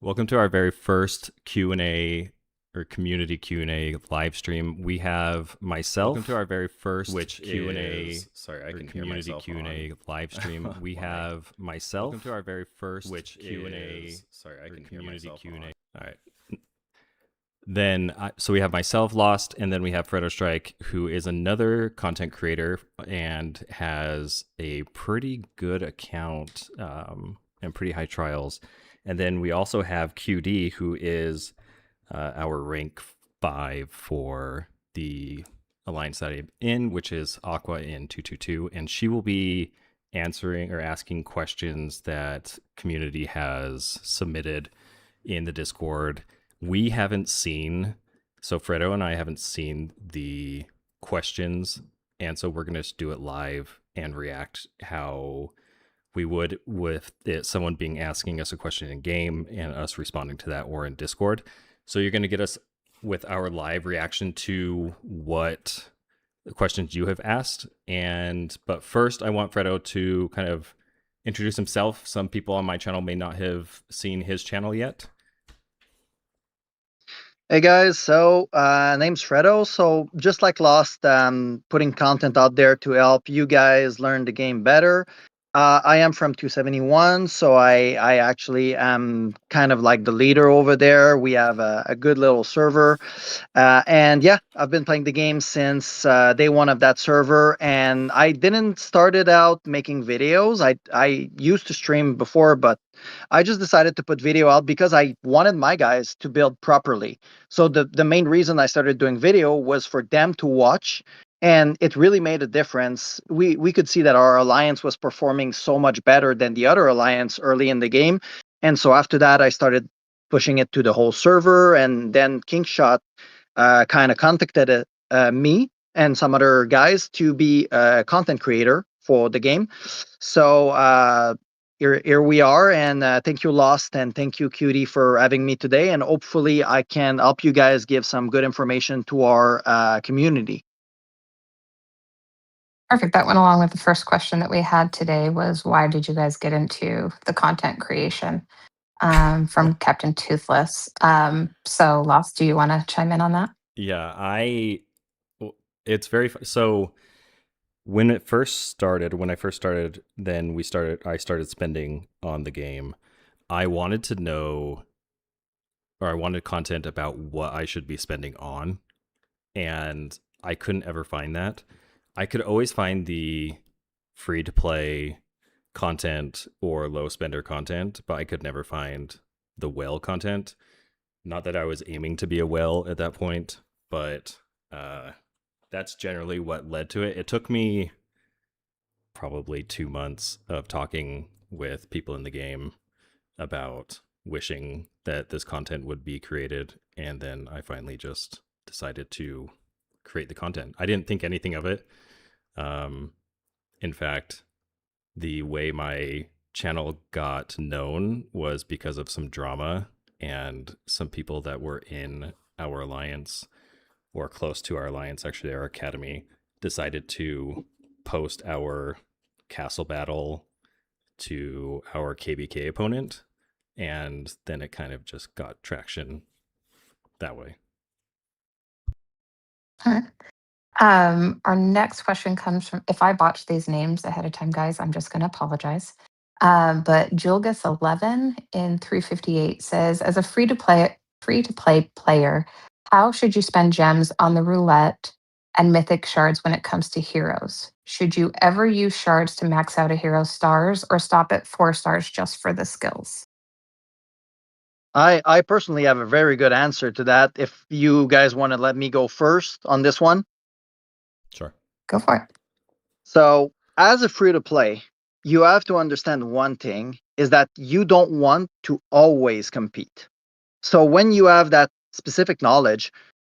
Welcome to our very first Q&A or community Q&A live stream. We have myself. Welcome to our very first Q&A. Sorry, I can community Q&A live stream. We have myself. Welcome to our very first Q&A. Sorry, I can community Q&A. All right. Then, so we have myself, Lost, and then we have Fredostrike, who is another content creator and has a pretty good account and pretty high trials. And then we also have QD, who is our rank 5 for the alliance that I'm in, which is Aqua in 222. And she will be answering or asking questions that community has submitted in the Discord. We haven't seen, so Fredo and I haven't seen the questions. And so we're going to do it live and react how we would with someone being asking us a question in game and us responding to that or in Discord. So you're going to get us with our live reaction to what the questions you have asked. But first I want Fredo to kind of introduce himself. Some people on my channel may not have seen his channel yet. Hey guys, so name's Fredo. So just like Lost, putting content out there to help you guys learn the game better. I am from 271, so I actually am kind of like the leader over there. We have a good little server. And yeah, I've been playing the game since day one of that server. And I didn't start it out making videos. I used to stream before, but I just decided to put video out because I wanted my guys to build properly. So the main reason I started doing video was for them to watch. And it really made a difference. We could see that our alliance was performing so much better than the other alliance early in the game. And so after that, I started pushing it to the whole server. And then Kingshot kind of contacted me and some other guys to be a content creator for the game. So here we are. And thank you, Lost, and thank you, QD, for having me today. And hopefully I can help you guys give some good information to our community. Perfect. That went along with the first question that we had today was, why did you guys get into the content creation from Captain Toothless? So Lost, do you want to chime in on that? Yeah, it's very, so when I first started, then I started spending on the game. I wanted to know, or I wanted content about what I should be spending on. And I couldn't ever find that. I could always find the free to play content or low spender content, but I could never find the whale content. Not that I was aiming to be a whale at that point, but that's generally what led to it. It took me probably 2 months of talking with people in the game about wishing that this content would be created. And then I finally just decided to create the content. I didn't think anything of it. In fact, the way my channel got known was because of some drama, and some people that were in our alliance or close to our alliance, actually our academy, decided to post our castle battle to our KBK opponent, and then it kind of just got traction that way. All right. Our next question comes from, if I botch these names ahead of time, guys, I'm just going to apologize. But Julgus11 in 358 says, as a free-to-play player, how should you spend gems on the roulette and mythic shards when it comes to heroes? Should you ever use shards to max out a hero's stars, or stop at 4 stars just for the skills? I personally have a very good answer to that. If you guys want to let me go first on this one. Sure. Go for it. So as a free-to-play, you have to understand one thing, is that you don't want to always compete. So when you have that specific knowledge,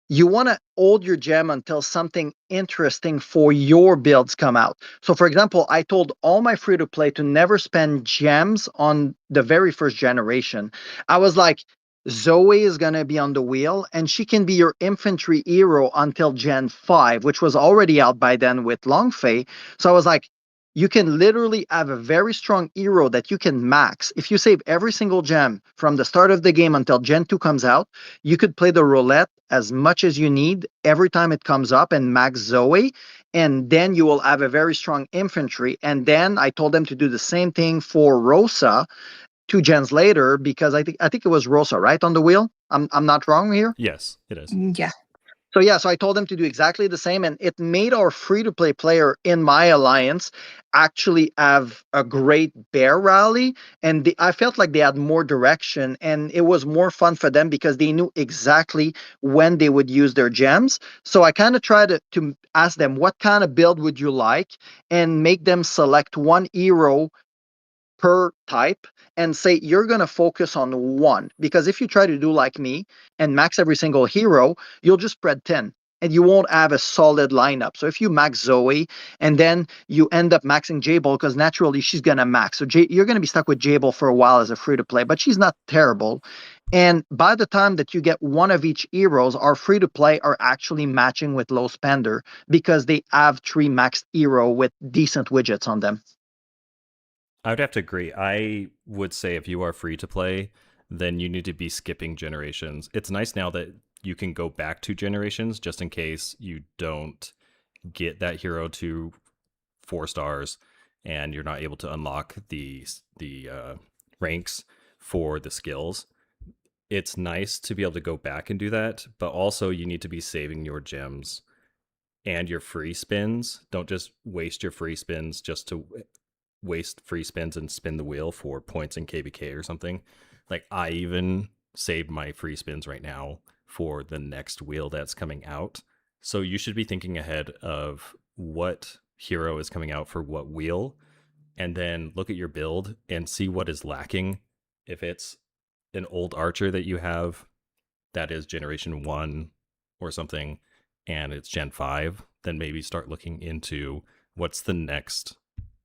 you want to hold your gem until something interesting for your builds come out. So for example, I told all my free-to-play to never spend gems on the very first generation. I was like, Zoe is going to be on the wheel, and she can be your infantry hero until Gen 5, which was already out by then with Longfei. So I was like, you can literally have a very strong hero that you can max. If you save every single gem from the start of the game until Gen 2 comes out, you could play the roulette as much as you need every time it comes up and max Zoe. And then you will have a very strong infantry. And then I told them to do the same thing for Rosa 2 gens later, because I think it was Rosa, right, on the wheel? I'm not wrong here? Yes, it is. Yeah. So yeah, so I told them to do exactly the same, and it made our free-to-play player in my alliance actually have a great bear rally, and I felt like they had more direction, and it was more fun for them because they knew exactly when they would use their gems. So I kind of tried to ask them, what kind of build would you like, and make them select one hero per type and say you're going to focus on one, because if you try to do like me and max every single hero, you'll just spread 10 and you won't have a solid lineup. So if you max Zoe and then you end up maxing Jable, because naturally she's going to max, so you're going to be stuck with Jable for a while as a free to play, but she's not terrible. And by the time that you get one of each heroes, our free to play are actually matching with low spender because they have 3 maxed hero with decent widgets on them. I would have to agree. I would say if you are free to play, then you need to be skipping generations. It's nice now that you can go back to generations just in case you don't get that hero to 4 stars and you're not able to unlock the ranks for the skills. It's nice to be able to go back and do that, but also you need to be saving your gems and your free spins. Don't just waste your free spins just to waste free spins and spin the wheel for points in KVK or something. Like, I even saved my free spins right now for the next wheel that's coming out. So you should be thinking ahead of what hero is coming out for what wheel, and then look at your build and see what is lacking. If it's an old archer that you have that is generation 1 or something and it's gen 5, then maybe start looking into what's the next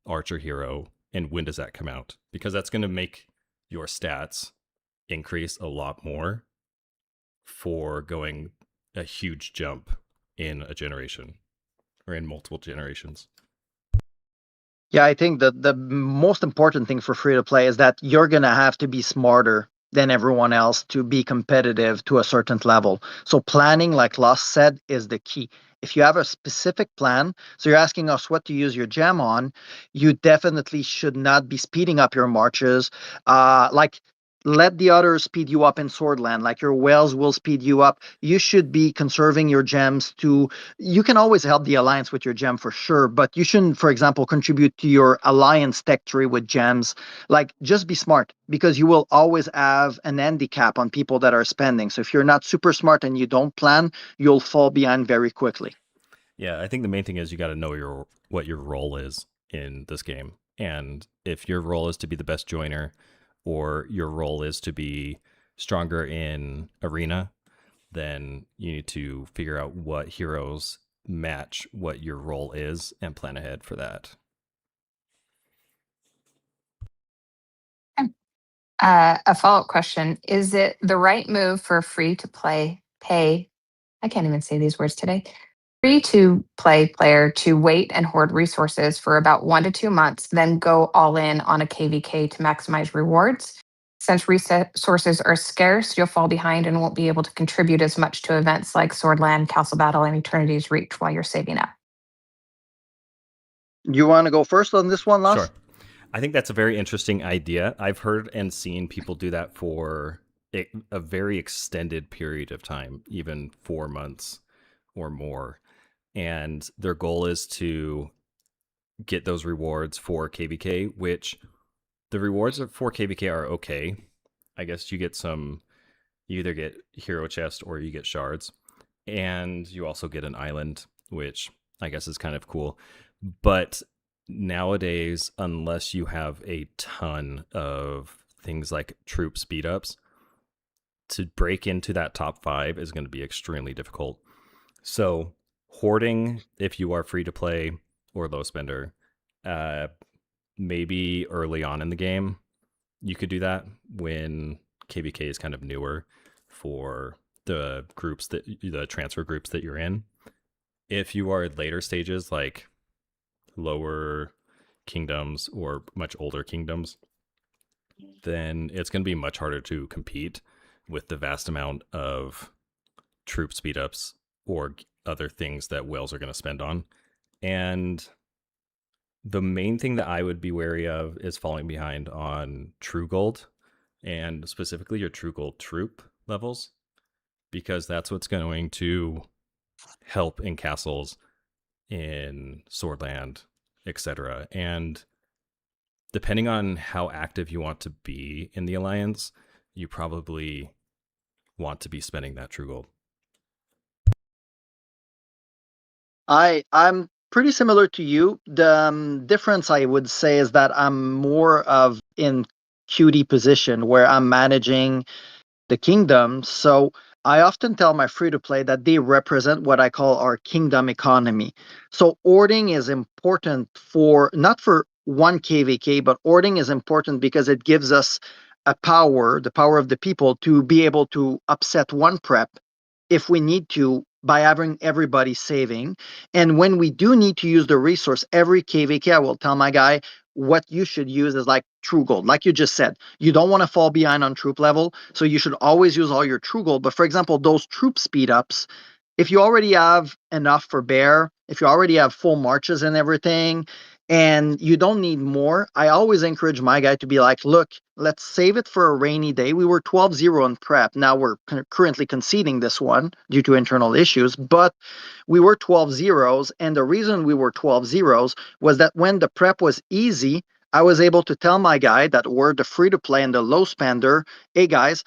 archer hero and when does that come out, because that's going to make your stats increase a lot more for going a huge jump in a generation or in multiple generations. Yeah, I think the most important thing for free to play is that you're going to have to be smarter than everyone else to be competitive to a certain level. So planning, like Lost said, is the key. If you have a specific plan, so you're asking us what to use your gem on, you definitely should not be speeding up your marches. Like, let the others speed you up in Swordland, like your whales will speed you up. You should be conserving your gems to, you can always help the alliance with your gem for sure, but you shouldn't, for example, contribute to your alliance tech tree with gems. Like, just be smart, because you will always have an handicap on people that are spending. So if you're not super smart and you don't plan, you'll fall behind very quickly. Yeah, I think the main thing is you got to know what your role is in this game. And if your role is to be the best joiner, or your role is to be stronger in arena, then you need to figure out what heroes match what your role is and plan ahead for that. A follow-up question. Is it the right move for a free-to-play pay? I can't even say these words today. Free-to-play player to wait and hoard resources for about 1 to 2 months, then go all in on a KVK to maximize rewards? Since resources are scarce, you'll fall behind and won't be able to contribute as much to events like Swordland, Castle Battle, and Eternity's Reach while you're saving up. You want to go first on this one, Lars? Sure. I think that's a very interesting idea. I've heard and seen people do that for a very extended period of time, even 4 months or more. And their goal is to get those rewards for KVK, which the rewards for KVK are okay. I guess you either get hero chest or you get shards. And you also get an island, which I guess is kind of cool. But nowadays, unless you have a ton of things like troop speed ups, to break into that top 5 is going to be extremely difficult. So hoarding, if you are free to play or low spender, maybe early on in the game, you could do that when KVK is kind of newer for the transfer groups that you're in. If you are at later stages, like lower kingdoms or much older kingdoms, then it's going to be much harder to compete with the vast amount of troop speed ups or other things that whales are going to spend on. And the main thing that I would be wary of is falling behind on true gold, and specifically your true gold troop levels, because that's what's going to help in castles, in Swordland, etc. And depending on how active you want to be in the alliance, you probably want to be spending that true gold. I'm pretty similar to you. The difference I would say is that I'm more of in QD position where I'm managing the kingdom. So I often tell my free to play that they represent what I call our kingdom economy. So ording is important for not for one KVK, but ording is important because it gives us a power, the power of the people, to be able to upset one prep if we need to by having everybody saving. And when we do need to use the resource, every KVK, I will tell my guy what you should use is like true gold. Like you just said, you don't want to fall behind on troop level, so you should always use all your true gold. But for example, those troop speed ups, if you already have enough for bear, if you already have full marches and everything, and you don't need more, I always encourage my guy to be like, look, let's save it for a rainy day. We were 12-0 in prep. Now we're currently conceding this one due to internal issues, but we were 12-0s. And the reason we were 12-0s was that when the prep was easy, I was able to tell my guy that we're the free to play and the low spender, hey guys,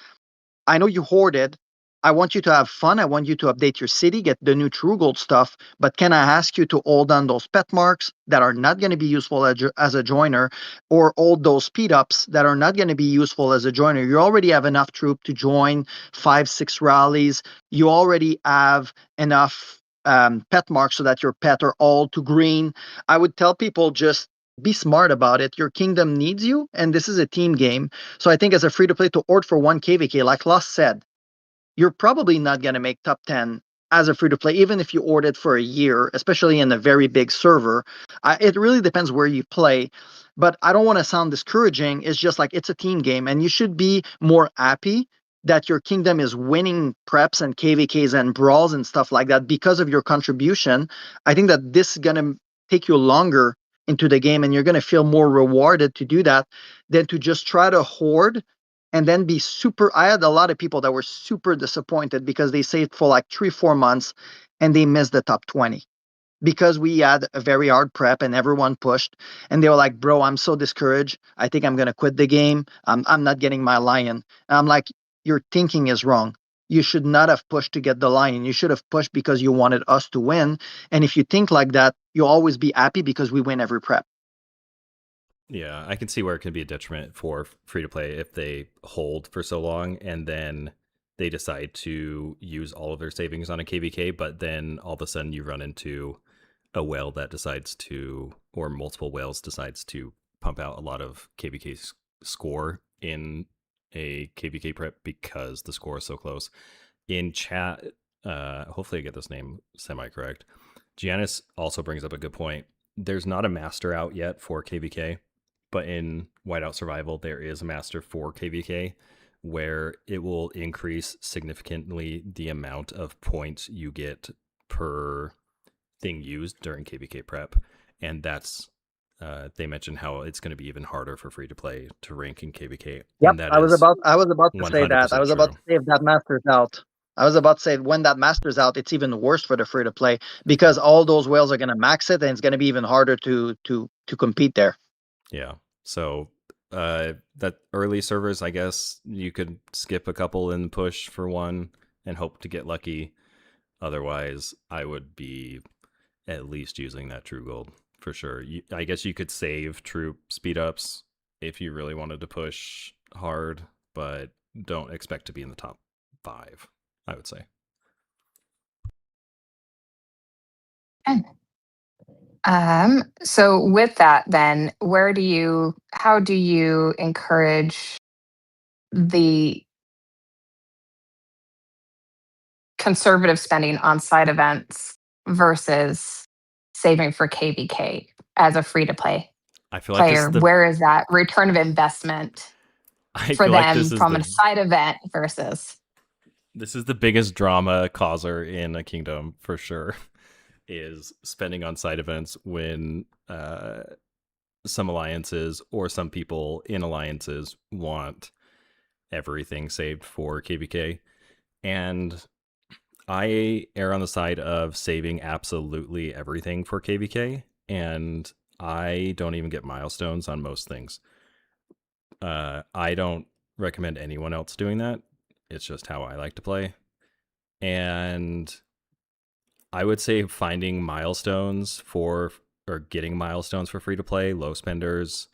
I know you hoarded. I want you to have fun. I want you to update your city, get the new True Gold stuff. But can I ask you to hold on those pet marks that are not going to be useful as a joiner, or hold those speed ups that are not going to be useful as a joiner? You already have enough troop to join 5-6 rallies. You already have enough pet marks so that your pet are all to green. I would tell people just be smart about it. Your kingdom needs you, and this is a team game. So I think as a free to play to ord for one KVK, like Lost said, you're probably not going to make top 10 as a free to play, even if you ord it for a year, especially in a very big server. It really depends where you play. But I don't want to sound discouraging. It's just like it's a team game, and you should be more happy that your kingdom is winning preps and KVKs and brawls and stuff like that because of your contribution. I think that this is going to take you longer into the game, and you're going to feel more rewarded to do that than to just try to hoard and then be super. I had a lot of people that were super disappointed because they saved for like 3-4 months and they missed the top 20 because we had a very hard prep and everyone pushed, and they were like, bro, I'm so discouraged, I think I'm going to quit the game. I'm not getting my lion. And I'm like, your thinking is wrong. You should not have pushed to get the lion. You should have pushed because you wanted us to win. And if you think like that, you'll always be happy because we win every prep. Yeah, I can see where it can be a detriment for free to play if they hold for so long and then they decide to use all of their savings on a KVK, but then all of a sudden you run into a whale that decides to, or multiple whales decides to pump out a lot of KVK score in a KVK prep because the score is so close. In chat, hopefully I get this name semi-correct, Giannis also brings up a good point. There's not a master out yet for KVK, but in Whiteout Survival, there is a master for KVK where it will increase significantly the amount of points you get per thing used during KVK prep. And that's, they mentioned how it's going to be even harder for free to play to rank in KVK. Yep, And that I was about to say that. I was about true. to say if that master's out. I was about to say when that master's out, it's even worse for the free to play because all those whales are going to max it, and it's going to be even harder to compete there. Yeah. So that early servers, I guess you could skip a couple and push for one and hope to get lucky. Otherwise, I would be at least using that true gold for sure. I guess you could save troop speed ups if you really wanted to push hard, but don't expect to be in the top 5, I would say. Okay. So with that, then, how do you encourage the conservative spending on side events versus saving for KVK as a free to play? I feel like player, where is that return of investment for them from a side event versus? This is the biggest drama causer in a kingdom for sure, is spending on side events when some alliances or some people in alliances want everything saved for KVK. And I err on the side of saving absolutely everything for KVK, and I don't even get milestones on most things. I don't recommend anyone else doing that. It's just how I like to play. And I would say finding milestones or getting milestones for free to play, low spenders,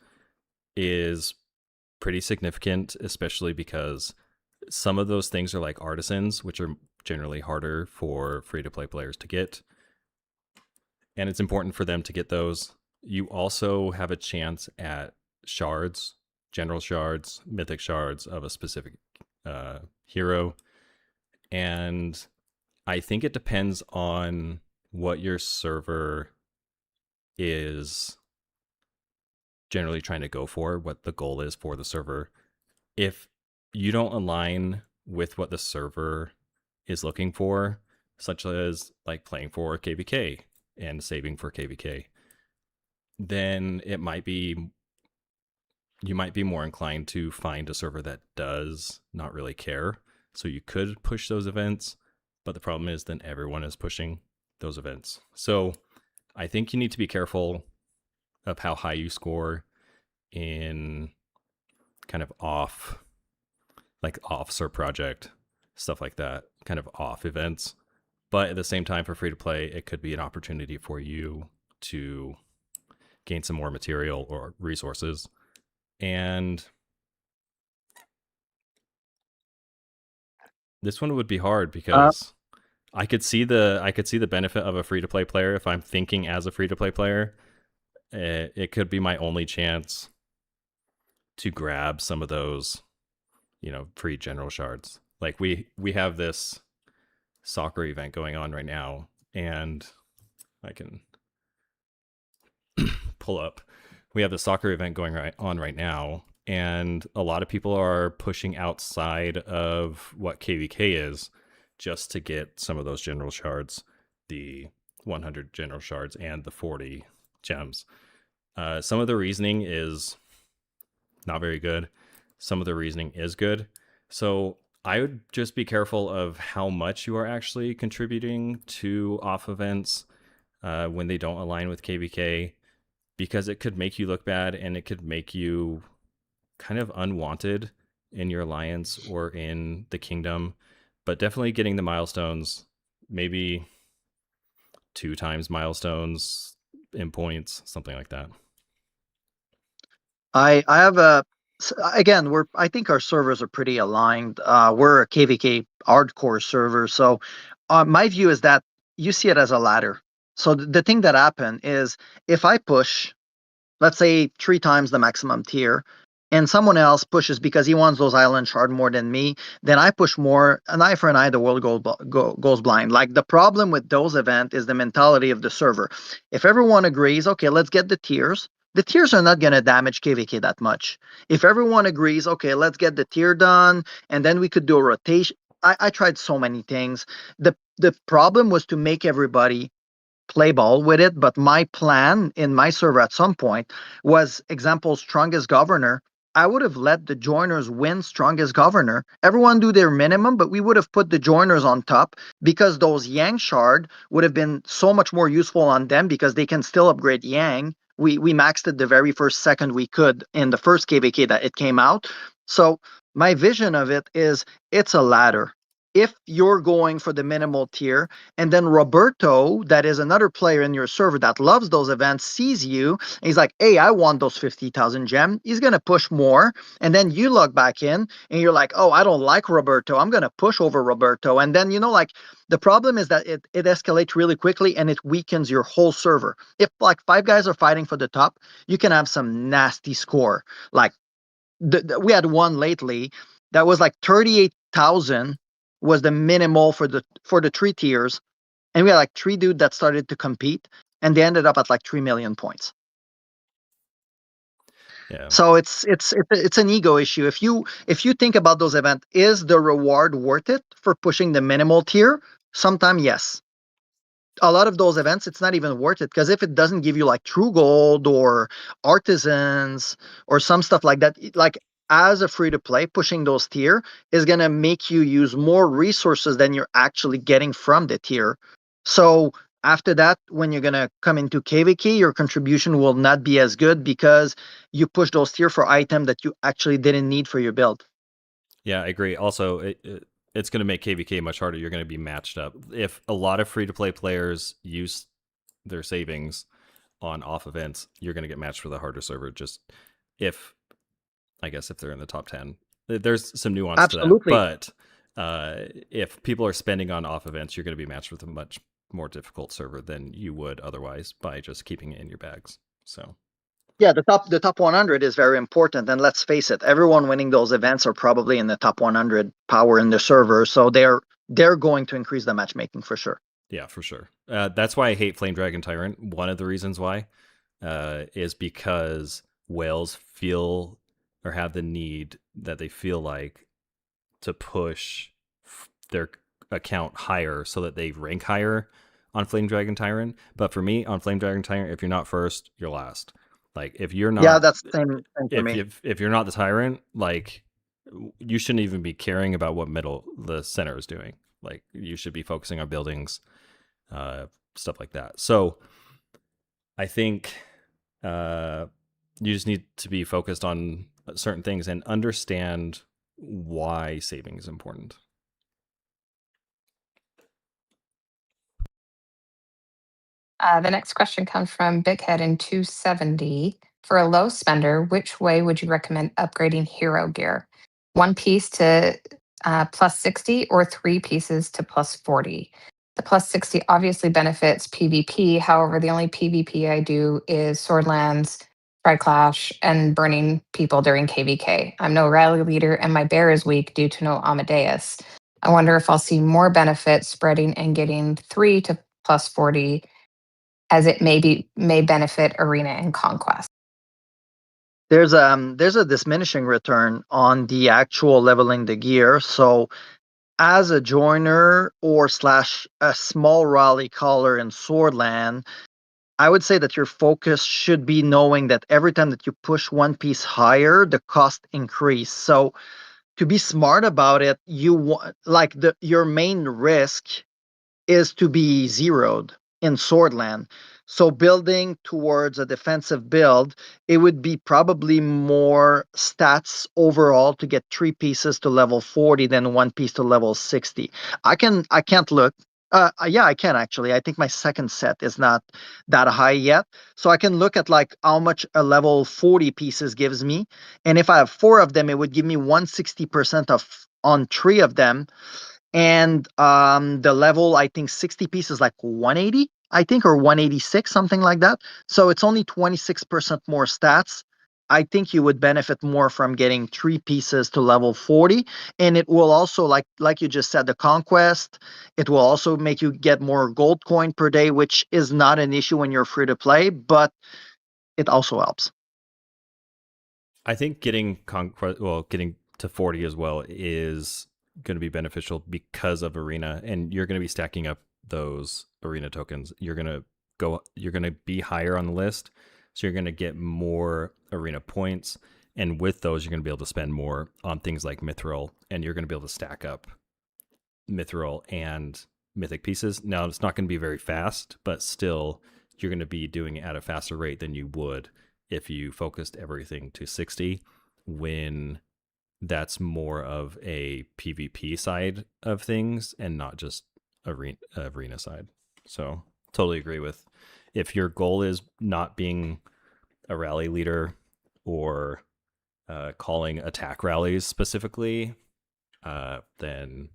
is pretty significant, especially because some of those things are like artisans, which are generally harder for free to play players to get. And it's important for them to get those. You also have a chance at shards, general shards, mythic shards of a specific hero. And I think it depends on what your server is generally trying to go for, what the goal is for the server. If you don't align with what the server is looking for, such as like playing for KVK and saving for KVK, then you might be more inclined to find a server that does not really care. So you could push those events, but the problem is then everyone is pushing those events. So I think you need to be careful of how high you score in kind of off Sir Project, stuff like that, kind of off events. But at the same time, for free to play, it could be an opportunity for you to gain some more material or resources. And this one would be hard because I could see the benefit of a free to play player if I'm thinking as a free to play player. It could be my only chance to grab some of those, free general shards. Like we have this soccer event going on right now, and I can pull up. We have the soccer event going on right now, and a lot of people are pushing outside of what KVK is just to get some of those general shards, the 100 general shards and the 40 gems. Some of the reasoning is not very good. Some of the reasoning is good. So I would just be careful of how much you are actually contributing to off events when they don't align with KVK, because it could make you look bad and it could make you kind of unwanted in your alliance or in the kingdom. But definitely getting the milestones, maybe 2 times milestones in points, something like that. I have again, I think our servers are pretty aligned. We're a KVK hardcore server, so my view is that you see it as a ladder. So the thing that happened is, if I push, let's say 3 times the maximum tier, and someone else pushes because he wants those island shard more than me, then I push more. An eye for an eye, the world goes blind. Like, the problem with those events is the mentality of the server. If everyone agrees, okay, let's get the tiers are not going to damage KVK that much. If everyone agrees, okay, let's get the tier done, and then we could do a rotation. I tried so many things. The problem was to make everybody play ball with it, but my plan in my server at some point was, example, strongest governor. I would have let the joiners win strongest governor. Everyone do their minimum, but we would have put the joiners on top, because those Yang shard would have been so much more useful on them, because they can still upgrade Yang. We maxed it the very first second we could in the first KVK that it came out. So my vision of it is, it's a ladder. If you're going for the minimal tier, and then Roberto, that is another player in your server that loves those events, sees you, and he's like, hey, I want those 50,000 gem, he's going to push more. And then you log back in and you're like, oh, I don't like Roberto, I'm going to push over Roberto. And then, the problem is that it escalates really quickly, and it weakens your whole server. If like 5 guys are fighting for the top, you can have some nasty score. Like, we had one lately that was like 38,000 was the minimal for the 3 tiers, and we had like 3 dudes that started to compete, and they ended up at like 3 million points. Yeah. So it's an ego issue. If you think about those events, is the reward worth it for pushing the minimal tier? Sometimes yes. A lot of those events, it's not even worth it, because if it doesn't give you like true gold or artisans or some stuff like that, like as a free to play, pushing those tier is gonna make you use more resources than you're actually getting from the tier. So after that, when you're gonna come into KVK, your contribution will not be as good because you push those tier for item that you actually didn't need for your build. Yeah, I agree. Also, it's going to make KVK much harder. You're going to be matched up. If a lot of free-to-play players use their savings on off events, you're going to get matched for the harder server. Just if, I guess, if they're in the top 10. There's some nuance to that. But if people are spending on off events, you're going to be matched with a much more difficult server than you would otherwise by just keeping it in your bags. So... yeah, the top 100 is very important, and let's face it, everyone winning those events are probably in the top 100 power in the server, so they're going to increase the matchmaking for sure. Yeah, for sure. That's why I hate Flamedragon Tyrant. One of the reasons why is because whales feel or have the need that they feel like to push their account higher so that they rank higher on Flamedragon Tyrant. But for me, on Flamedragon Tyrant, if you're not first, you're last. Like if you're not, yeah, that's the same for me. If you're not the tyrant, like you shouldn't even be caring about what the center is doing. Like you should be focusing on buildings, stuff like that. So I think you just need to be focused on certain things and understand why saving is important. The next question comes from Big Head in 270. For a low spender, which way would you recommend upgrading hero gear? 1 piece to plus 60 or 3 pieces to plus 40? The plus 60 obviously benefits PvP. However, the only PvP I do is Swordlands, Triclash, and burning people during KVK. I'm no rally leader, and my bear is weak due to no Amadeus. I wonder if I'll see more benefits spreading and getting 3 to plus 40, as it may benefit Arena and Conquest. There's a diminishing return on the actual leveling the gear. So as a joiner or slash a small rally caller in Swordland, I would say that your focus should be knowing that every time that you push 1 piece higher, the cost increase. So to be smart about it, your main risk is to be zeroed in Swordland. So building towards a defensive build, it would be probably more stats overall to get 3 pieces to level 40 than 1 piece to level 60. I can't look. Yeah, I can actually. I think my second set is not that high yet. So I can look at like how much a level 40 pieces gives me. And if I have 4 of them, it would give me 160% of on 3 of them. And the level, I think 60 pieces like 180, I think, or 186, something like that. So it's only 26% more stats. I think you would benefit more from getting 3 pieces to level 40. And it will also, like you just said, the conquest, it will also make you get more gold coin per day, which is not an issue when you're free to play, but it also helps. I think getting to 40 as well is going to be beneficial because of Arena, and you're going to be stacking up those Arena tokens. You're going to be higher on the list, so you're going to get more Arena points, and with those you're going to be able to spend more on things like Mithril, and you're going to be able to stack up Mithril and Mythic pieces. Now it's not going to be very fast, but still you're going to be doing it at a faster rate than you would if you focused everything to 60, when that's more of a PvP side of things and not just arena side. So totally agree with, if your goal is not being a rally leader or calling attack rallies specifically, then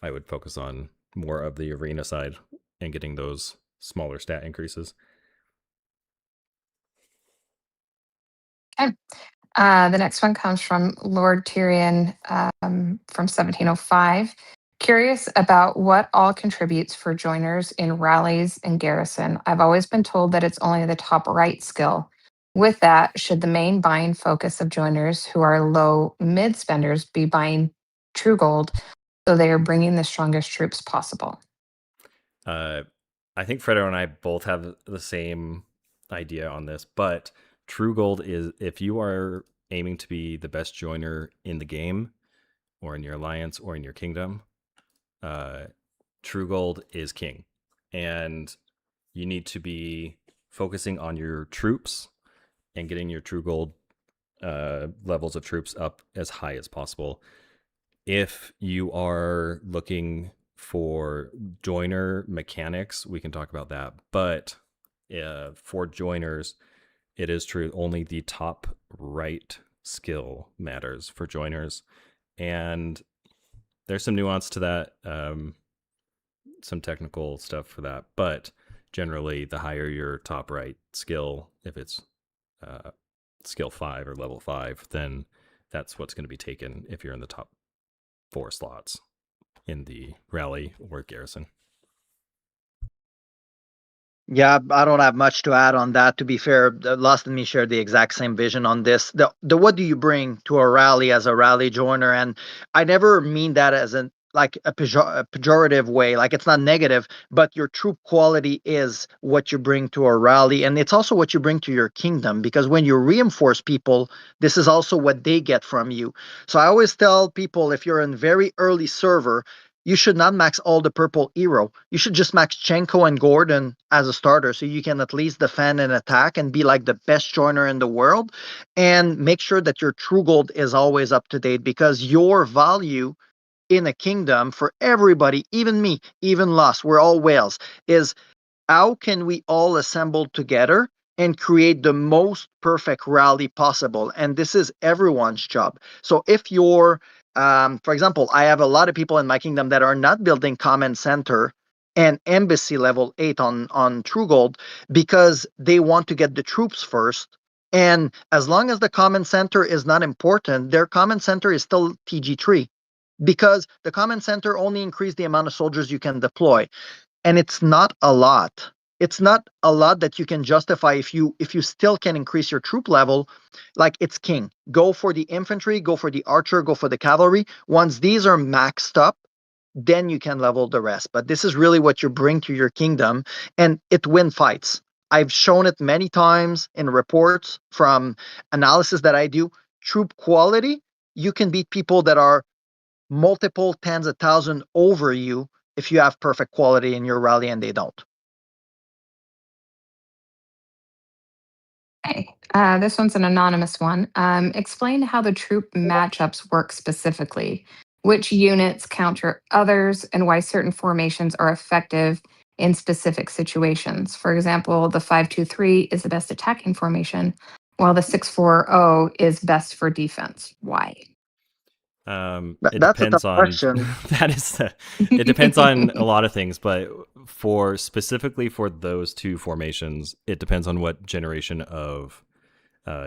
I would focus on more of the arena side and getting those smaller stat increases. Okay. The next one comes from Lord Tyrion from 1705. Curious about what all contributes for joiners in rallies and garrison. I've always been told that it's only the top right skill. With that, should the main buying focus of joiners who are low mid spenders be buying true gold so they are bringing the strongest troops possible? I think Fredo and I both have the same idea on this, but true gold is if you are aiming to be the best joiner in the game or in your alliance or in your kingdom, true gold is king. And you need to be focusing on your troops and getting your true gold levels of troops up as high as possible. If you are looking for joiner mechanics, we can talk about that. But for joiners, it is true only the top right skill matters for joiners. And there's some nuance to that, some technical stuff for that. But generally, the higher your top right skill, if it's skill 5 or level 5, then that's what's going to be taken if you're in the top 4 slots in the rally or garrison. Yeah, I don't have much to add on that. To be fair, Lost and me share the exact same vision on this. The what do you bring to a rally as a rally joiner? And I never mean that as a pejorative way. Like it's not negative, but your troop quality is what you bring to a rally, and it's also what you bring to your kingdom. Because when you reinforce people, this is also what they get from you. So I always tell people if you're in very early server, you should not max all the purple hero. You should just max Chenko and Gordon as a starter so you can at least defend and attack and be like the best joiner in the world. And make sure that your true gold is always up to date because your value in a kingdom for everybody, even me, even Lost, we're all whales, is how can we all assemble together and create the most perfect rally possible? And this is everyone's job. So if you're, for example, I have a lot of people in my kingdom that are not building command center and embassy level 8 on True Gold because they want to get the troops first. And as long as the command center is not important, their command center is still TG3 because the command center only increase the amount of soldiers you can deploy, and it's not a lot. It's not a lot that you can justify if you still can increase your troop level. Like it's king. Go for the infantry, go for the archer, go for the cavalry. Once these are maxed up, then you can level the rest. But this is really what you bring to your kingdom, and it win fights. I've shown it many times in reports from analysis that I do. Troop quality, you can beat people that are multiple tens of thousand over you if you have perfect quality in your rally and they don't. Okay, this one's an anonymous one. Explain how the troop matchups work specifically. Which units counter others and why certain formations are effective in specific situations. For example, the 5-2-3 is the best attacking formation, while the 6-4-0 is best for defense. Why? It That's a depends tough on question. it depends on a lot of things, but for specifically for those two formations, it depends on what generation of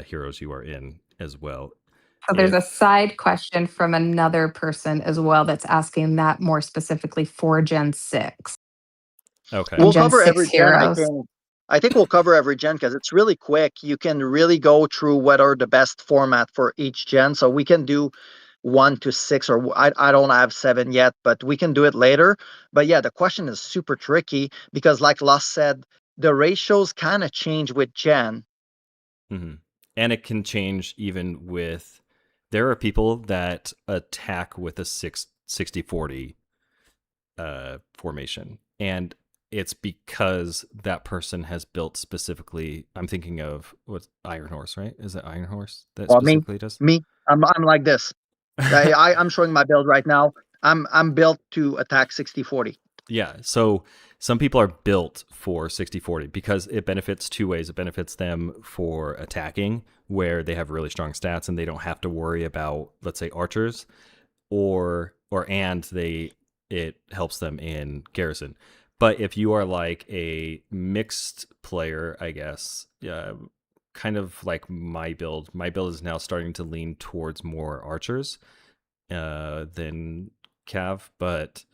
heroes you are in as well. So there's a side question from another person as well that's asking that more specifically for Gen 6. Okay. We'll Gen cover 6 every gen, I heroes. think. I think we'll cover every gen because it's really quick. You can really go through what are the best format for each gen. So we can do 1 to 6, or I don't have 7 yet, but we can do it later. But yeah, the question is super tricky because, like Lost said, the ratios kind of change with gen. Mm-hmm. And it can change even with. There are people that attack with a 60-40 formation, and it's because that person has built specifically. I'm thinking of what's Iron Horse, right? Is it Iron Horse that Well, specifically does? I'm like this. I'm showing my build right now. I'm built to attack 60-40. Yeah. So some people are built for 60-40 because it benefits two ways. It benefits them for attacking, where they have really strong stats and they don't have to worry about, let's say, archers, it helps them in garrison. But if you are like a mixed player, I guess, kind of like my build is now starting to lean towards more archers than cav, but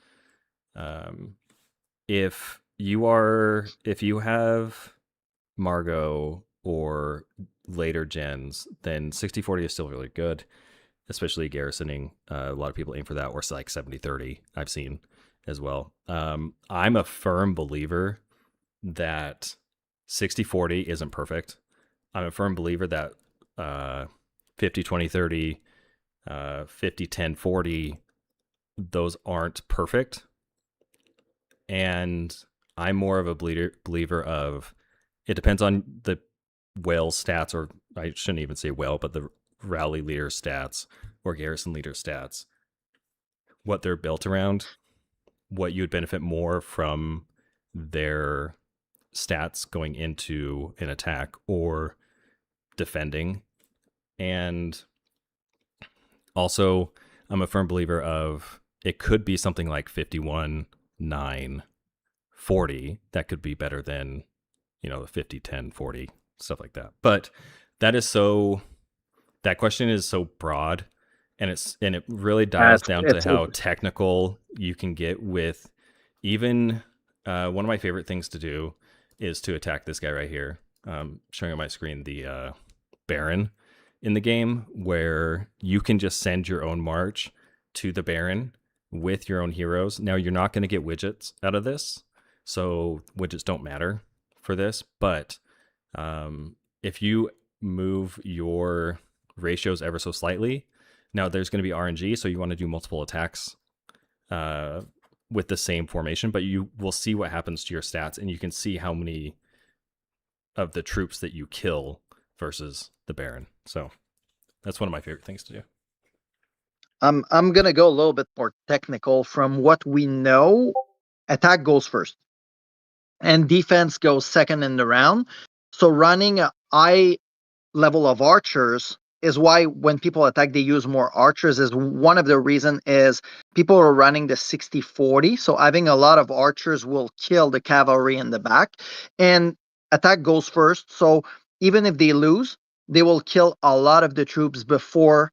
if you have Margot or later gens, then 60-40 is still really good, especially garrisoning. A lot of people aim for that, or like 70-30 I've seen as well. I'm a firm believer that 60-40 isn't perfect. I'm a firm believer that 50-20-30, 50-10-40, those aren't perfect. And I'm more of a believer of, it depends on the whale stats, or I shouldn't even say whale, but the rally leader stats or garrison leader stats, what they're built around, what you would benefit more from their stats going into an attack or defending. And also, I'm a firm believer of, it could be something like 51-9-40 that could be better than, the 50-10-40, stuff like that. But that question is so broad, and it really dials down to how technical you can get with even one of my favorite things to do is to attack this guy right here. Showing on my screen the Baron in the game, where you can just send your own march to the Baron with your own heroes. Now, you're not going to get widgets out of this, so widgets don't matter for this, but if you move your ratios ever so slightly, now there's going to be RNG, so you want to do multiple attacks with the same formation, but you will see what happens to your stats, and you can see how many of the troops that you kill versus the Baron. So that's one of my favorite things to do. I'm gonna go a little bit more technical. From what we know, attack goes first, and defense goes second in the round. So running a high level of archers is why when people attack, they use more archers. Is one of the reason is people are running the 60-40. So having a lot of archers will kill the cavalry in the back, and attack goes first. So even if they lose, they will kill a lot of the troops before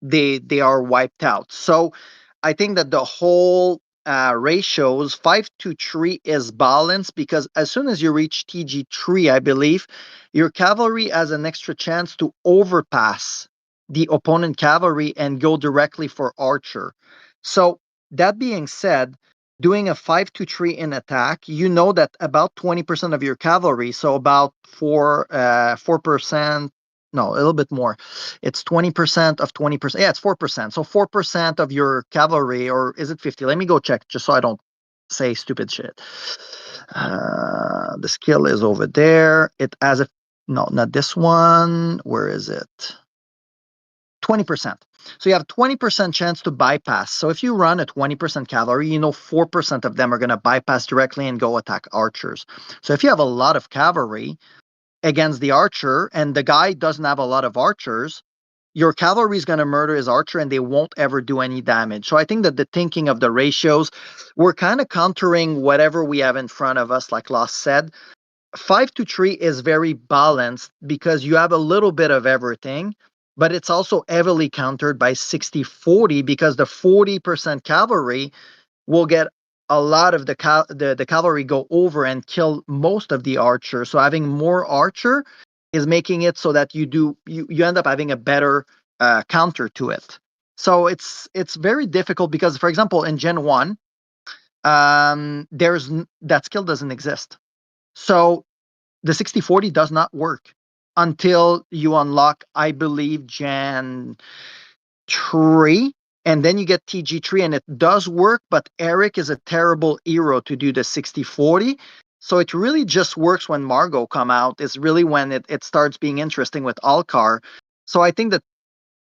they are wiped out. So I think that the whole ratios 5-3 is balanced, because as soon as you reach TG3, I believe your cavalry has an extra chance to overpass the opponent cavalry and go directly for archer. So that being said, doing a 5-3 in attack, you know that about 20% of your cavalry, so about 4%, no, a little bit more. It's 20% of 20%. Yeah, it's 4%. So 4% of your cavalry, or is it 50? Let me go check just so I don't say stupid shit. The skill is over there. It has a, no, not this one. Where is it? 20%. So you have 20% chance to bypass. So if you run a 20% cavalry, 4% of them are going to bypass directly and go attack archers. So if you have a lot of cavalry against the archer, and the guy doesn't have a lot of archers, your cavalry is going to murder his archer and they won't ever do any damage. So I think that the thinking of the ratios, we're kind of countering whatever we have in front of us, like Lost said. 5-3 is very balanced because you have a little bit of everything, but it's also heavily countered by 60-40, because the 40% cavalry will get a lot of the cavalry go over and kill most of the archer. So having more archer is making it so that you end up having a better counter to it. So it's very difficult because, for example, in Gen 1, that skill doesn't exist. So the 60-40 does not work until you unlock, I believe, Gen 3. And then you get TG3, and it does work, but Eric is a terrible hero to do the 60-40. So it really just works when Margot come out, is really when it starts being interesting with Alcar. So I think that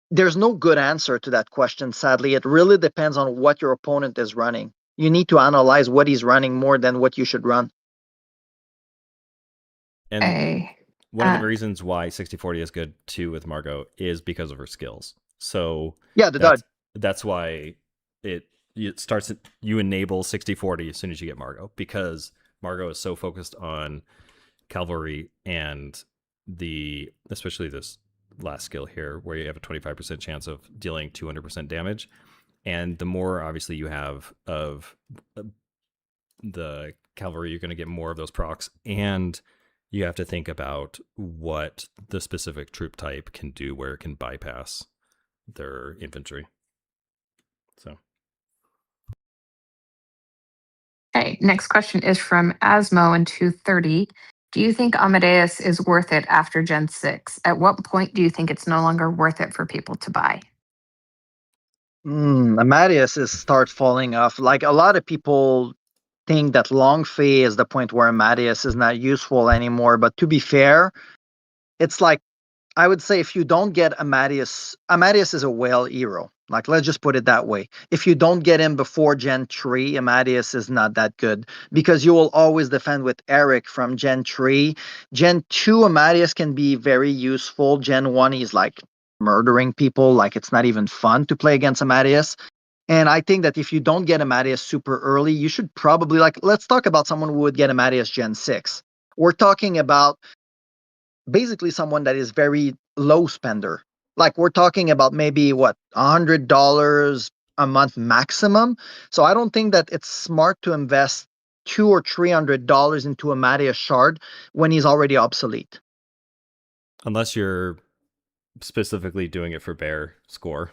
there's no good answer to that question, sadly. It really depends on what your opponent is running. You need to analyze what he's running more than what you should run. And one of the reasons why 60-40 is good too with Margot is because of her skills. So yeah, that's why it starts, you enable 60-40 as soon as you get Margot, because Margot is so focused on cavalry and especially this last skill here, where you have a 25% chance of dealing 200% damage. And the more obviously you have of the cavalry, you're going to get more of those procs, and you have to think about what the specific troop type can do, where it can bypass their infantry. So. Okay, next question is from Asmo in 230. Do you think Amadeus is worth it after Gen 6? At what point do you think it's no longer worth it for people to buy? Amadeus starts falling off. Like a lot of people think that Longfei is the point where Amadeus is not useful anymore. But to be fair, it's like I would say if you don't get Amadeus is a whale hero. Like let's just put it that way. If you don't get him before Gen 3, Amadeus is not that good because you will always defend with Eric from Gen 3. Gen 2, Amadeus can be very useful. Gen 1, he's like murdering people. Like it's not even fun to play against Amadeus. And I think that if you don't get Amadeus super early, you should probably let's talk about someone who would get Amadeus Gen 6. We're talking about basically someone that is very low spender. Like we're talking about maybe what $100 a month maximum. So I don't think that it's smart to invest $200 or $300 into a Amadeus shard when he's already obsolete. Unless you're specifically doing it for bear score,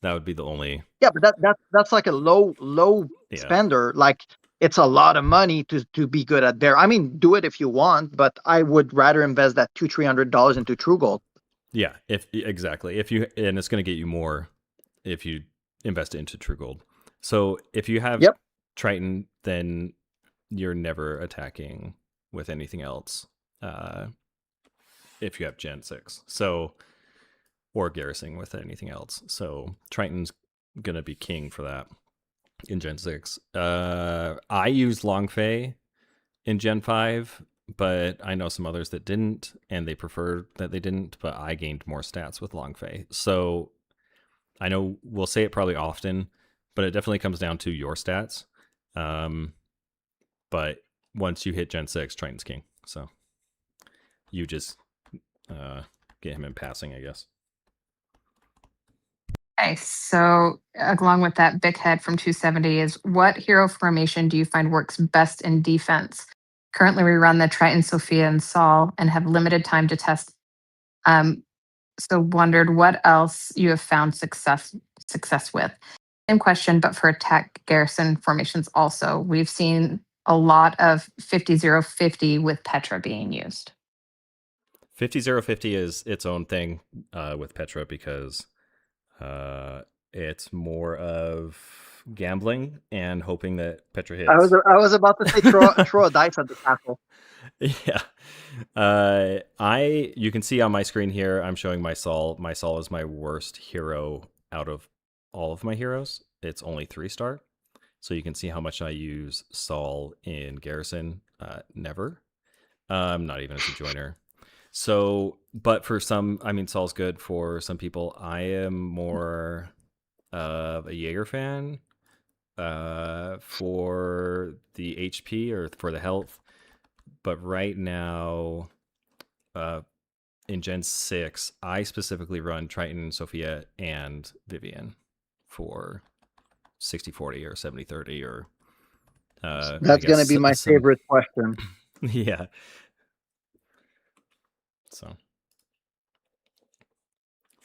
that would be the only. Yeah, but that's like a low spender. Like it's a lot of money to be good at bear. I mean, do it if you want, but I would rather invest that $200-$300 into True Gold. Yeah, exactly. And it's going to get you more if you invest it into True Gold. So if you have Triton, then you're never attacking with anything else. If you have Gen 6, or garrisoning with anything else, so Triton's gonna be king for that in Gen 6. I used Longfei in Gen 5. But I know some others that didn't, and they prefer that they didn't, but I gained more stats with Longfei. So I know we'll say it probably often, but it definitely comes down to your stats. But once you hit Gen 6, Triton's king. So you just get him in passing, I guess. Okay, so along with that, Big Head from 270 is what hero formation do you find works best in defense? Currently, we run the Triton, Sophia, and Saul and have limited time to test. So wondered what else you have found success with. Same question, but for attack garrison formations also. We've seen a lot of 50-0-50 with Petra being used. 50-0-50 is its own thing with Petra because it's more of gambling and hoping that Petra hits. I was about to say throw a dice at the castle. Yeah. You can see on my screen here, I'm showing my Saul. My Saul is my worst hero out of all of my heroes. It's only 3-star. So you can see how much I use Saul in Garrison. Never. Not even as a joiner. So, but for some, I mean, Saul's good for some people. I am more of a Jaeger fan for the HP or for the health. But right now, in Gen 6, I specifically run Triton, Sophia, and Vivian for 60-40 or 70-30 or... That's going to be my favorite question. Yeah. So...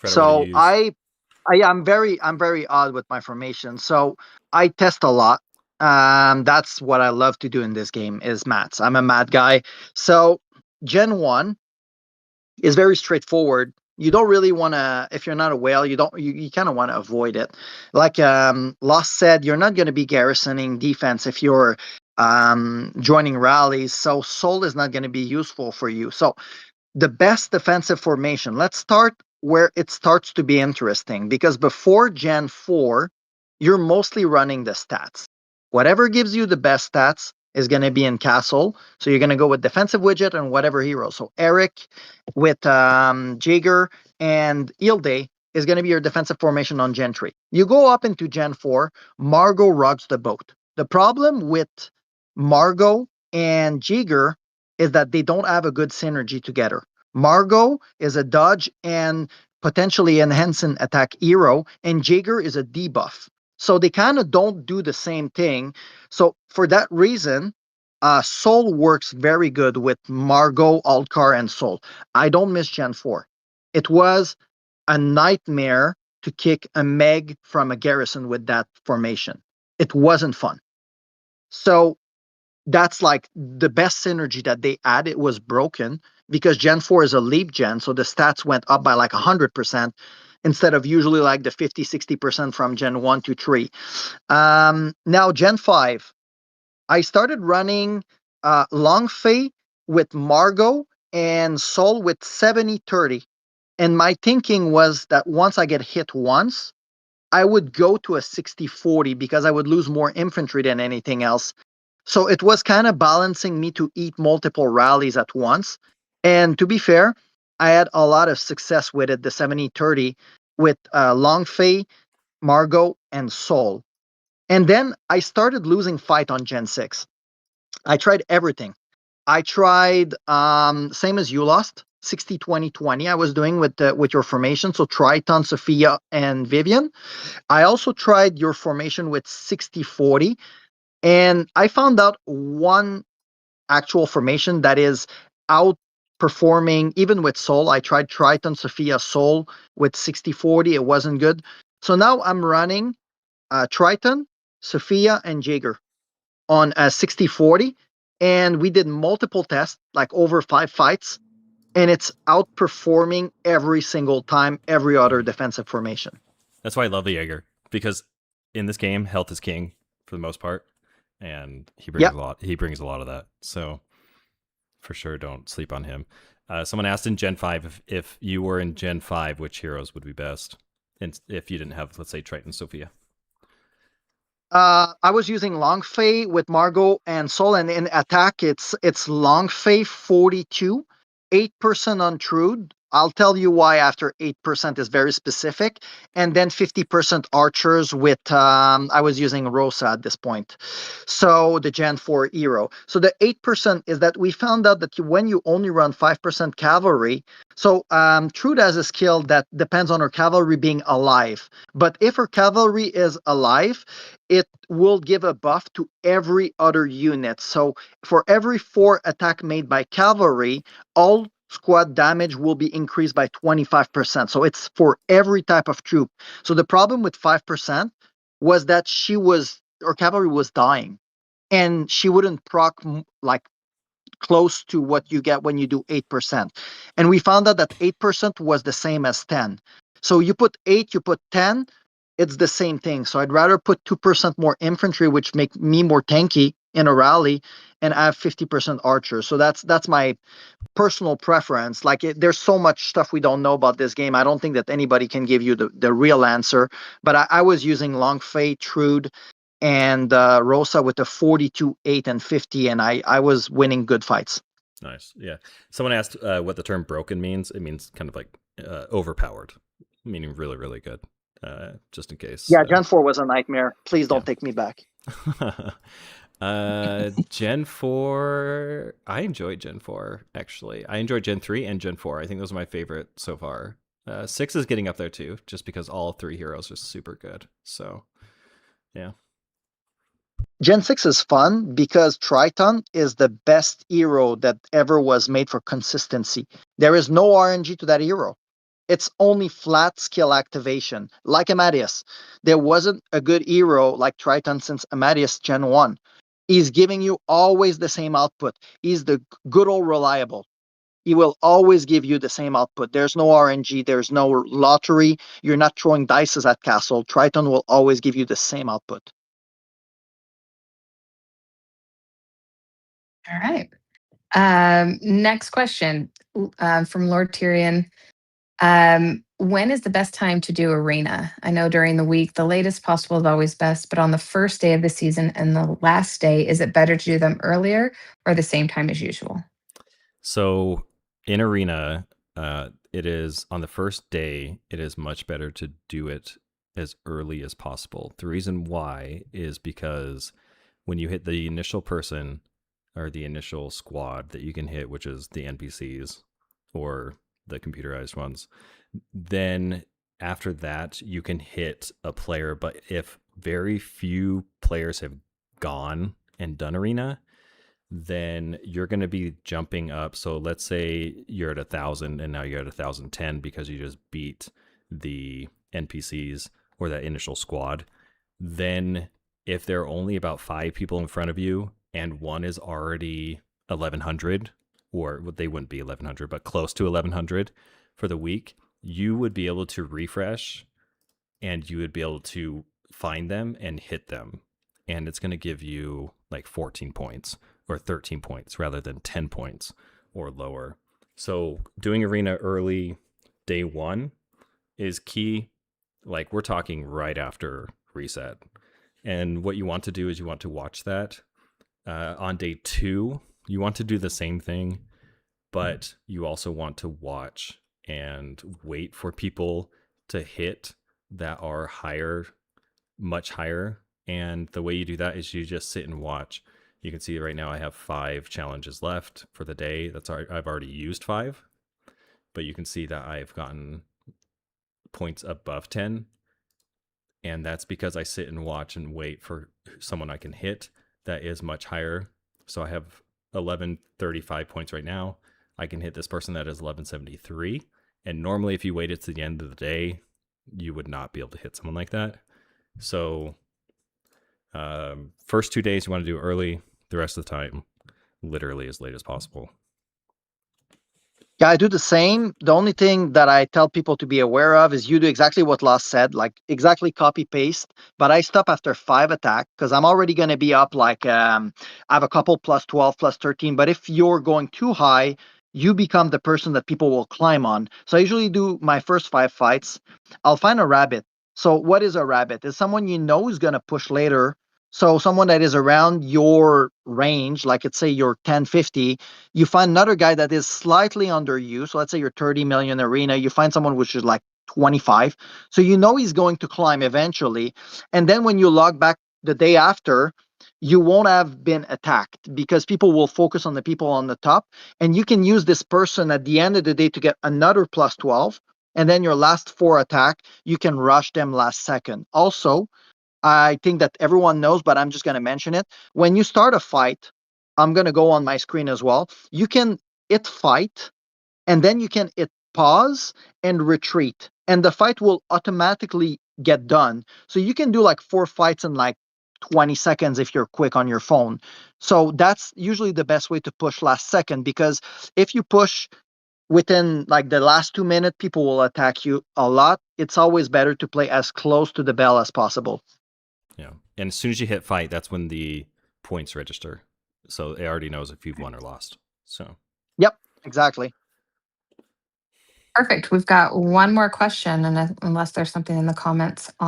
So I'm very odd with my formation. So I test a lot. That's what I love to do in this game is mats. I'm a mat guy. So Gen 1 is very straightforward. You don't really want to, if you're not a whale, you kind of want to avoid it. Like Lost said, you're not going to be garrisoning defense if you're joining rallies. So Soul is not going to be useful for you. So the best defensive formation, let's start where it starts to be interesting, because before Gen 4, you're mostly running the stats. Whatever gives you the best stats is going to be in castle. So you're going to go with defensive widget and whatever hero. So Eric with Jaeger and Ilde is going to be your defensive formation on Gen 3. You go up into Gen 4, Margot rocks the boat. The problem with Margot and Jaeger is that they don't have a good synergy together. Margot is a dodge and potentially enhancing attack hero, and Jaeger is a debuff. So they kind of don't do the same thing. So for that reason, Soul works very good with Margot, Alcar, and Soul. I don't miss Gen 4. It was a nightmare to kick a Meg from a garrison with that formation. It wasn't fun. So that's like the best synergy that they had. It was broken because Gen 4 is a leap gen, so the stats went up by like 100% instead of usually like the 50-60% from Gen 1 to 3. Now, Gen 5, I started running Long Fei with Margot and Soul with 70-30. And my thinking was that once I get hit once, I would go to a 60-40 because I would lose more infantry than anything else. So it was kind of balancing me to eat multiple rallies at once. And to be fair, I had a lot of success with it, the 70-30, with Long Fei, Margot, and Soul. And then I started losing fight on Gen 6. I tried everything. I tried same as you lost 60-20-20. I was doing with your formation, so Triton, Sophia, and Vivian. I also tried your formation with 60-40, and I found out one actual formation that is outperforming even with Soul. I tried Triton, Sophia, Soul with 60-40. It wasn't good. So now I'm running Triton, Sophia, and Jaeger on a 60-40, and we did multiple tests, like over 5 fights, and it's outperforming every single time every other defensive formation. That's why I love the Jaeger, because in this game, health is king for the most part, and he brings a lot. He brings a lot of that. So for sure, don't sleep on him. Someone asked in Gen 5 if you were in Gen 5, which heroes would be best, and if you didn't have, let's say, Triton, Sophia. I was using Long Fei with Margot and Soul, and in attack, it's Long Fei 42, 8% on Trude. I'll tell you why after 8% is very specific, and then 50% archers with I was using Rosa at this point, so the Gen 4 hero. So the 8% is that we found out that when you only run 5% cavalry, so Trude has a skill that depends on her cavalry being alive, but if her cavalry is alive, it will give a buff to every other unit. So for every 4 attack made by cavalry, all squad damage will be increased by 25%. So it's for every type of troop. So the problem with 5% was that her cavalry was dying, and she wouldn't proc like close to what you get when you do 8%. And we found out that 8% was the same as 10. So you put 8, you put 10, it's the same thing. So I'd rather put 2% more infantry, which make me more tanky in a rally, and have 50% archers. So that's my personal preference. Like there's so much stuff we don't know about this game. I don't think that anybody can give you the real answer. But I was using Long Fei, Trude, and Rosa with the 42, 8, and 50, and I was winning good fights. Nice. Yeah. Someone asked what the term broken means. It means kind of like overpowered, meaning really, really good. Just in case. Yeah, Gen 4 was a nightmare. Please don't take me back. Gen 4, I enjoyed Gen 4, actually. I enjoyed Gen 3 and Gen 4. I think those are my favorite so far. 6 is getting up there too, just because all 3 heroes are super good. So, yeah. Gen 6 is fun because Triton is the best hero that ever was made for consistency. There is no RNG to that hero. It's only flat skill activation, like Amadeus. There wasn't a good hero like Triton since Amadeus Gen 1. He's giving you always the same output. He's the good old reliable. He will always give you the same output. There's no RNG. There's no lottery. You're not throwing dices at castle. Triton will always give you the same output. All right. Next question from Lord Tyrion. When is the best time to do arena? I know during the week, the latest possible is always best, but on the first day of the season and the last day, is it better to do them earlier or the same time as usual? So in arena, it is on the first day, it is much better to do it as early as possible. The reason why is because when you hit the initial person or the initial squad that you can hit, which is the NPCs or the computerized ones, then after that you can hit a player. But if very few players have gone and done arena, then you're going to be jumping up. So let's say you're at 1,000 and now you're at 1,010 because you just beat the NPCs or that initial squad. Then if there are only about 5 people in front of you and one is already 1,100, or they wouldn't be 1,100, but close to 1,100 for the week, you would be able to refresh and you would be able to find them and hit them. And it's going to give you like 14 points or 13 points rather than 10 points or lower. So doing arena early day 1 is key. Like we're talking right after reset. And what you want to do is you want to watch that. On day 2, you want to do the same thing, but you also want to watch and wait for people to hit that are higher, much higher. And the way you do that is you just sit and watch. You can see right now I have 5 challenges left for the day. I've already used 5, but you can see that I've gotten points above 10. And that's because I sit and watch and wait for someone I can hit that is much higher. So I have 1135 points right now. I can hit this person that is 1173. And normally if you waited to the end of the day, you would not be able to hit someone like that. So first 2 days you want to do early, the rest of the time literally as late as possible. Yeah, I do the same. The only thing that I tell people to be aware of is you do exactly what Lost said, like exactly copy paste, but I stop after 5 attack because I'm already going to be up like I have a couple plus 12 plus 13, but if you're going too high, you become the person that people will climb on. So I usually do my first 5 fights. I'll find a rabbit. So what is a rabbit? It's someone you know is going to push later. So someone that is around your range, like let's say you're 1050, you find another guy that is slightly under you. So let's say you're 30 million arena, you find someone which is like 25. So you know he's going to climb eventually. And then when you log back the day after, you won't have been attacked because people will focus on the people on the top. And you can use this person at the end of the day to get another plus 12. And then your last 4 attack, you can rush them last second. Also, I think that everyone knows, but I'm just going to mention it. When you start a fight, I'm going to go on my screen as well. You can hit fight, and then you can hit pause and retreat, and the fight will automatically get done. So you can do like 4 fights in like 20 seconds if you're quick on your phone. So that's usually the best way to push last second, because if you push within like the last 2 minutes, people will attack you a lot. It's always better to play as close to the bell as possible. Yeah. And as soon as you hit fight, that's when the points register. So it already knows if you've won or lost. So. Yep, exactly. Perfect. We've got one more question, and unless there's something in the comments that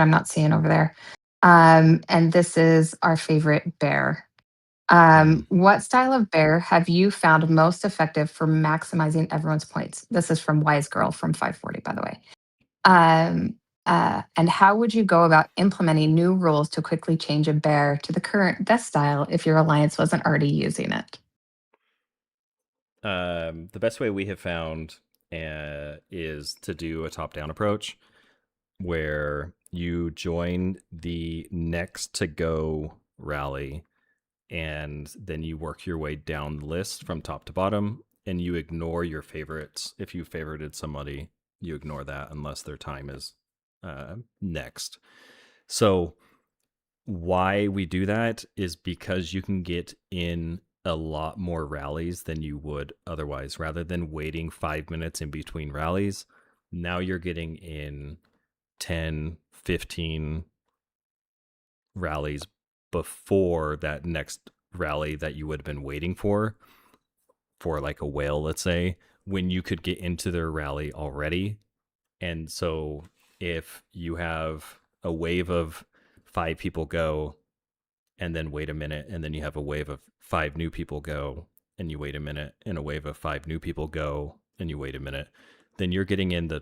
I'm not seeing over there. And this is our favorite bear. What style of bear have you found most effective for maximizing everyone's points? This is from Wise Girl from 540, by the way. And how would you go about implementing new rules to quickly change a bear to the current best style if your alliance wasn't already using it? The best way we have found is to do a top-down approach where you join the next to go rally and then you work your way down the list from top to bottom and you ignore your favorites. If you favorited somebody, you ignore that unless their time is next. So why we do that is because you can get in a lot more rallies than you would otherwise. Rather than waiting 5 minutes in between rallies, now you're getting in 10, 15 rallies before that next rally that you would have been waiting for like a whale, let's say, when you could get into their rally already. And so if you have a wave of 5 people go and then wait a minute, and then you have a wave of 5 new people go and you wait a minute, and a wave of 5 new people go and you wait a minute, then you're getting in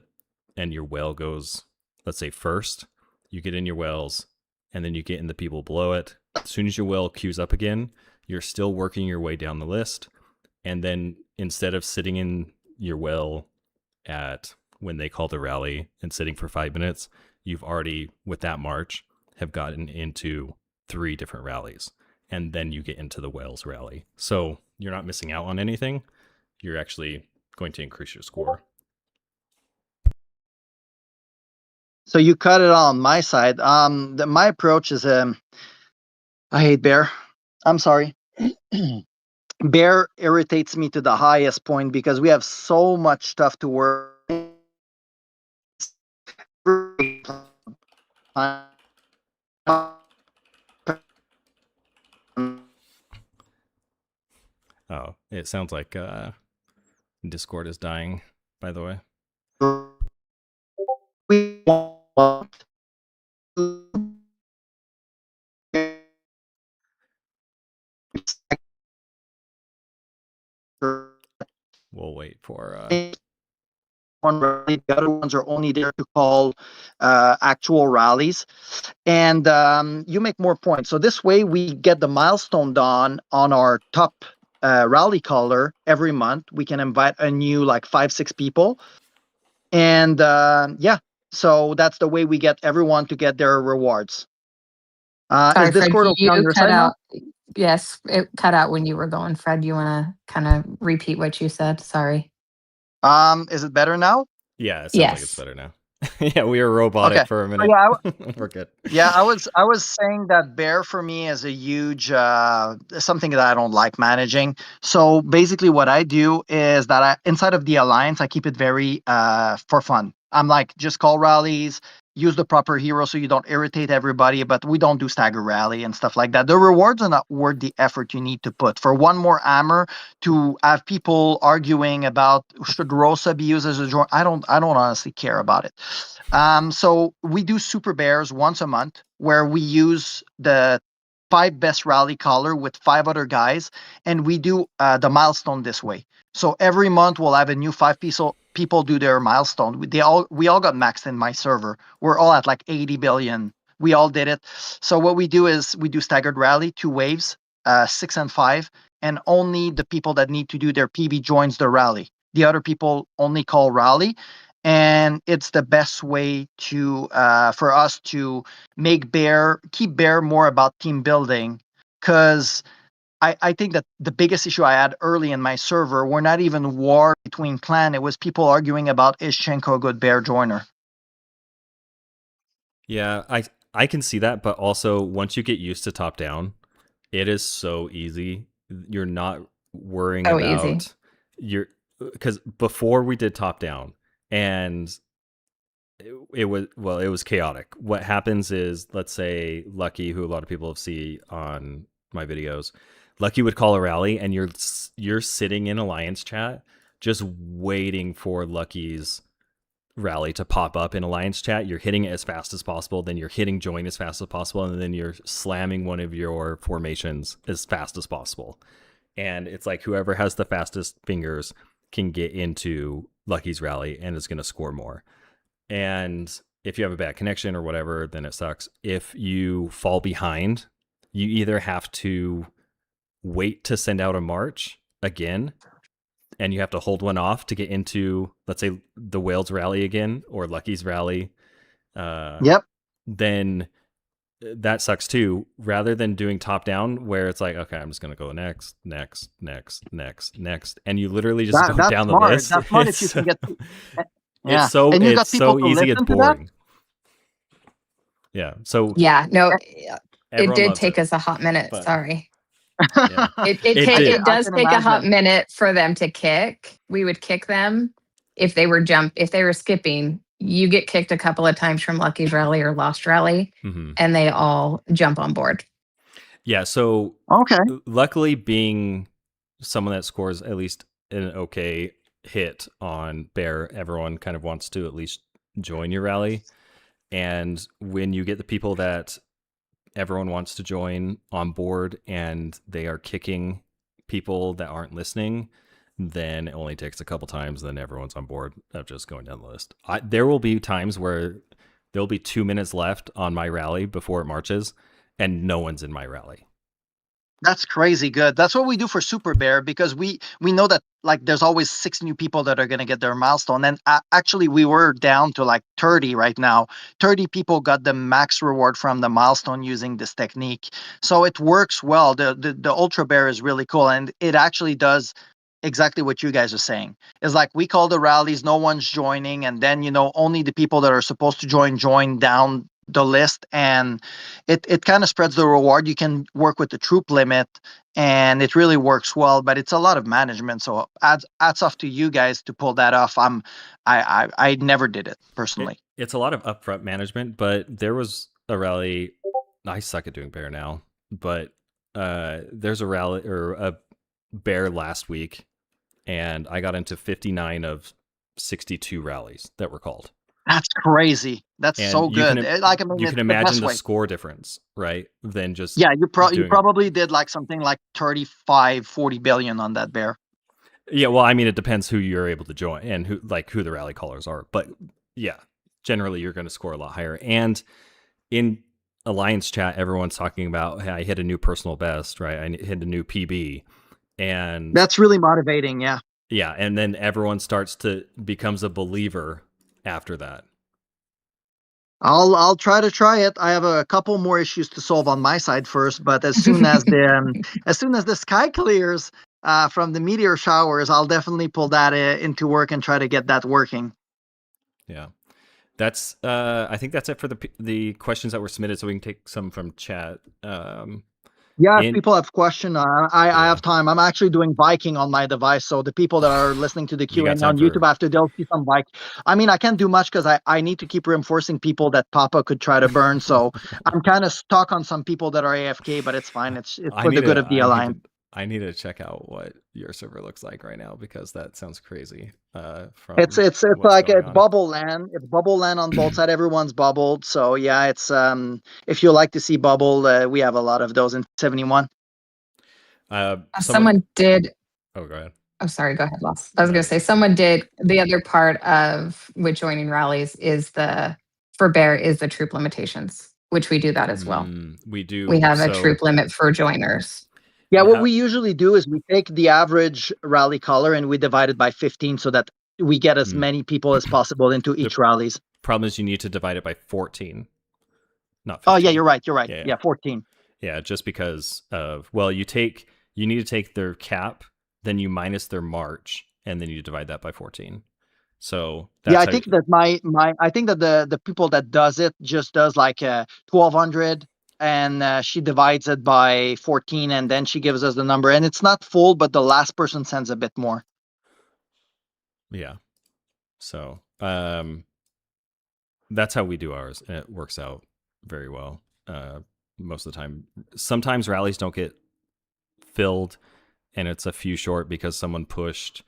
and your whale goes, let's say first, you get in your whales and then you get in the people below it. As soon as your whale queues up again, you're still working your way down the list. And then instead of sitting in your whale at when they call the rally and sitting for 5 minutes, you've already, with that march, have gotten into 3 different rallies. and then you get into the Whales rally. So you're not missing out on anything. You're actually going to increase your score. So you cut it on my side. My approach is I hate bear. I'm sorry. Bear irritates me to the highest point because we have so much stuff to work. Oh, it sounds like Discord is dying, by the way. We'll wait for one rally. The other ones are only there to call actual rallies, and you make more points. So this way, we get the milestone done on our top rally caller every month. We can invite a new like 5-6 people, and yeah. So that's the way we get everyone to get their rewards. Sorry, is Discord Fred, okay on your cut side out. now? Yes, it cut out when you were going. Fred, you want to kind of repeat what you said? Sorry. Is it better now? Yeah, it sounds like it's Yes. better now. Yeah, we were robotic for a minute. Yeah, we're good. Yeah, I was saying that bear for me is a huge something that I don't like managing. So basically, what I do is that inside of the alliance, I keep it very for fun. I'm like, just call rallies, use the proper hero so you don't irritate everybody, but we don't do stagger rally and stuff like that. The rewards are not worth the effort you need to put. For one more hammer to have people arguing about should Rosa be used as a joint, I don't honestly care about it. So we do super bears once a month where we use the 5 best rally caller with 5 other guys, and we do the milestone this way. So every month we'll have a new 5 people do their milestone. We all got maxed in my server. We're all at like 80 billion. We all did it. So what we do is we do staggered rally, 2 waves, 6 and 5, and only the people that need to do their PB joins the rally. The other people only call rally, and it's the best way to for us to keep bear more about team building, because I think that the biggest issue I had early in my server were not even war between clan. It was people arguing about is Chenko a good bear joiner. Yeah, I can see that, but also once you get used to top down, it is so easy. You're not worrying So about easy. because before we did top down, and it was chaotic. What happens is, let's say Lucky, who a lot of people have seen on my videos, Lucky would call a rally, and you're sitting in alliance chat just waiting for Lucky's rally to pop up in alliance chat. You're hitting it as fast as possible, then you're hitting join as fast as possible, and then you're slamming one of your formations as fast as possible. And it's like whoever has the fastest fingers can get into Lucky's rally and is going to score more. And if you have a bad connection or whatever, then it sucks. If you fall behind, you either have to wait to send out a march again, and you have to hold one off to get into, let's say, the Whales rally again or Lucky's rally. Yep. Then that sucks too. Rather than doing top down, where it's like, okay, I'm just gonna go next, and you literally just go down the list. That's smart if you can get. Yeah. It's so and you got it's people so to easy. It's listen to that? boring. Yeah. So Yeah, no, it everyone did loves take it, us a hot minute. but- Sorry. Yeah. It did. does can take a hot imagine. minute for them to kick. We would kick them if they were skipping. You get kicked a couple of times from Lucky's rally or Lost rally, Mhm. and they all jump on board. Yeah. So Okay. luckily, being someone that scores at least an okay hit on bear, everyone kind of wants to at least join your rally. And when you get the people that everyone wants to join on board and they are kicking people that aren't listening, then it only takes a couple times, then everyone's on board of just going down the list. There will be times where there'll be 2 minutes left on my rally before it marches and no one's in my rally. That's crazy good. That's what we do for Super Bear, because we know that like there's always 6 new people that are going to get their milestone. And actually we were down to like 30 right now. 30 people got the max reward from the milestone using this technique. So it works well. The Ultra Bear is really cool, and it actually does exactly what you guys are saying. It's like we call the rallies, no one's joining, and then only the people that are supposed to join down the list, and it kind of spreads the reward. You can work with the troop limit, and it really works well, but it's a lot of management. So adds off to you guys to pull that off. I never did it personally. It's a lot of upfront management, but there was a rally. I suck at doing bear now, but there's a rally or a bear last week, and I got into 59 of 62 rallies that were called. That's crazy. That's so good. You can imagine the score difference, right? Than just you probably did like something like 35-40 billion on that bear. Yeah, well, I mean, it depends who you're able to join and who the rally callers are. But yeah, generally you're going to score a lot higher. And in Alliance chat, everyone's talking about, hey, I hit a new personal best, right? I hit a new PB, and that's really motivating. Yeah. Yeah, and then everyone becomes a believer after that. I'll try it. I have a couple more issues to solve on my side first, but as soon as the sky clears from the meteor showers, I'll definitely pull that into work and try to get that working. Yeah, that's I think that's it for the questions that were submitted. So we can take some from chat. If people have questions, I have time. I'm actually doing biking on my device, so the people that are listening to the Q&A on YouTube after, they'll see some bike. I mean, I can't do much because I need to keep reinforcing people that Papa could try to burn, so I'm kind of stuck on some people that are AFK, but it's fine. It's for the good of the Alliance. I need to check out what your server looks like right now, because that sounds crazy. It's like it's bubble land. It's bubble land on both sides. Everyone's bubbled. So yeah, it's if you like to see bubble, we have a lot of those in 71. Someone did. Oh, go ahead. Oh, sorry. Go ahead, Loss. I was going to say someone did. The other part of with joining rallies is for bear is the troop limitations, which we do that as well. We do. We have a troop limit for joiners. Yeah, what we usually do is we take the average rally color and we divide it by 15 so that we get as many people as possible into each rallies. Problem is you need to divide it by 14, not 15. Oh, yeah, you're right. Yeah, 14. Yeah, just because of, well, you need to take their cap, then you minus their march, and then you divide that by 14. So that's I think that I think that the people that does it just does like 1,200. And she divides it by 14, and then she gives us the number. And it's not full, but the last person sends a bit more. Yeah. So that's how we do ours, and it works out very well most of the time. Sometimes rallies don't get filled, and it's a few short because someone pushed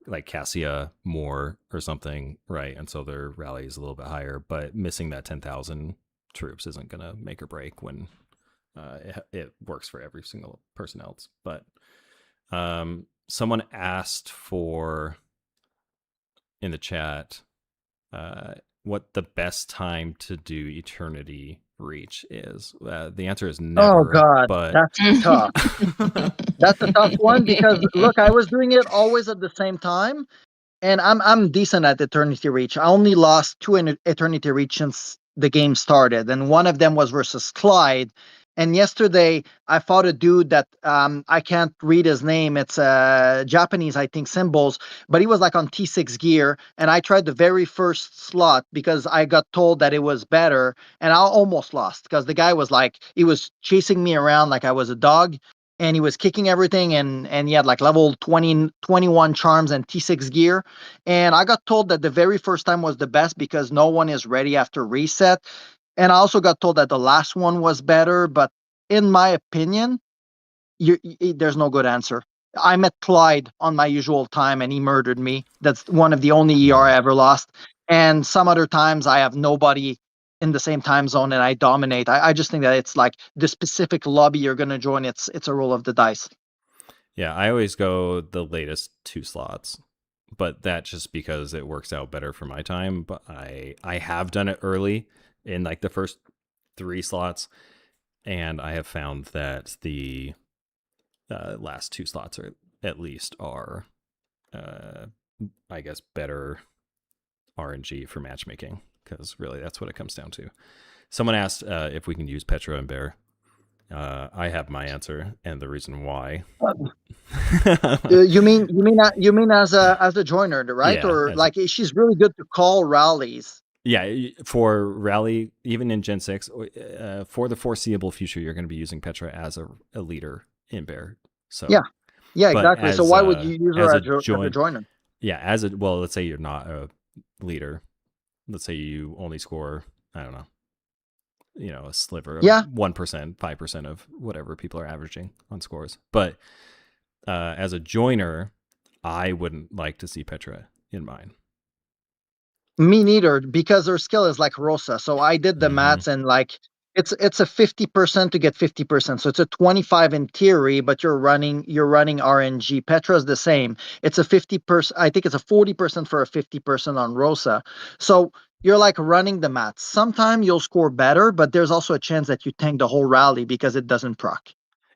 like Cassia more or something, right? And so their rally is a little bit higher, but missing that 10,000 troops isn't going to make or break when it works for every single person else. But someone asked for in the chat what the best time to do Eternity Reach is. The answer is never. Oh God, but that's tough. That's a tough one, because look, I was doing it always at the same time, and I'm decent at Eternity Reach. I only lost 2 in Eternity Reach since the game started, and one of them was versus Clyde. And yesterday I fought a dude that I can't read his name. It's Japanese, I think, symbols, but he was like on T6 gear, and I tried the very first slot because I got told that it was better, and I almost lost because the guy was like, he was chasing me around like I was a dog, and he was kicking everything, and he had like level 20, 21 charms and T6 gear. And I got told that the very first time was the best because no one is ready after reset. And I also got told that the last one was better, but in my opinion, there's no good answer. I met Clyde on my usual time, and he murdered me. That's one of the only ER I ever lost. And some other times I have nobody in the same time zone, and I dominate. I just think that it's like the specific lobby you're going to join. It's a roll of the dice. Yeah, I always go the latest 2 slots, but that's just because it works out better for my time. But I have done it early in like the first 3 slots, and I have found that the last 2 slots are at least are, I guess, better RNG for matchmaking, because really that's what it comes down to. Someone asked if we can use Petra and Bear. I have my answer and the reason why. You mean as a joiner, right? Yeah, or like she's really good to call rallies. Yeah, for rally, even in Gen 6, for the foreseeable future, you're going to be using Petra as a leader in Bear. So yeah, exactly. So why would you use her as a joiner? Yeah, well, let's say you're not a leader. Let's say you only score, I don't know, a sliver of 1%, 5% of whatever people are averaging on scores. But as a joiner, I wouldn't like to see Petra in mine. Me neither, because her skill is like Rosa. So I did the maths, and like it's a 50% to get 50%. So it's a 25 in theory, but you're running RNG. Petra's the same. It's a 50%. I think it's a 40% for a 50% on Rosa. So you're like running the maths. Sometimes you'll score better, but there's also a chance that you tank the whole rally because it doesn't proc.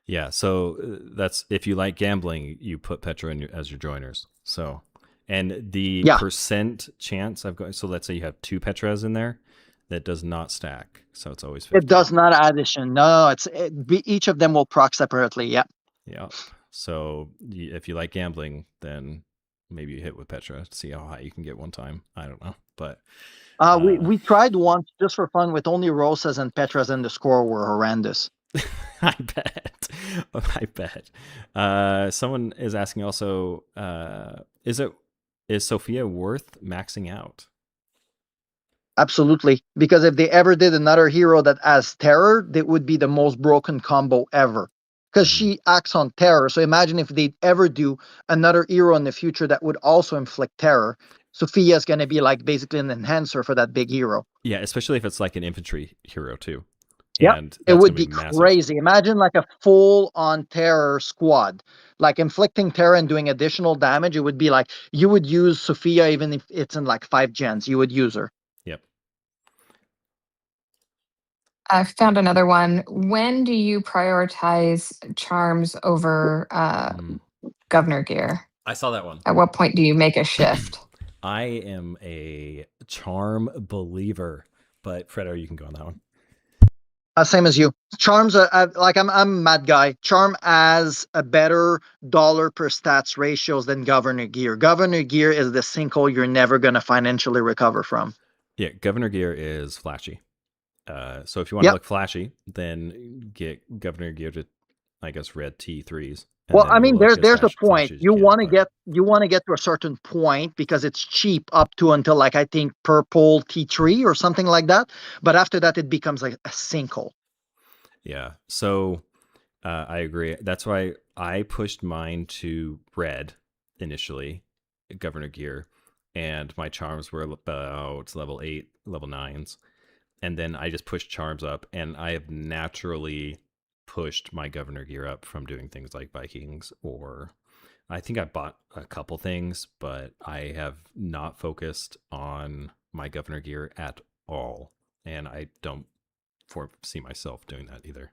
Yeah, so that's, if you like gambling, you put Petra as your joiners. So, and the percent chance I've got, so let's say you have 2 Petras in there, that does not stack. So it's always 50. It does not addition. No, each of them will proc separately. Yeah. Yeah. So if you like gambling, then maybe you hit with Petra to see how high you can get one time. I don't know, but we tried once just for fun with only Rosas and Petras, and the score were horrendous. I bet. Someone is asking also, is Sophia worth maxing out? Absolutely, because if they ever did another hero that has terror, that would be the most broken combo ever. Because she acts on terror. So imagine if they ever do another hero in the future that would also inflict terror. Sophia's going to be like basically an enhancer for that big hero. Yeah, especially if it's like an infantry hero too. Yeah, it would be crazy. Imagine like a full-on terror squad, like inflicting terror and doing additional damage. It would be like you would use Sophia even if it's in like 5 gens. You would use her. Yep. I found another one. When do you prioritize charms over Governor Gear? I saw that one. At what point do you make a shift? I am a charm believer, but Fredo, you can go on that one. Same as you. Charms, like I'm a mad guy. Charm has a better dollar per stats ratios than Governor Gear. Governor Gear is the sinkhole you're never going to financially recover from. Yeah, Governor Gear is flashy. So if you want to look flashy, then get Governor Gear to, I guess, red T3s. Well, I mean, there's a point. You want to get to a certain point because it's cheap up to until like I think purple T3 or something like that. But after that, it becomes like a sinkhole. Yeah. So I agree. That's why I pushed mine to red initially, Governor Gear, and my charms were about level 8, level 9s. And then I just pushed charms up, and I have naturally pushed my Governor Gear up from doing things like Vikings, or I think I bought a couple things, but I have not focused on my Governor Gear at all. And I don't foresee myself doing that either.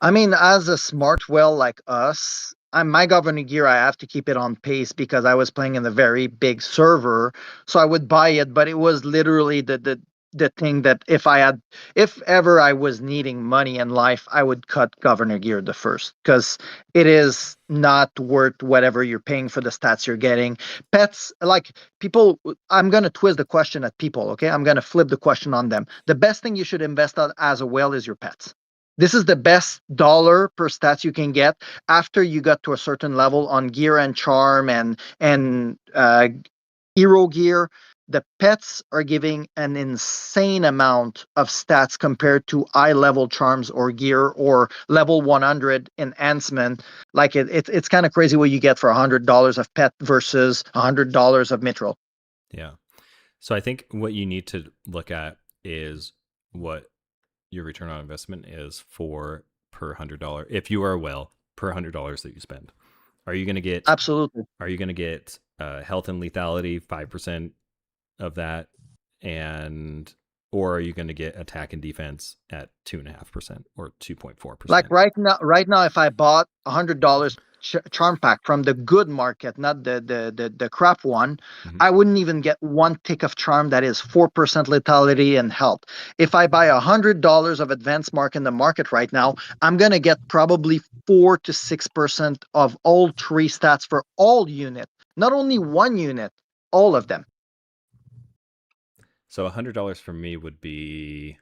I mean, as a smart whale like us, my Governor Gear, I have to keep it on pace because I was playing in a very big server. So I would buy it, but it was literally the thing that if ever I was needing money in life, I would cut Governor Gear the first, because it is not worth whatever you're paying for the stats you're getting. Pets, like people, I'm going to twist the question at people, okay? I'm going to flip the question on them. The best thing you should invest on as a whale is your pets. This is the best dollar per stats you can get after you got to a certain level on gear and charm and hero gear. The pets are giving an insane amount of stats compared to high level charms or gear or level 100 enhancement. Like it's kind of crazy what you get for $100 of pet versus $100 of mithril. Yeah. So I think what you need to look at is what your return on investment is per $100. If you are a whale, per $100 that you spend, are you going to get absolutely? Are you going to get health and lethality 5% of that, or are you going to get attack and defense at 2.5% or 2.4%? Like right now, if I bought $100 charm pack from the good market, not the crap one, I wouldn't even get one tick of charm that is 4% lethality and health. If I buy $100 of advanced mark in the market right now, I'm gonna get probably 4 to 6% of all 3 stats for all unit, not only one unit, all of them. So $100 for me would be,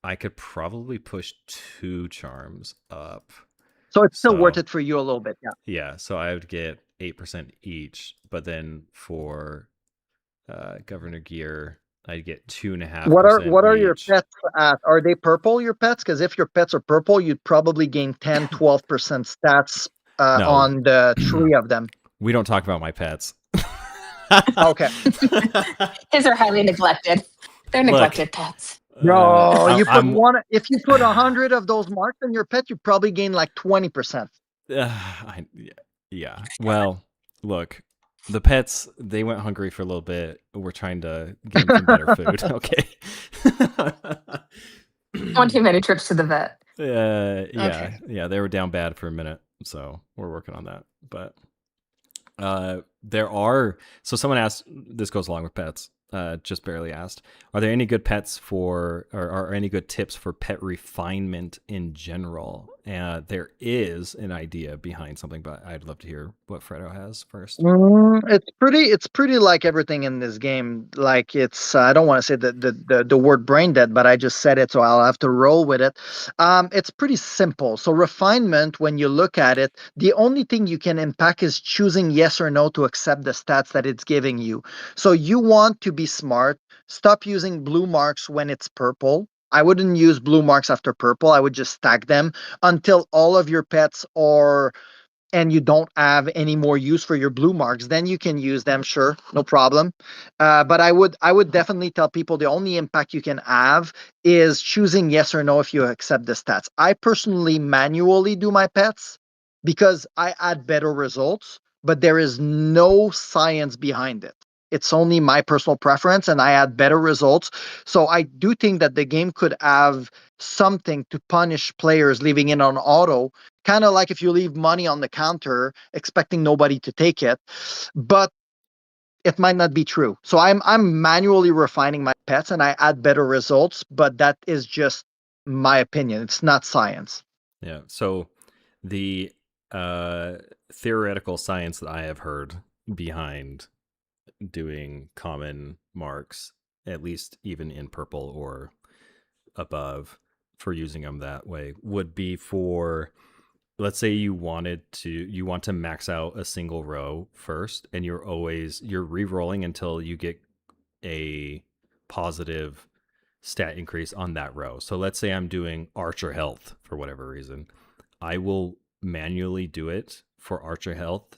I could probably push 2 charms up. So it's still worth it for you a little bit, yeah. Yeah, so I would get 8% each, but then for Governor Gear, I'd get 2.5%. What are your pets at? Are they purple, your pets? Because if your pets are purple, you'd probably gain 10, 12% stats on the 3 of them. We don't talk about my pets. Okay. His are highly neglected. They're neglected pets. No, if you put 100 of those marks on your pet, you probably gain like 20%. Yeah. Well, look, the pets, they went hungry for a little bit. We're trying to give them some better food. Okay. One too many trips to the vet. Yeah, they were down bad for a minute, so we're working on that. But so someone asked, this goes along with pets, just barely asked, are there any good pets or any good tips for pet refinement in general? There is an idea behind something, but I'd love to hear what Fredo has first. It's pretty like everything in this game. Like it's I don't want to say the word brain dead, but I just said it, so I'll have to roll with it. It's pretty simple. So refinement, when you look at it, the only thing you can impact is choosing yes or no to accept the stats that it's giving you. So you want to be smart. Stop using blue marks when it's purple. I wouldn't use blue marks after purple. I would just stack them until all of your pets are, and you don't have any more use for your blue marks. Then you can use them, sure, no problem. But I would definitely tell people the only impact you can have is choosing yes or no if you accept the stats. I personally manually do my pets because I add better results, but there is no science behind it. It's only my personal preference, and I add better results. So I do think that the game could have something to punish players leaving it on auto, kind of like if you leave money on the counter expecting nobody to take it, but it might not be true. So I'm manually refining my pets, and I add better results, but that is just my opinion. It's not science. Yeah. So the theoretical science that I have heard behind doing common marks, at least even in purple or above, for using them that way, would be for, let's say you want to max out a single row first, and you're re-rolling until you get a positive stat increase on that row. So let's say I'm doing Archer Health for whatever reason. I will manually do it for Archer Health.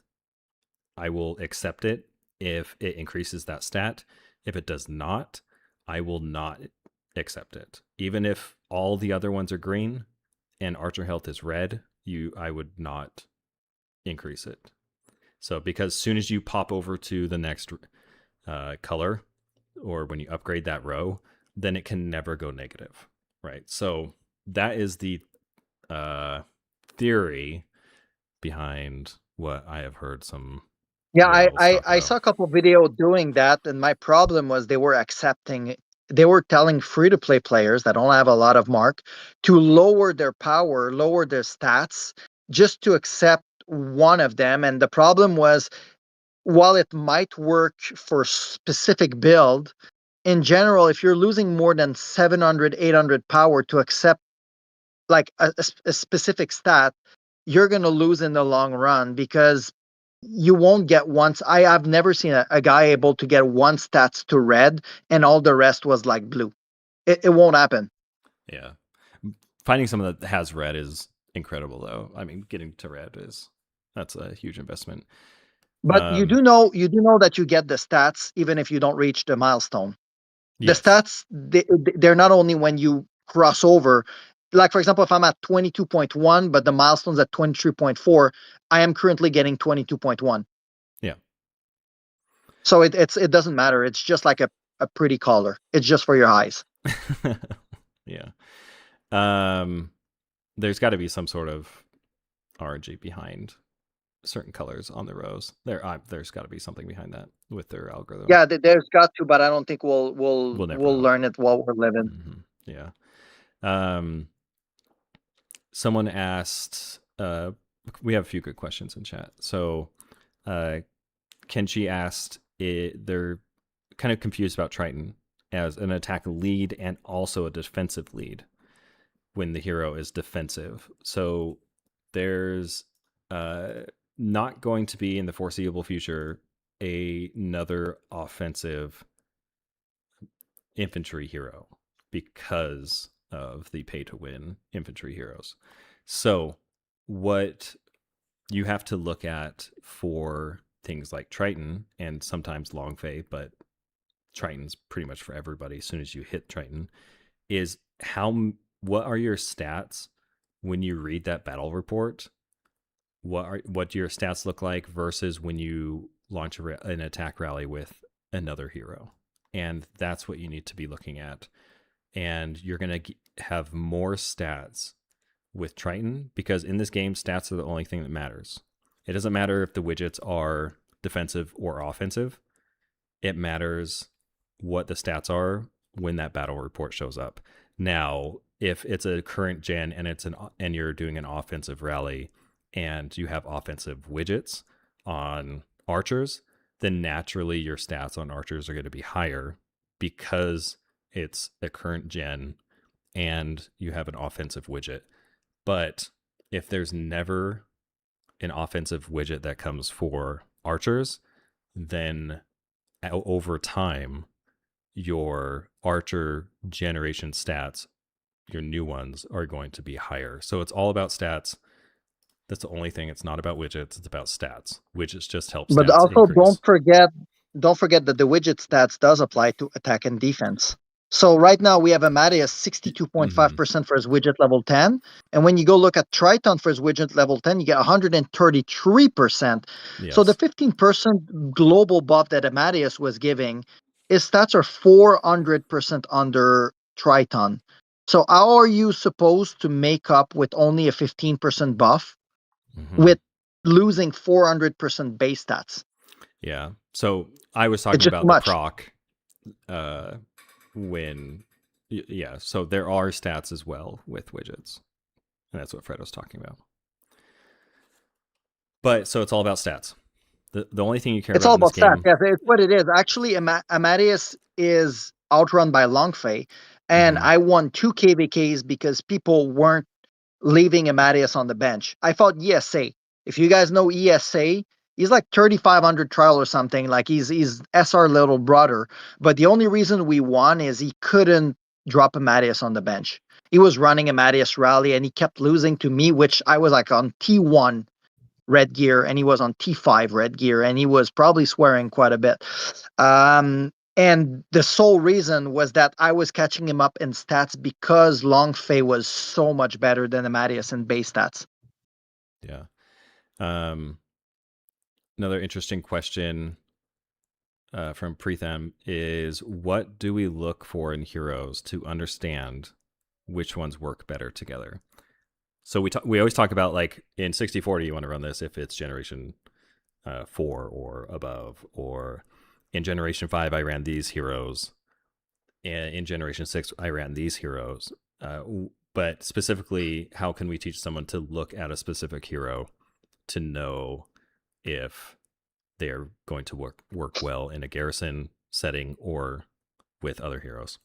I will accept it if it increases that stat. If it does not, I will not accept it. Even if all the other ones are green and Archer Health is red, I would not increase it. So because as soon as you pop over to the next color, or when you upgrade that row, then it can never go negative, right? So that is the theory behind what I have heard some. Yeah, I saw a couple of videos doing that, and my problem was they were telling free-to-play players that don't have a lot of mark to lower their power, lower their stats, just to accept one of them. And the problem was, while it might work for specific build, in general, if you're losing more than 700, 800 power to accept like a specific stat, you're going to lose in the long run, because you won't get once. I've never seen a guy able to get one stats to red and all the rest was like blue. It won't happen. Yeah. Finding someone that has red is incredible, though. I mean, getting to red that's a huge investment. But you do know that you get the stats even if you don't reach the milestone. Yes. The stats, they're not only when you cross over. Like, for example, if I'm at 22.1, but the milestone's at 23.4, I am currently getting 22.1. Yeah. So it doesn't matter. It's just like a pretty color. It's just for your eyes. Yeah. There's got to be some sort of RNG behind certain colors on the rows. There's got to be something behind that with their algorithm. Yeah, there's got to, but I don't think we'll learn it while we're living. Yeah. Someone asked. We have a few good questions in chat. So, Kenshi asked, they're kind of confused about Triton as an attack lead and also a defensive lead when the hero is defensive. So there's not going to be in the foreseeable future another offensive infantry hero because of the pay to win infantry heroes. So what you have to look at for things like Triton and sometimes Longfei, but Triton's pretty much for everybody as soon as you hit Triton, is what are your stats when you read that battle report? What do your stats look like versus when you launch an attack rally with another hero? And that's what you need to be looking at. And you're going to have more stats with Triton because in this game, stats are the only thing that matters. It doesn't matter if the widgets are defensive or offensive. It matters what the stats are when that battle report shows up. Now, if it's a current gen and you're doing an offensive rally and you have offensive widgets on archers, then naturally your stats on archers are going to be higher because it's a current gen and you have an offensive widget. But if there's never an offensive widget that comes for archers, then over time, your archer generation stats, your new ones, are going to be higher. So it's all about stats. That's the only thing. It's not about widgets. It's about stats. Widgets just help stats But also increase. don't forget that the widget stats does apply to attack and defense. So right now we have Amadeus 62.5% for his widget level 10. And when you go look at Triton for his widget level 10, you get 133%. Yes. So the 15% global buff that Amadeus was giving, his stats are 400% under Triton. So how are you supposed to make up with only a 15% buff with losing 400% base stats? Yeah. So I was talking about the proc so there are stats as well with widgets. And that's what Fred was talking about. But so it's all about stats. The only thing you care about in this game... It's all about stats. Yes, it's what it is. Actually, Amadeus is outrun by Longfei. And I won 2 KVKs because people weren't leaving Amadeus on the bench. I fought ESA. If you guys know ESA, he's like 3,500 trial or something. Like he's SR little brother. But the only reason we won is he couldn't drop Amadeus on the bench. He was running Amadeus rally and he kept losing to me, which I was like on T1 red gear and he was on T5 red gear and he was probably swearing quite a bit. And the sole reason was that I was catching him up in stats because Longfei was so much better than Amadeus in base stats. Yeah. Another interesting question from Pritham is, what do we look for in heroes to understand which ones work better together? So we always talk about, like, in 6040 you want to run this if it's generation 4 or above, or in generation 5 I ran these heroes, and in generation 6 I ran these heroes. But specifically, how can we teach someone to look at a specific hero to know if they're going to work well in a garrison setting or with other heroes?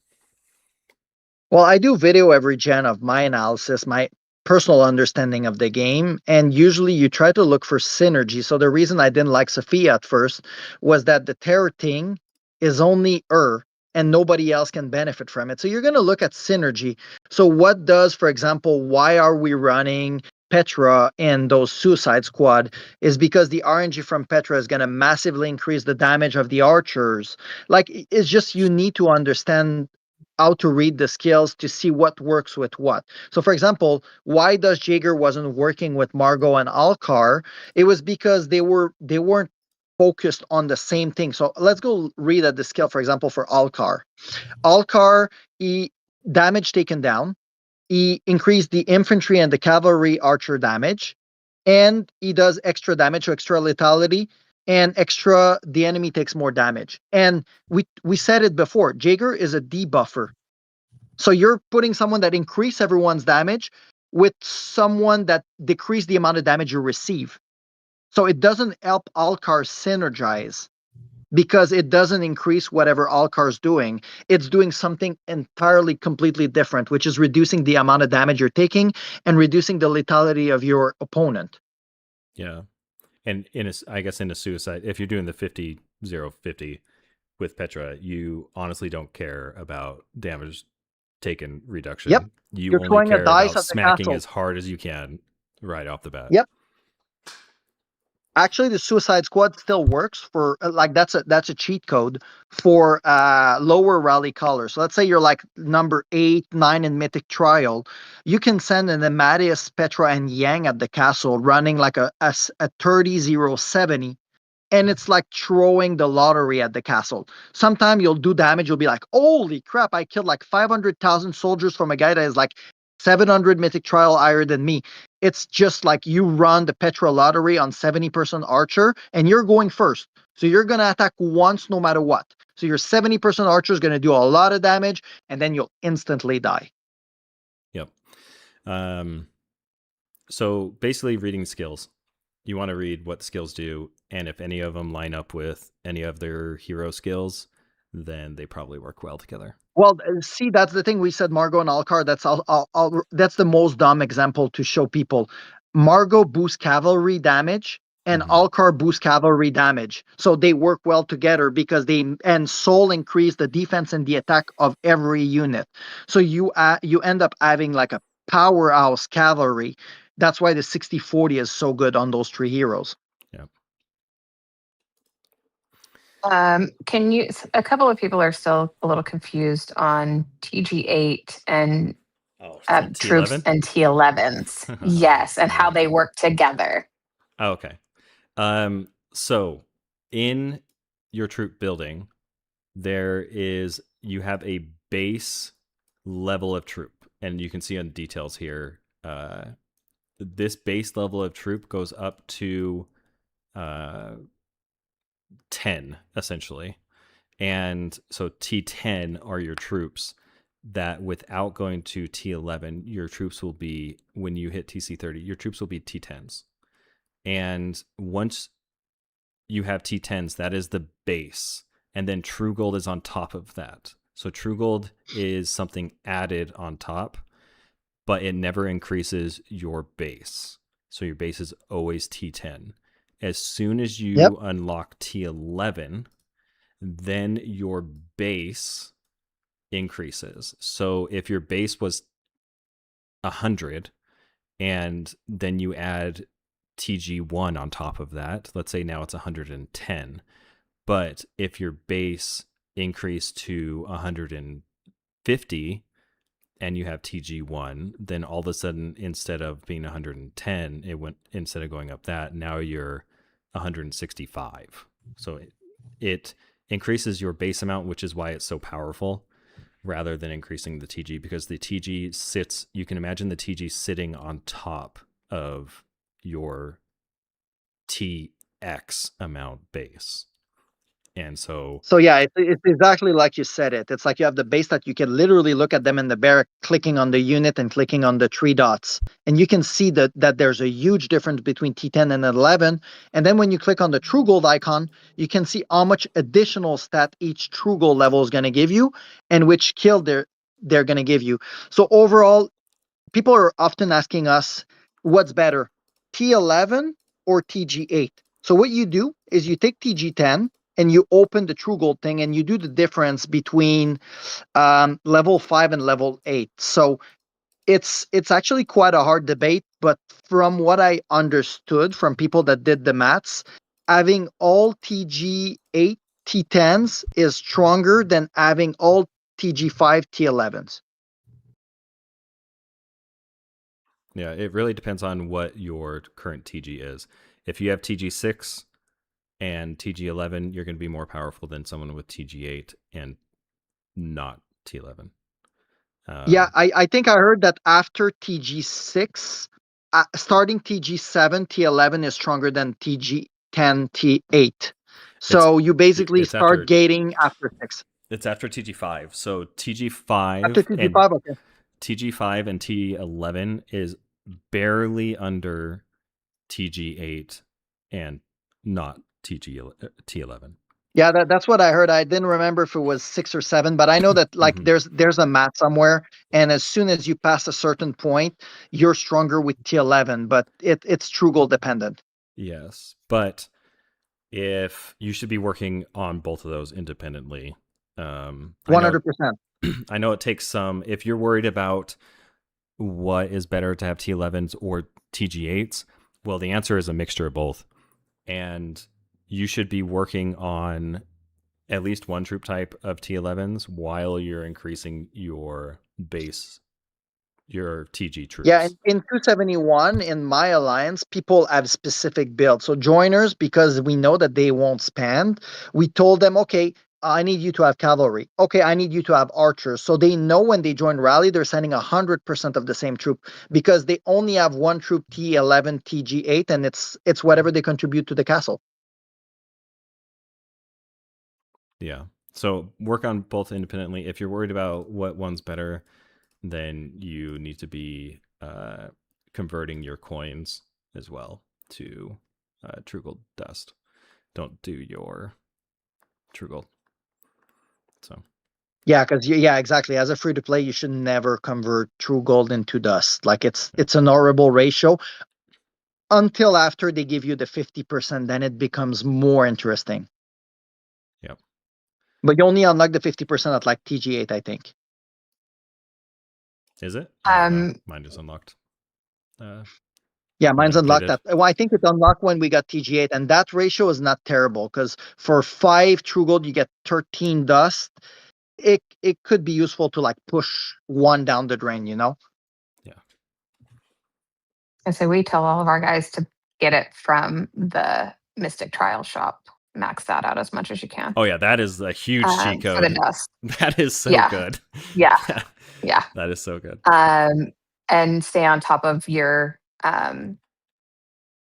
Well, I do video every gen of my analysis, my personal understanding of the game, and usually you try to look for synergy. So the reason I didn't like Sophia at first was that the terror thing is only her and nobody else can benefit from it. So you're going to look at synergy. So what does, for example, why are we running Petra in those Suicide Squad is because the RNG from Petra is going to massively increase the damage of the archers. Like, it's just, you need to understand how to read the skills to see what works with what. So for example, why does Jaeger wasn't working with Margot and Alcar? It was because they weren't focused on the same thing. So let's go read at the skill, for example, for Alcar. Alcar, damage taken down. He increased the infantry and the cavalry archer damage, and he does extra damage, so extra lethality, and extra the enemy takes more damage. And we said it before, Jaeger is a debuffer. So you're putting someone that increase everyone's damage with someone that decrease the amount of damage you receive. So it doesn't help Alcar synergize because it doesn't increase whatever Alcar is doing. It's doing something entirely completely different, which is reducing the amount of damage you're taking and reducing the lethality of your opponent. Yeah. And I guess in a suicide, if you're doing the 50-0-50 with Petra, you honestly don't care about damage taken reduction. Yep. You're only care about smacking as hard as you can right off the bat. Yep. Actually, the Suicide Squad still works for like that's a cheat code for lower rally colors. So let's say you're like number 8, 9 in Mythic Trial. You can send an Amadeus, Petra, and Yang at the castle running like a 30-0-70. And it's like throwing the lottery at the castle. Sometime you'll do damage. You'll be like, holy crap, I killed like 500,000 soldiers from a guy that is like 700 Mythic Trial higher than me. It's just like you run the Petra lottery on 70% archer, and you're going first. So you're going to attack once no matter what. So your 70% archer is going to do a lot of damage, and then you'll instantly die. Yep. So basically reading skills. You want to read what the skills do, and if any of them line up with any of their hero skills, then they probably work well together. Well, see, that's the thing. We said Margot and Alcar. That's the most dumb example to show people. Margot boosts cavalry damage, and Alcar boosts cavalry damage. So they work well together because and Soul increase the defense and the attack of every unit. So you end up having like a powerhouse cavalry. That's why the 60-40 is so good on those 3 heroes. Yeah. A couple of people are still a little confused on TG8 and troops and T11s. Yes, and how they work together. Oh, okay. So in your troop building, you have a base level of troop, and you can see on the details here. This base level of troop goes up to 10 essentially, and so T10 are your troops that without going to T11, your troops will be, when you hit TC30, your troops will be T10s. And once you have T10s, that is the base, and then True Gold is on top of that. So True Gold is something added on top, but it never increases your base. So your base is always T10. As soon as you unlock T11, then your base increases. So if your base was 100 and then you add TG1 on top of that, let's say now it's 110. But if your base increased to 150 and you have TG1, then all of a sudden, instead of being 110, instead of going up that, now you're 165. So it increases your base amount, which is why it's so powerful, rather than increasing the TG, because the TG sits, you can imagine the TG sitting on top of your TX amount base. And so yeah, it's exactly like you said it. It's like you have the base that you can literally look at them in the barrack, clicking on the unit and clicking on the 3 dots. And you can see that there's a huge difference between T10 and 11. And then when you click on the True Gold icon, you can see how much additional stat each True Gold level is going to give you and which kill they're going to give you. So overall, people are often asking us, what's better, T11 or TG8? So what you do is you take TG10, and you open the True Gold thing and you do the difference between level 5 and level 8. So it's actually quite a hard debate, but from what I understood from people that did the maths, having all TG8 T10s is stronger than having all TG5 T11s. Yeah, it really depends on what your current TG is. If you have TG6, and TG11, you're going to be more powerful than someone with TG8 and not T11. Yeah, I think I heard that after TG6, starting TG7, T11 is stronger than TG10, T8. So you basically start gating after 6. It's after TG5. So TG5 after TG5, okay. TG5 and T11 is barely under TG8 and not T11. Yeah, that's what I heard. I didn't remember if it was 6 or 7, but I know that like there's a math somewhere, and as soon as you pass a certain point, you're stronger with T11, but it's true goal dependent. Yes, but if you should be working on both of those independently. 100%. I know it takes some. If you're worried about what is better to have T11s or TG8s, well, the answer is a mixture of both, and you should be working on at least one troop type of T11s while you're increasing your base, your TG troops. Yeah, in 271, in my alliance, people have specific builds. So joiners, because we know that they won't spend, we told them, okay, I need you to have cavalry. Okay, I need you to have archers. So they know when they join rally, they're sending 100% of the same troop because they only have one troop T11, TG8, and it's whatever they contribute to the castle. Yeah. So work on both independently. If you're worried about what one's better, then you need to be converting your coins as well to true gold dust. Don't do your true gold. So. Yeah, because exactly. As a free to play, you should never convert true gold into dust. Like it's an horrible ratio until after they give you the 50%. Then it becomes more interesting. Yep. But you only unlock the 50% at like TG8, I think. Is it? Mine is unlocked. Yeah, mine's unlocked. Well, I think it's unlocked when we got TG8, and that ratio is not terrible because for 5 true gold, you get 13 dust. It could be useful to like push one down the drain, you know? Yeah. And so we tell all of our guys to get it from the Mystic Trial shop. Max that out as much as you can. Oh yeah, that is a huge cheat code. For the dust. That is so good. Yeah. Yeah. That is so good. And stay on top of your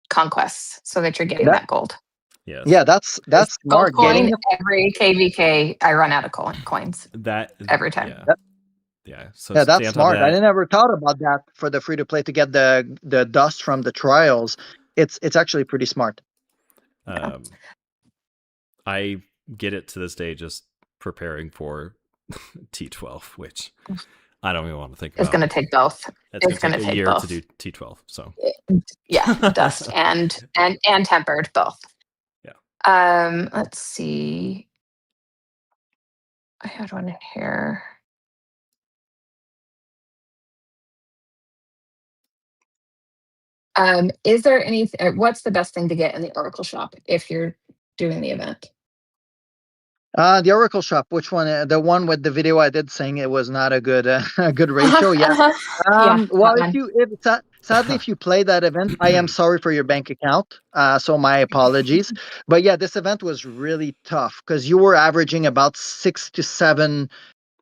conquests so that you're getting that gold. Yes. Yeah, that's smart. Coin, every KVK, I run out of coins. Yeah. Every time. Yeah. So that's smart. I never thought about that for the free to play to get the dust from the trials. It's actually pretty smart. I get it to this day just preparing for T12, which I don't even want to think about. It's going to take both. It's going to take a year to do T12. So yeah, dust and tempered both. Yeah. Let's see. I had one in here. Is there anything? What's the best thing to get in the Oracle shop if you're doing the event? The Oracle shop. Which one? The one with the video I did saying it was not a good ratio. Yeah. Well, sadly, if you play that event, I am sorry for your bank account. So my apologies. But yeah, this event was really tough because you were averaging about 6 to 7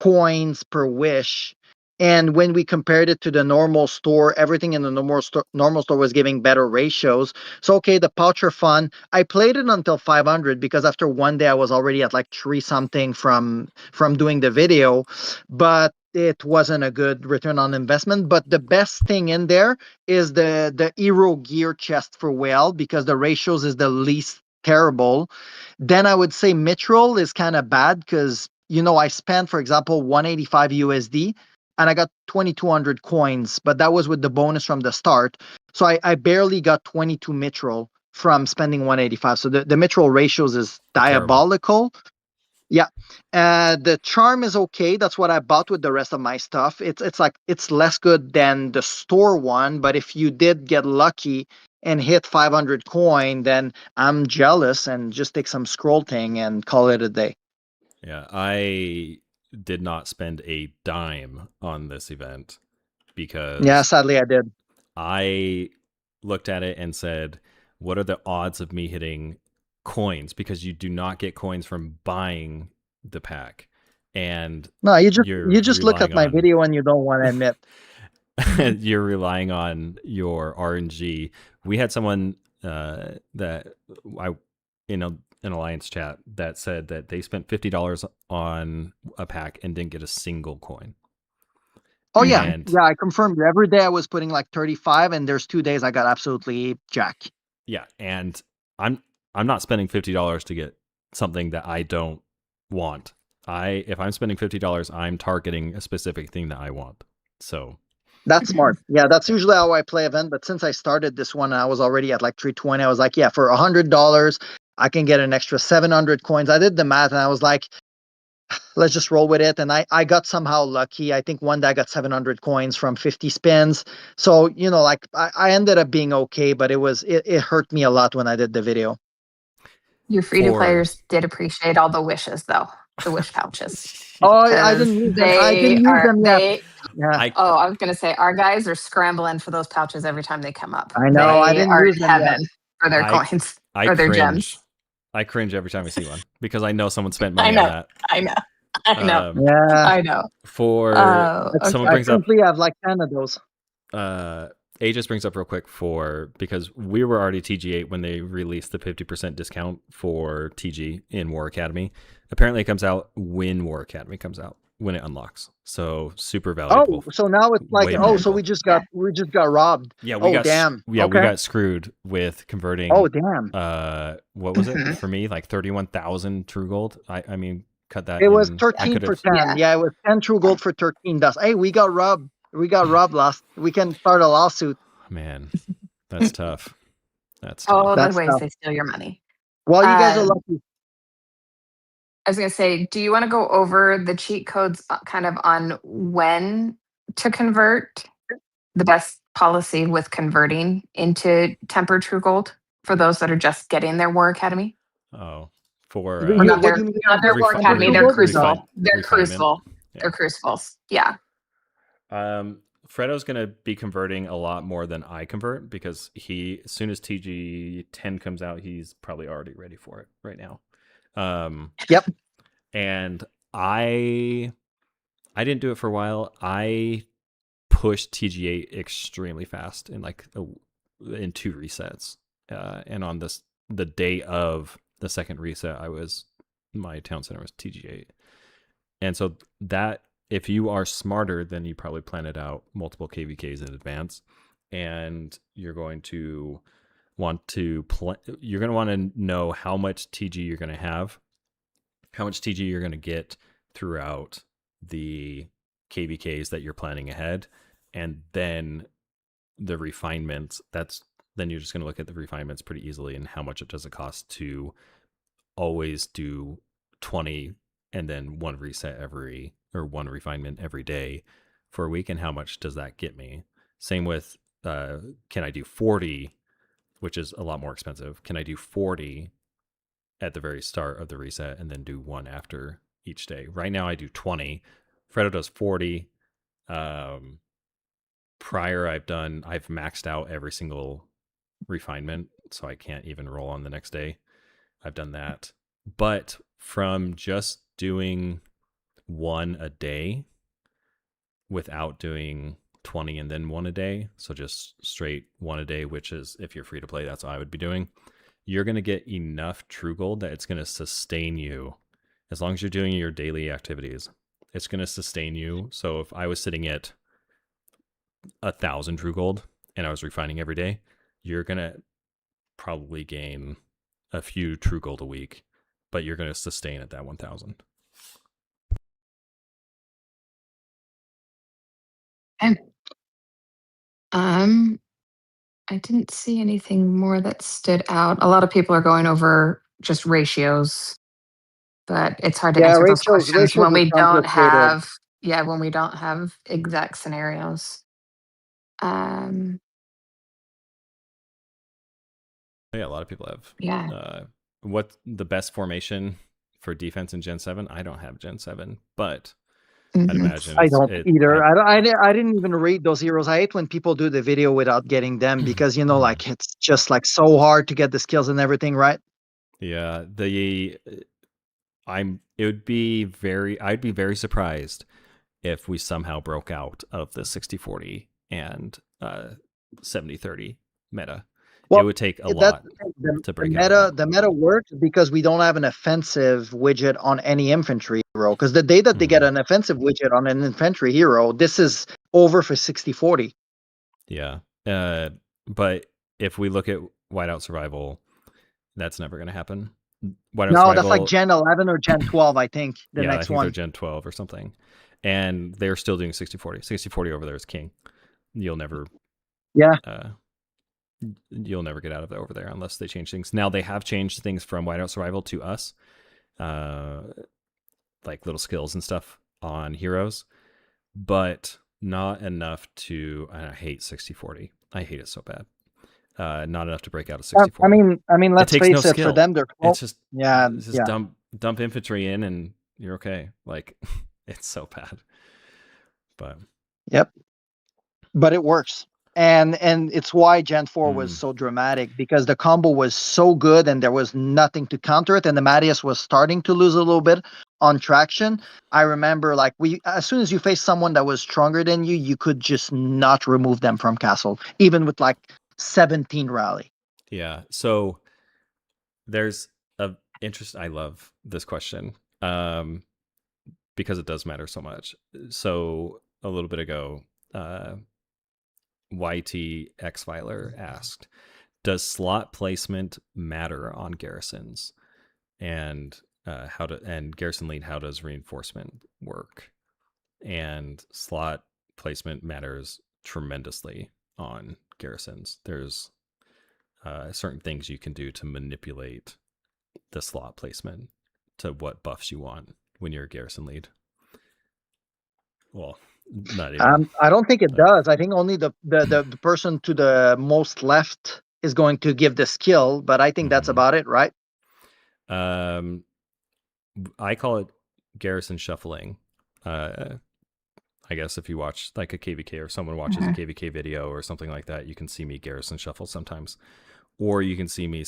coins per wish. And when we compared it to the normal store, everything in the normal store was giving better ratios. So, okay, the pouch are fun. I played it until 500 because after one day I was already at like 3 something from doing the video, but it wasn't a good return on investment. But the best thing in there is the hero gear chest for whale because the ratios is the least terrible. Then I would say Mithril is kind of bad because, I spent, for example, 185 USD. And I got 2,200 coins, but that was with the bonus from the start. So I barely got 22 Mithril from spending 185. So the Mithril ratios is diabolical. Terrible. Yeah. The charm is okay. That's what I bought with the rest of my stuff. It's less good than the store one, but if you did get lucky and hit 500 coin, then I'm jealous and just take some scroll thing and call it a day. Yeah, I did not spend a dime on this event because sadly I did. I looked at it and said, what are the odds of me hitting coins because you do not get coins from buying the pack. And no, you just look at my video and you don't want to admit. You're relying on your RNG. We had someone that I in an Alliance chat that said that they spent $50 on a pack and didn't get a single coin. Oh yeah, yeah, I confirmed. Every day I was putting like 35, and there's 2 days I got absolutely jack. Yeah, and I'm not spending $50 to get something that I don't want. If I'm spending $50, I'm targeting a specific thing that I want. So that's smart. Yeah, that's usually how I play event. But since I started this one, I was already at like 320. I was like, yeah, for $100, I can get an extra 700 coins. I did the math, and I was like, let's just roll with it. And I got somehow lucky. I think one day I got 700 coins from 50 spins. So, you know, like I ended up being okay, but it hurt me a lot when I did the video. Your free-to-players did appreciate all the wishes, though. The wish pouches. Oh, I didn't use them. I didn't use them yet. Yeah. I was going to say, our guys are scrambling for those pouches every time they come up. I know. I didn't use them yet. For their coins or their gems. I cringe every time I see one because I know someone spent money on that. I know. Yeah. I know. Someone brings up. I have like 10 of those. Aegis brings up real quick because we were already TG8 when they released the 50% discount for TG in War Academy. Apparently, it comes out when War Academy comes out, when it unlocks. So super valuable. Oh, so now it's like so we just got robbed. Yeah, we got screwed with converting. Oh damn. What was it for me? Like 31,000 true gold. I mean, cut that. It was 13 for 10. Yeah, it was 10 true gold for 13 dust. Hey, we got robbed. We got robbed last. We can start a lawsuit. Man, that's tough. That's tough. Oh, that's the ways they steal your money. Well, you guys are lucky. I was going to say, do you want to go over the cheat codes kind of on when to convert, the best policy with converting into tempered true gold for those that are just getting their War Academy? Oh, for not their War Academy, their Crucible. Their Crucible. Their Crucibles. Yeah. Fredo's going to be converting a lot more than I convert because as soon as TG10 comes out, he's probably already ready for it right now. Yep. And I didn't do it for a while. I pushed TG8 extremely fast in in 2 resets. And on the day of the second reset, my town center was TG8. And so that, if you are smarter, then you probably plan it out multiple KVKs in advance, and you're going to want to know how much TG you're going to have, how much TG you're going to get throughout the KVKs that you're planning ahead, and then the refinements. Then you're just going to look at the refinements pretty easily and how much does it cost to always do 20 and then 1 reset or 1 refinement every day for a week, and how much does that get me? Same with can I do 40, which is a lot more expensive? Can I do 40 at the very start of the reset and then do 1 after each day? Right now I do 20. Fredo does 40. Prior I've maxed out every single refinement, so I can't even roll on the next day. I've done that. But from just doing 1 a day without doing 20 and then 1 a day, so just straight 1 a day, which is, if you're free to play, that's what I would be doing, you're going to get enough true gold that it's going to sustain you as long as you're doing your daily activities. It's going to sustain you. So if I was sitting at 1,000 true gold and I was refining every day, you're going to probably gain a few true gold a week, but you're going to sustain at that 1,000. And I didn't see anything more that stood out. A lot of people are going over just ratios, but it's hard to answer those questions when we don't have exact scenarios. Yeah, a lot of people have. Yeah. What the best formation for defense in Gen 7? I don't have Gen 7, but Mm-hmm. I'd imagine I don't either. I didn't even read those heroes. I hate when people do the video without getting them because, like, it's just like so hard to get the skills and everything, right? Yeah, I'd be very surprised if we somehow broke out of the 60-40 and 70-30 meta. Well, it would take a lot to break out of that. The meta works because we don't have an offensive widget on any infantry hero. Because the day that they get an offensive widget on an infantry hero, this is over for 60-40. Yeah. But if we look at Whiteout Survival, that's never going to happen. No, that's like Gen 11 or Gen 12, I think. The next I think one. they're Gen 12 or something. And they're still doing 60-40. 60-40 over there is king. You'll never... Yeah. You'll never get out of that over there unless they change things. Now, they have changed things from Whiteout Survival to us. Like little skills and stuff on heroes. But not enough to... I hate 60-40. I hate it so bad. Not enough to break out of 60-40. I mean, let's face it. For them, they're it's just dump infantry in and you're okay. Like, it's so bad. But yep, but it works, and it's why Gen 4 was so dramatic, because the combo was so good and there was nothing to counter it, and the Mattias was starting to lose a little bit on traction. I remember, like, as soon as you face someone that was stronger than you, you could just not remove them from castle, even with like 17 rally. Yeah. So there's a interest. I love this question because it does matter so much. So a little bit ago, YT Xfiler asked, does slot placement matter on garrisons? And garrison lead, how does reinforcement work? And slot placement matters tremendously on garrisons. There's certain things you can do to manipulate the slot placement to what buffs you want when you're a garrison lead. Well, not even. I don't think it does. I think only the person to the most left is going to give the skill, but I think that's about it, right? I call it garrison shuffling. I guess if you watch like a KVK or someone watches a KVK video or something like that, you can see me garrison shuffle sometimes. Or you can see me,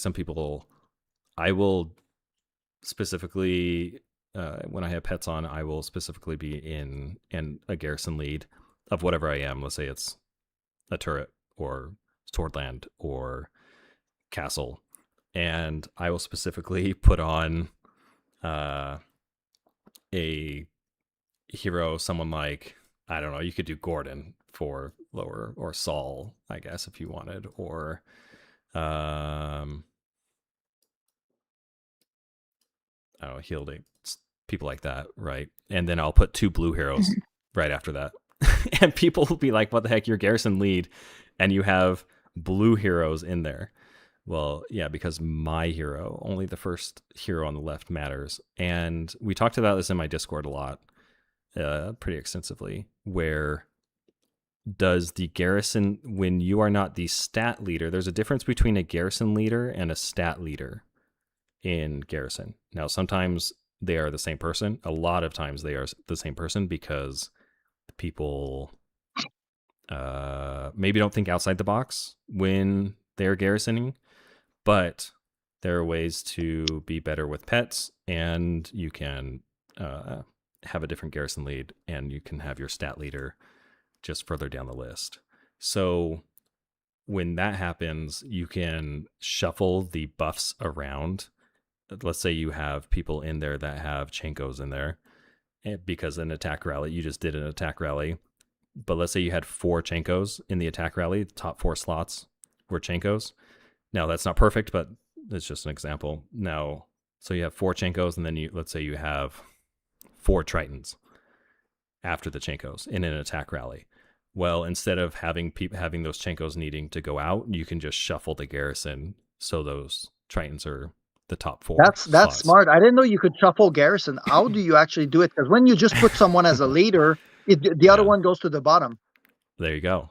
I will specifically, when I have pets on, I will specifically be in a garrison lead of whatever I am. Let's say it's a turret or swordland or castle. And I will specifically put on a hero, someone like, I don't know, you could do Gordon for lower, or Saul, I guess, if you wanted, or I don't know, Hilde, people like that, right? And then I'll put 2 blue heroes right after that. And people will be like, what the heck, you're garrison lead and you have blue heroes in there. Well, yeah, because my hero, only the first hero on the left matters. And we talked about this in my Discord a lot, pretty extensively, where does the garrison, when you are not the stat leader, there's a difference between a garrison leader and a stat leader in garrison. Now, sometimes they are the same person. A lot of times they are the same person because people maybe don't think outside the box when they're garrisoning, but there are ways to be better with pets, and you can have a different garrison lead, and you can have your stat leader just further down the list. So when that happens, you can shuffle the buffs around. Let's say you have people in there that have Chenkos in there, because an attack rally, you just did an attack rally. But let's say you had 4 Chenkos in the attack rally, the top 4 slots were Chenkos. Now that's not perfect, but it's just an example. Now, so you have 4 Chenkos, and then let's say you have 4 Tritons after the Chenkos in an attack rally. Well, instead of having those Chenkos needing to go out, you can just shuffle the garrison so those Tritons are the top 4. That's smart. I didn't know you could shuffle garrison. How do you actually do it? Because when you just put someone as a leader, the other one goes to the bottom. There you go.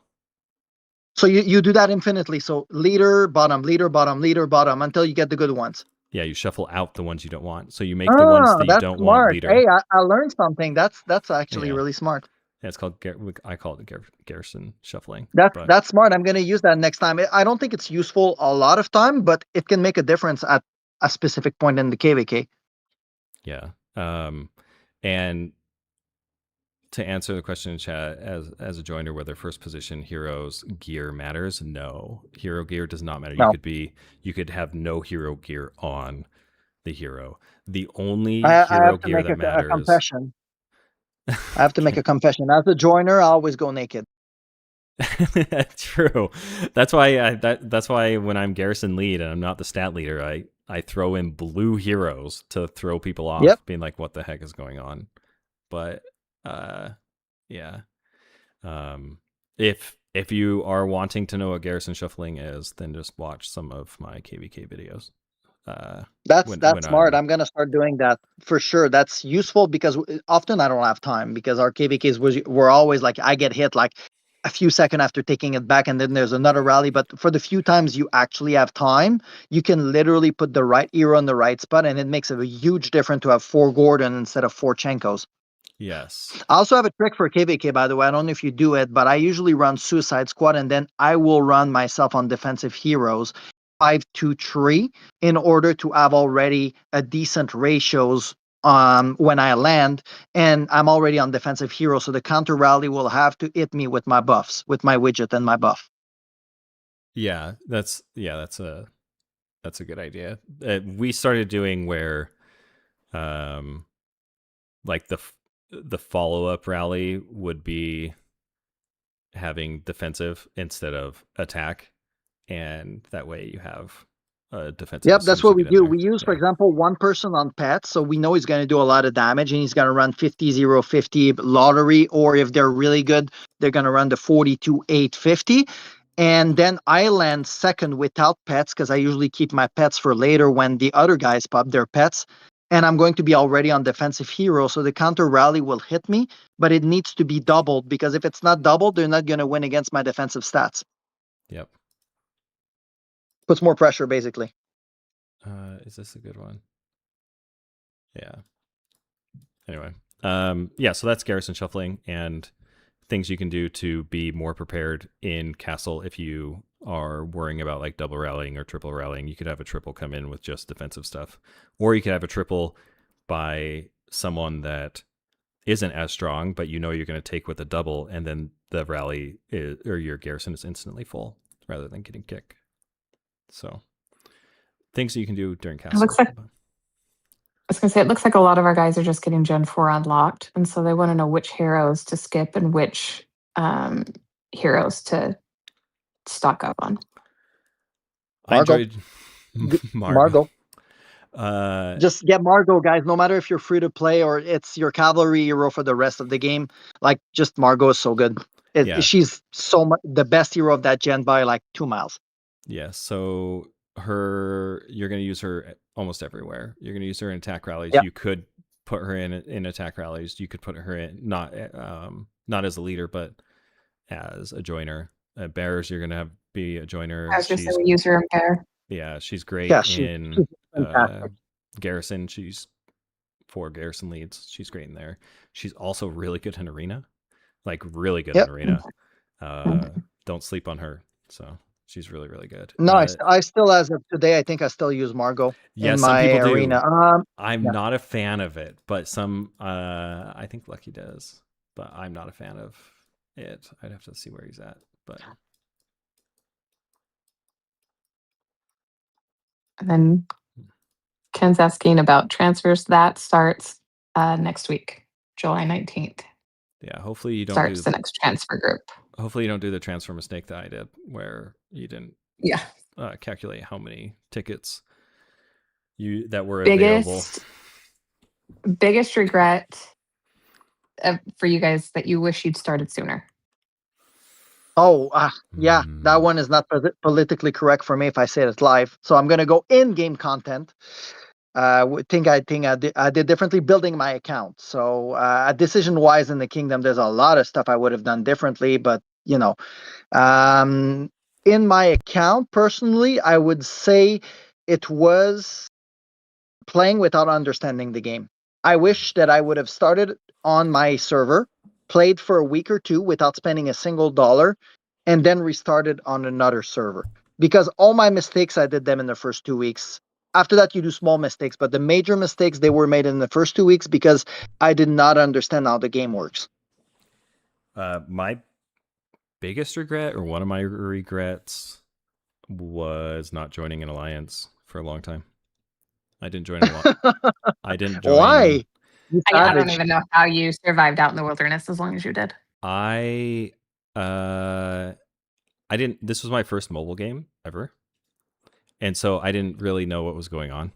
So you do that infinitely. So leader, bottom, leader, bottom, leader, bottom, until you get the good ones. Yeah, you shuffle out the ones you don't want. So you make the ones that you don't want leader. Hey, I learned something. That's actually really smart. Yeah, it's called, I call it garrison shuffling. That's smart. I'm going to use that next time. I don't think it's useful a lot of time, but it can make a difference at a specific point in the KVK. Yeah. And to answer the question in chat, as a joiner, whether first position heroes gear matters, no. Hero gear does not matter. No. You could have no hero gear on the hero. The only I hero have to gear make that a matters. confession. I have to make a confession. As a joiner, I always go naked. True. That's why that's why when I'm garrison lead and I'm not the stat leader, I throw in blue heroes to throw people off, Yep. being like, what the heck is going on? But yeah. If you are wanting to know what garrison shuffling is, then just watch some of my KVK videos. That's smart. I'm gonna start doing that for sure. That's useful because often I don't have time because our KVKs were always like I get hit like a few seconds after taking it back, and then there's another rally. But for the few times you actually have time, you can literally put the right hero in the right spot, and it makes a huge difference to have 4 Gordon instead of 4 Chenkos. Yes. I also have a trick for KVK, by the way. I don't know if you do it, but I usually run Suicide Squad, and then I will run myself on defensive heroes 5-2-3 in order to have already a decent ratios when I land, and I'm already on defensive hero, so the counter rally will have to hit me with my buffs, with my widget and my buff. Yeah, that's a good idea. We started doing where, like the follow-up rally would be having defensive instead of attack, and that way you have defensive. Yep, that's what we do. We use, for example, one person on pets, so we know he's going to do a lot of damage, and he's going to run 50-0-50 lottery, or if they're really good, they're going to run the 42-8-50. And then I land second without pets because I usually keep my pets for later when the other guys pop their pets. And I'm going to be already on defensive hero, so the counter rally will hit me, but it needs to be doubled because if it's not doubled, they're not going to win against my defensive stats. Yep. Puts more pressure, basically. Is this a good one? Yeah. Anyway, yeah. So that's garrison shuffling and things you can do to be more prepared in castle if you are worrying about like double rallying or triple rallying. You could have a triple come in with just defensive stuff, or you could have a triple by someone that isn't as strong, but you know you're going to take with a double, and then the rally or your garrison is instantly full rather than getting kicked. So things that you can do during castle. It looks like, I was going to say, it looks like a lot of our guys are just getting Gen 4 unlocked, and so they want to know which heroes to skip and which heroes to stock up on. I enjoyed Margot. Just get Margot, guys. No matter if you're free to play or it's your cavalry hero for the rest of the game, like just Margot is so good. She's so much the best hero of that gen by like 2 miles. Yeah, so you're going to use her almost everywhere. You're going to use her in attack rallies. Yep. You could put her in attack rallies. You could put her in not as a leader, but as a joiner. Bears, you're going to be a joiner. I was going to say we use her in bear. Yeah, she's great in garrison. She's 4 garrison leads. She's great in there. She's also really good in arena, like really good in arena. Don't sleep on her. So she's really, really good. No, I still, as of today, I think I still use Margot in my arena. I'm not a fan of it, but I think Lucky does, but I'm not a fan of it. I'd have to see where he's at, but. And then Ken's asking about transfers. That starts next week, July 19th. Yeah, hopefully you don't starts the next transfer group. Hopefully you don't do the transfer mistake that I did, where you didn't calculate how many tickets that were available. Biggest regret for you guys that you wish you'd started sooner. Oh, yeah, that one is not politically correct for me if I say it live. So I'm going to go in-game content. I did differently building my account. So decision-wise in the kingdom, there's a lot of stuff I would have done differently. But, you know, in my account, personally, I would say it was playing without understanding the game. I wish that I would have started on my server, played for a week or two without spending a single dollar, and then restarted on another server. Because all my mistakes, I did them in the first 2 weeks. after that, you do small mistakes, but the major mistakes, they were made in the first 2 weeks because I did not understand how the game works. My biggest regret, or one of my regrets, was not joining an alliance for a long time. I didn't join a lot. I didn't join. Why? I don't even know how you survived out in the wilderness as long as you did. I didn't. This was my first mobile game ever, and so I didn't really know what was going on.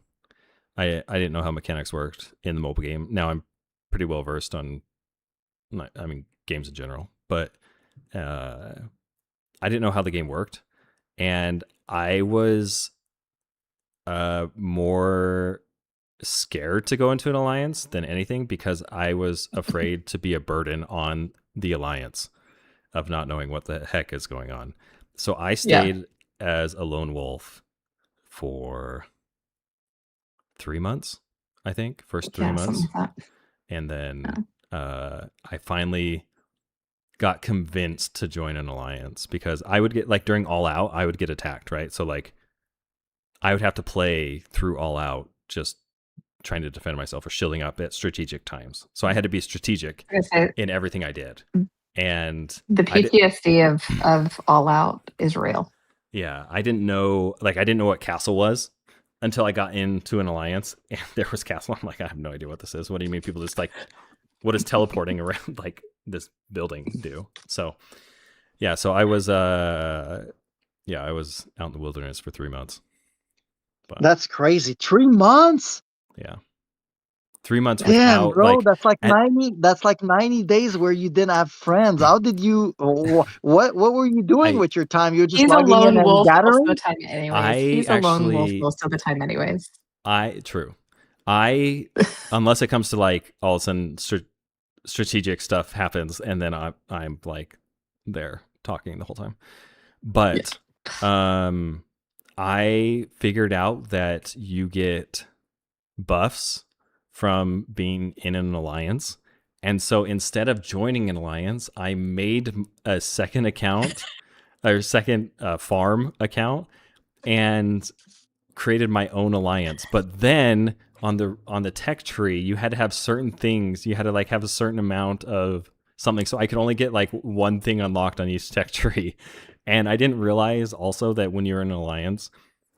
I didn't know how mechanics worked in the mobile game. Now I'm pretty well versed on, games in general, but I didn't know how the game worked, and I was more scared to go into an alliance than anything because I was afraid to be a burden on the alliance of not knowing what the heck is going on. So I stayed as a lone wolf for 3 months, I think. First 3 months. Like and then I finally got convinced to join an alliance because I would get, like, during All Out, I would get attacked, right? So, like, I would have to play through All Out just trying to defend myself or shielding up at strategic times. So I had to be strategic in everything I did. And the PTSD of All Out is real. Yeah, I didn't know what castle was until I got into an alliance and there was castle. I'm like, I have no idea what this is. What do you mean people just, like, what does teleporting around, like, this building do? So yeah, so I was I was out in the wilderness for 3 months. But, that's crazy. 3 months? Yeah. 3 months Damn, without, bro, like, that's like 90 days where you didn't have friends. How did you what were you doing with your time? You were just logging in and gathering? Most of the time anyways. He's a lone wolf most of the time anyways. True. Unless it comes to, like, all of a sudden strategic stuff happens and then I'm like there talking the whole time. But I figured out that you get buffs from being in an alliance. And so instead of joining an alliance, I made a second account or second farm account and created my own alliance. But then on the tech tree, you had to have certain things. You had to, like, have a certain amount of something. So I could only get, like, one thing unlocked on each tech tree. And I didn't realize also that when you're in an alliance,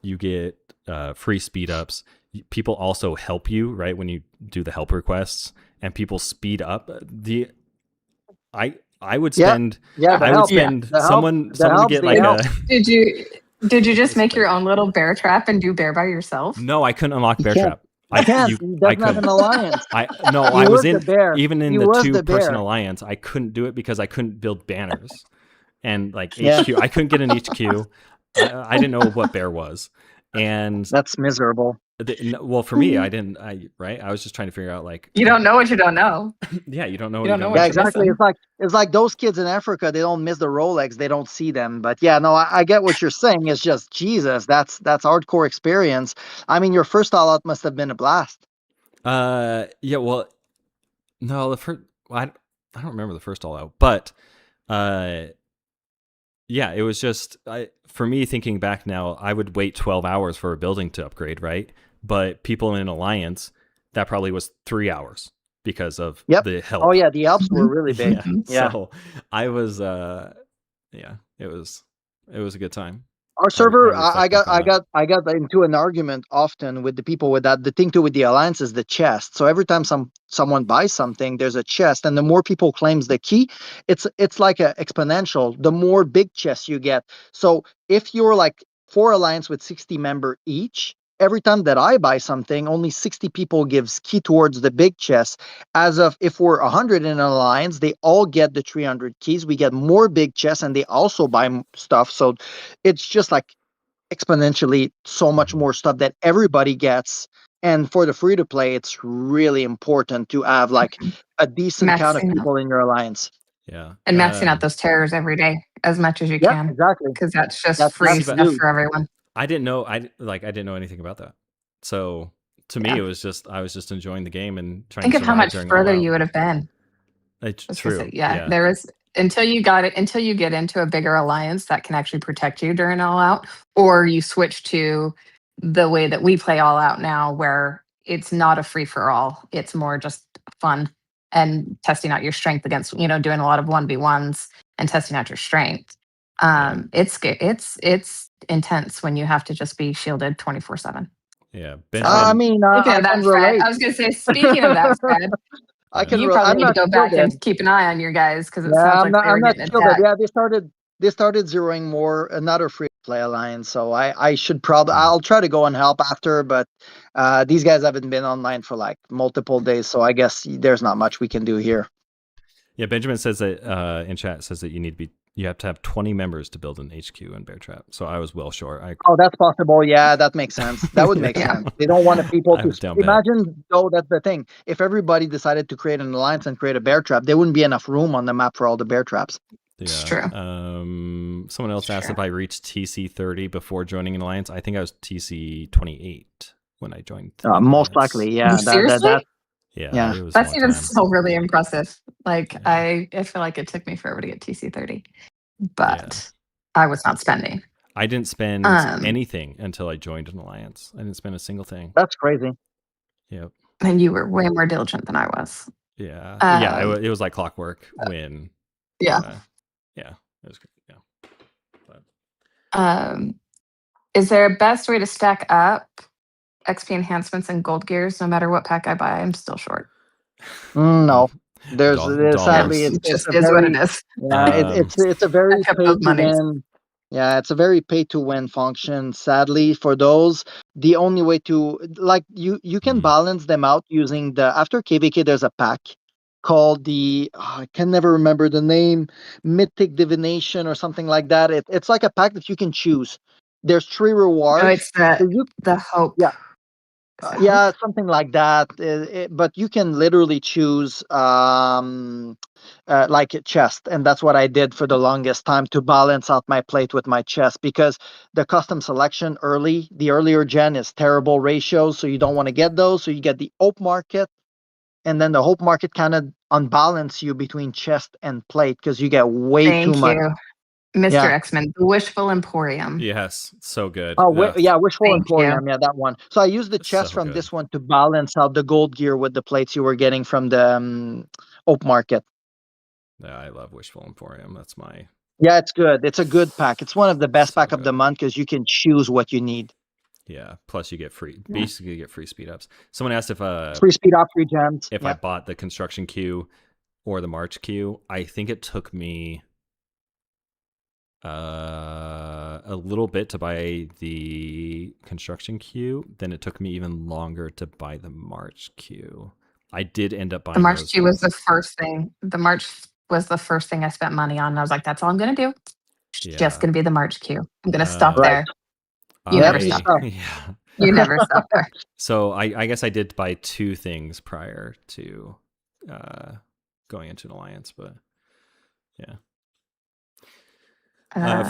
you get free speed ups. People also help you, right, when you do the help requests, and people speed up. I would spend someone to get, like, a. Did you just make your own little bear trap and do bear by yourself? No, I couldn't unlock bear trap. He doesn't have an alliance. I was in even in the 2-person alliance. I couldn't do it because I couldn't build banners and, like, HQ. I couldn't get an HQ. I didn't know what bear was, and that's miserable. Well, for me, I was just trying to figure out, like, you don't know what you don't know. Yeah, you don't know. Yeah, exactly. It's like those kids in Africa. They don't miss the Rolex. They don't see them. But yeah, no, I get what you're saying. It's just Jesus. That's hardcore experience. I mean, your first All Out must have been a blast. Yeah. Well, no, the first. I don't remember the first All Out, but yeah, it was just for me, thinking back now, I would wait 12 hours for a building to upgrade, right? But people in an alliance, that probably was 3 hours because of the help. Oh yeah, the helps were really big. Yeah. So I was it was a good time. Our server, I got into an argument often with the people with that. The thing too with the alliance is the chest. So every time someone buys something, there's a chest, and the more people claims the key, it's like a exponential. The more big chests you get. So if you're like 4 alliance with 60 member each, every time that I buy something, only 60 people gives key towards the big chest. As of if we're 100 in an alliance, they all get the 300 keys. We get more big chests, and they also buy stuff. So it's just like exponentially so much more stuff that everybody gets. And for the free to play, it's really important to have, like, a decent count of people in your alliance. Yeah, and maxing out those terrors every day as much as you can. Exactly, because that's just free stuff for everyone. I didn't know anything about that. So to me, it was just, I was just enjoying the game and trying to think of how much further you would have been. It's true. There is, until you get into a bigger alliance that can actually protect you during All Out, or you switch to the way that we play All Out now, where it's not a free for all. It's more just fun and testing out your strength against, doing a lot of 1v1s and testing out your strength. It's intense when you have to just be shielded 24/7. Yeah, I mean, Speaking I of that, can Fred, relate. I was going to say, speaking of that, Fred, I can. you probably I'm need to not go back and shielded. keep an eye on your guys because it Yeah, sounds I'm like they were not getting shielded. attacked. Yeah, they started zeroing more another free play alliance. So I should probably I'll try to go and help after, but these guys haven't been online for like multiple days, so I guess there's not much we can do here. Yeah, Benjamin says that in chat says that you have to have 20 members to build an HQ in Bear Trap. So I was well short. Oh, that's possible. Yeah, that makes sense. That would make sense. They don't want people I to was down bad. imagine. Though that's the thing. If everybody decided to create an alliance and create a bear trap, there wouldn't be enough room on the map for all the bear traps. It's Yeah. true. Someone else asked if I reached TC 30 before joining an alliance. I think I was TC 28 when I joined. Most likely, yeah. Seriously? Yeah, it was that's a long even time. still really impressive. Like Yeah. I feel like it took me forever to get TC 30, but I was not spending. I didn't spend anything until I joined an alliance. I didn't spend a single thing. That's crazy. Yep. And you were way more diligent than I was. Yeah. It was like clockwork when. Yeah. Yeah. It was great. Yeah. But. Is there a best way to stack up XP enhancements and gold gears? No matter what pack I buy, I'm still short. No, there's sadly it just is what it is. Yeah, it's a very pay to win. Yeah, it's a very pay to win function. Sadly, for those, the only way to you can balance them out using after KVK. There's a pack called I can never remember the name, Mythic Divination or something like that. It's like a pack that you can choose. There's 3 rewards. No, it's the hope. Yeah. Yeah, something like that. But you can literally choose like a chest, and that's what I did for the longest time to balance out my plate with my chest, because the custom selection the earlier gen is terrible ratios, so you don't want to get those. So you get the Hope Market, and then the Hope Market kind of unbalance you between chest and plate because you get way too much. Mr. X-Men, the Wishful Emporium. Yes, so good. Oh, Wishful Emporium. Yeah, that one. So I used the chest from this one to balance out the gold gear with the plates you were getting from the Hope Market. Yeah, I love Wishful Emporium. That's my. Yeah, it's good. It's a good pack. It's one of the best pack of the month because you can choose what you need. Yeah. Plus, you get basically get free speed ups. Someone asked if free speed up, free gems. If I bought the construction queue or the March queue, I think it took me a little bit to buy the construction queue. Then it took me even longer to buy the March queue. I did end up buying the March queue was the first thing. The March was the first thing I spent money on. And I was like, that's all I'm gonna do. Just gonna be the March queue. I'm gonna stop there. You never stop there. Yeah. You never stop there. So I guess I did buy 2 things prior to going into an alliance, but yeah. I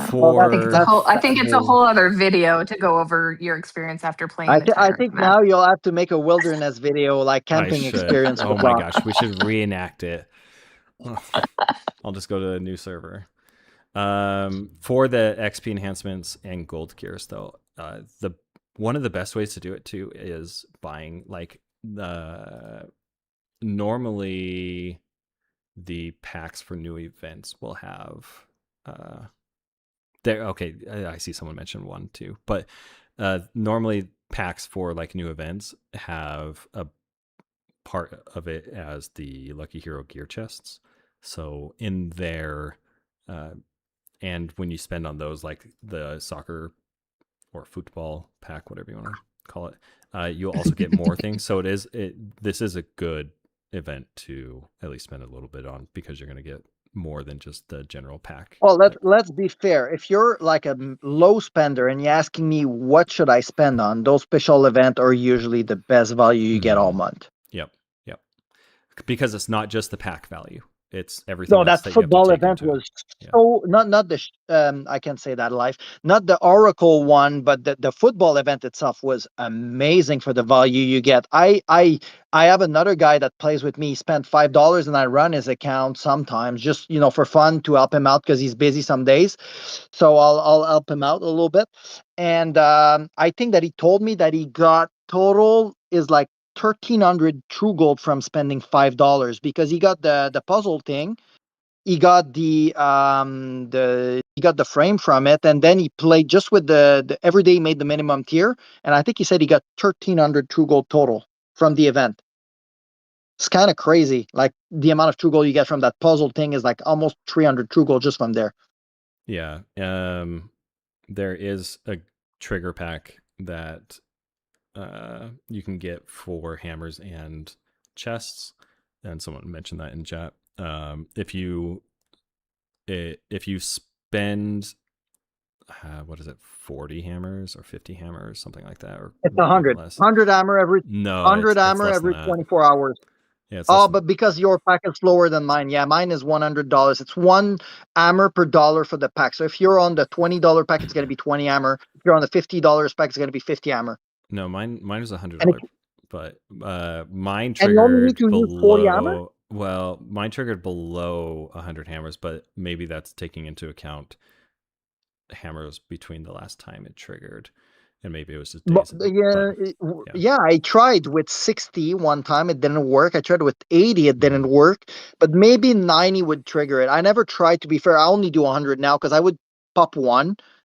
think it's a whole other video to go over your experience after playing. I think now you'll have to make a wilderness video, like camping experience. Oh my gosh, we should reenact it. I'll just go to a new server. For the XP enhancements and gold gears, though, one of the best ways to do it too is buying normally the packs for new events will have I see someone mentioned one too, but normally packs for like new events have a part of it as the Lucky Hero gear chests. So in there, and when you spend on those, like the soccer or football pack, whatever you want to call it, you'll also get more things. So this is a good event to at least spend a little bit on, because you're going to get more than just the general pack. Well, let's be fair. If you're like a low spender and you're asking me what should I spend on, those special events are usually the best value you get all month. Yep. Because it's not just the pack value. it's everything No, else that that you have to football take event into. was so not the I can't say that live, not the Oracle one, but the football event itself was amazing for the value you get. I have another guy that plays with me. He spent $5, and I run his account sometimes, just for fun, to help him out because he's busy some days. So I'll help him out a little bit. And I think that he told me that he got total is like 1,300 true gold from spending $5 because he got the puzzle thing. He got he got the frame from it, and then he played just with the every day he made the minimum tier, and I think he said he got 1,300 true gold total from the event. It's kind of crazy. Like the amount of true gold you get from that puzzle thing is like almost 300 true gold just from there. Yeah. There is a trigger pack that you can get for hammers and chests, and someone mentioned that in chat. If you spend what is it, 40 hammers or 50 hammers, something like that, or It's 100 less. 100 armor every No, 100 it's armor less every than that. 24 hours. Yeah, it's Oh, but because your pack is lower than mine, yeah, mine is $100. It's 1 armor per dollar for the pack. So if you're on the $20 pack, it's going to be 20 armor. If you're on the $50 pack, it's going to be 50 armor. No, mine is $100, but mine And you only need triggered to use 40 armor? below. Well, mine triggered below 100 hammers, but maybe that's taking into account hammers between the last time it triggered, and maybe it was just days. Yeah, I tried with 60 one time. It didn't work. I tried with 80. It didn't work. But maybe 90 would trigger it. I never tried, to be fair. I only do 100 now because I would pop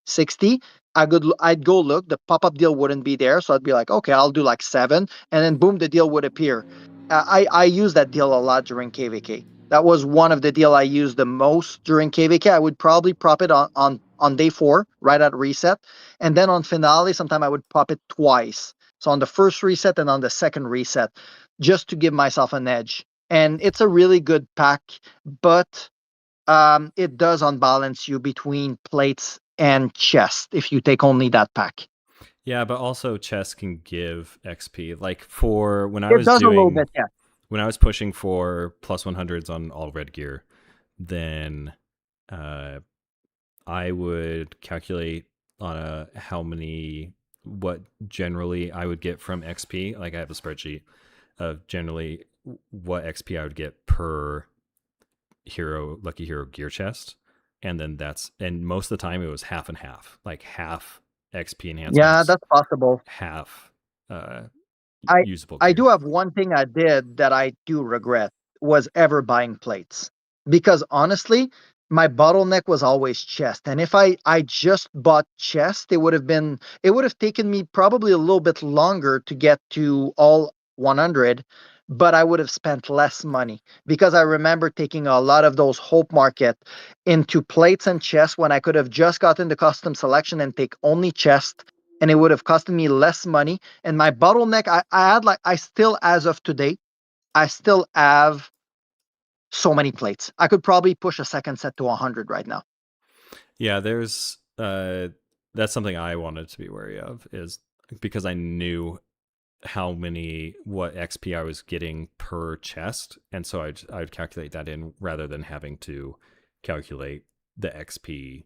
60. I'd go look. The pop-up deal wouldn't be there. So I'd be like, okay, I'll do like 7. And then boom, the deal would appear. I use that deal a lot during KVK. That was one of the deal I used the most during KVK. I would probably prop it on day 4, right at reset. And then on finale, sometime I would pop it twice. So on the first reset and on the second reset, just to give myself an edge. And it's a really good pack, but it does unbalance you between plates and chest if you take only that pack. Yeah, but also chest can give XP. Like for when I It was does doing, a little bit, yeah. When I was pushing for plus 100s on all red gear, then I would calculate on what generally I would get from XP. Like I have a spreadsheet of generally what XP I would get per lucky hero gear chest, and then and most of the time it was half and half, like half XP enhancements. Yeah, that's possible. Half usable I gear. do have one thing I did that I do regret, was ever buying plates. Because honestly, my bottleneck was always chest. And if I just bought chest, it would have taken me probably a little bit longer to get to all 100, but I would have spent less money. Because I remember taking a lot of those hope market into plates and chest when I could have just gotten the custom selection and take only chest, and it would have costed me less money. And my bottleneck, I still, as of today, I still have so many plates. I could probably push a second set to 100 right now. Yeah, there's that's something I wanted to be wary of, is because I knew what XP I was getting per chest, and so I'd calculate that in rather than having to calculate the XP,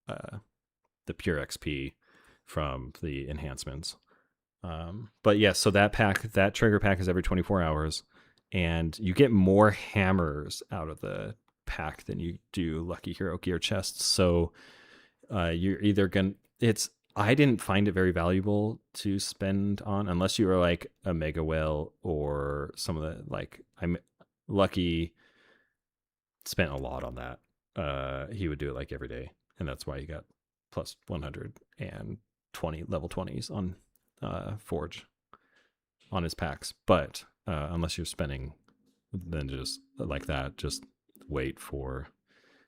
the pure XP from the enhancements. But yeah, so that trigger pack is every 24 hours, and you get more hammers out of the pack than you do lucky hero gear chests. So you're either I didn't find it very valuable to spend on, unless you were like a mega whale or some of the, I'm lucky spent a lot on that. He would do it like every day, and that's why he got plus 120 level 20s on Forge on his packs. But unless you're spending, then just like that, just wait for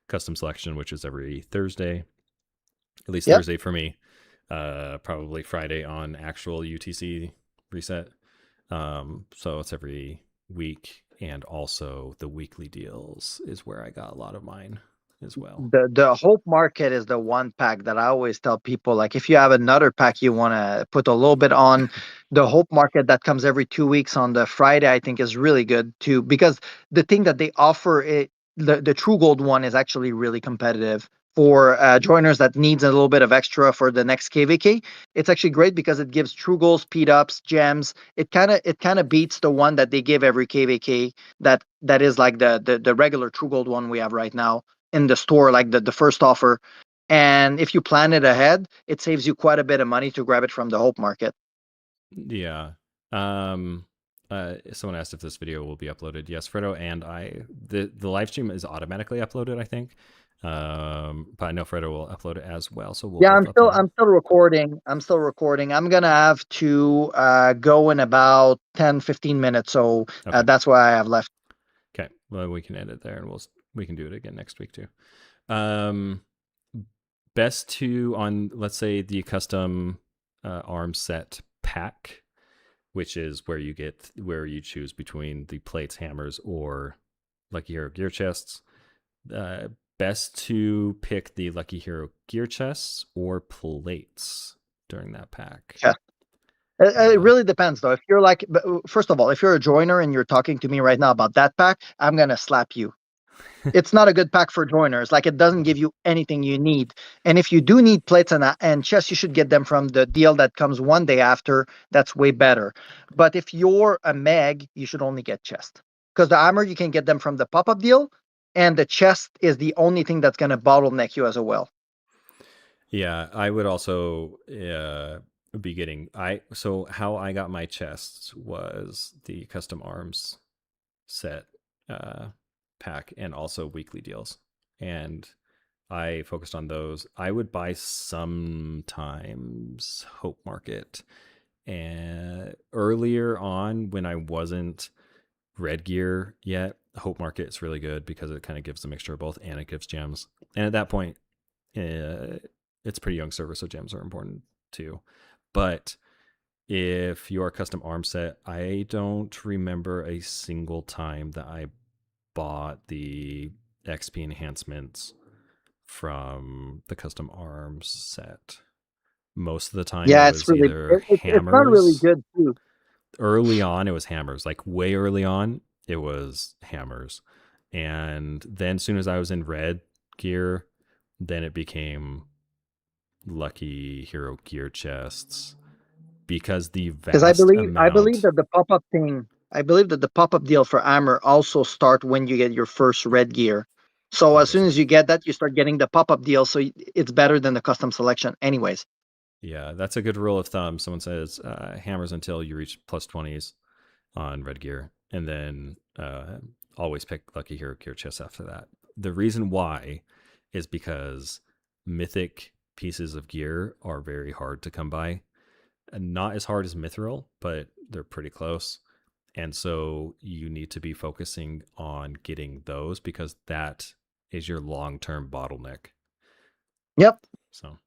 custom selection, which is every Thursday, at least Thursday for me. Probably Friday on actual UTC reset. So it's every week, and also the weekly deals is where I got a lot of mine. as well. The Hope Market is the one pack that I always tell people, like, if you have another pack you want to put a little bit on, the Hope Market that comes every 2 weeks on the Friday, I think is really good too, because the thing that they offer, the True Gold one is actually really competitive for joiners that needs a little bit of extra for the next KVK. It's actually great because it gives True Gold, speed ups, gems. It kind of beats the one that they give every KVK that is like the regular True Gold one we have right now in the store, like the first offer. And if you plan it ahead, it saves you quite a bit of money to grab it from the Hope Market. Yeah. Someone asked if this video will be uploaded. Yes, Fredo and the live stream is automatically uploaded, I think. But I know Fredo will upload it as well. So we'll I'm still recording. I'm gonna have to go in about 10-15 minutes. So okay. That's what I have left. Okay. Well, we can end it there, and we can do it again next week too. Best to on, let's say, the custom arms set pack, which is where you choose between the plates, hammers, or Lucky Hero gear chests. Best to pick the Lucky Hero gear chests or plates during that pack. Yeah. It really depends, though. If you're like, first of all, if you're a joiner and you're talking to me right now about that pack, I'm gonna slap you. It's not a good pack for joiners. Like, it doesn't give you anything you need. And if you do need plates and chests, you should get them from the deal that comes one day after. That's way better. But if you're a Meg, you should only get chest, because the armor, you can get them from the pop-up deal, and the chest is the only thing that's going to bottleneck you as well. Yeah, I would also be getting so how I got my chests was the custom arms set pack and also weekly deals, and I focused on those. I would buy sometimes Hope Market, and earlier on when I wasn't Red Gear yet, Hope Market is really good because it kind of gives a mixture of both, and it gives gems. And at that point, it's a pretty young server, so gems are important too. But if you're a custom arm set, I don't remember a single time that I bought the XP enhancements from the custom arms set. Most of the time, yeah, it was either hammers. It's not really good too. Early on, it was hammers. Like way early on, it was hammers. And then as soon as I was in Red Gear, then it became Lucky Hero gear chests, because the vast I believe amount... that the pop-up thing, I believe that the pop-up deal for armor also start when you get your first Red Gear. So as soon as you get that, you start getting the pop-up deal. So it's better than the custom selection anyways. Yeah, that's a good rule of thumb. Someone says hammers until you reach plus 20s on Red Gear, and then always pick Lucky Hero gear chests after that. The reason why is because mythic pieces of gear are very hard to come by. Not as hard as mithril, but they're pretty close. And so you need to be focusing on getting those, because that is your long-term bottleneck. Yep. So,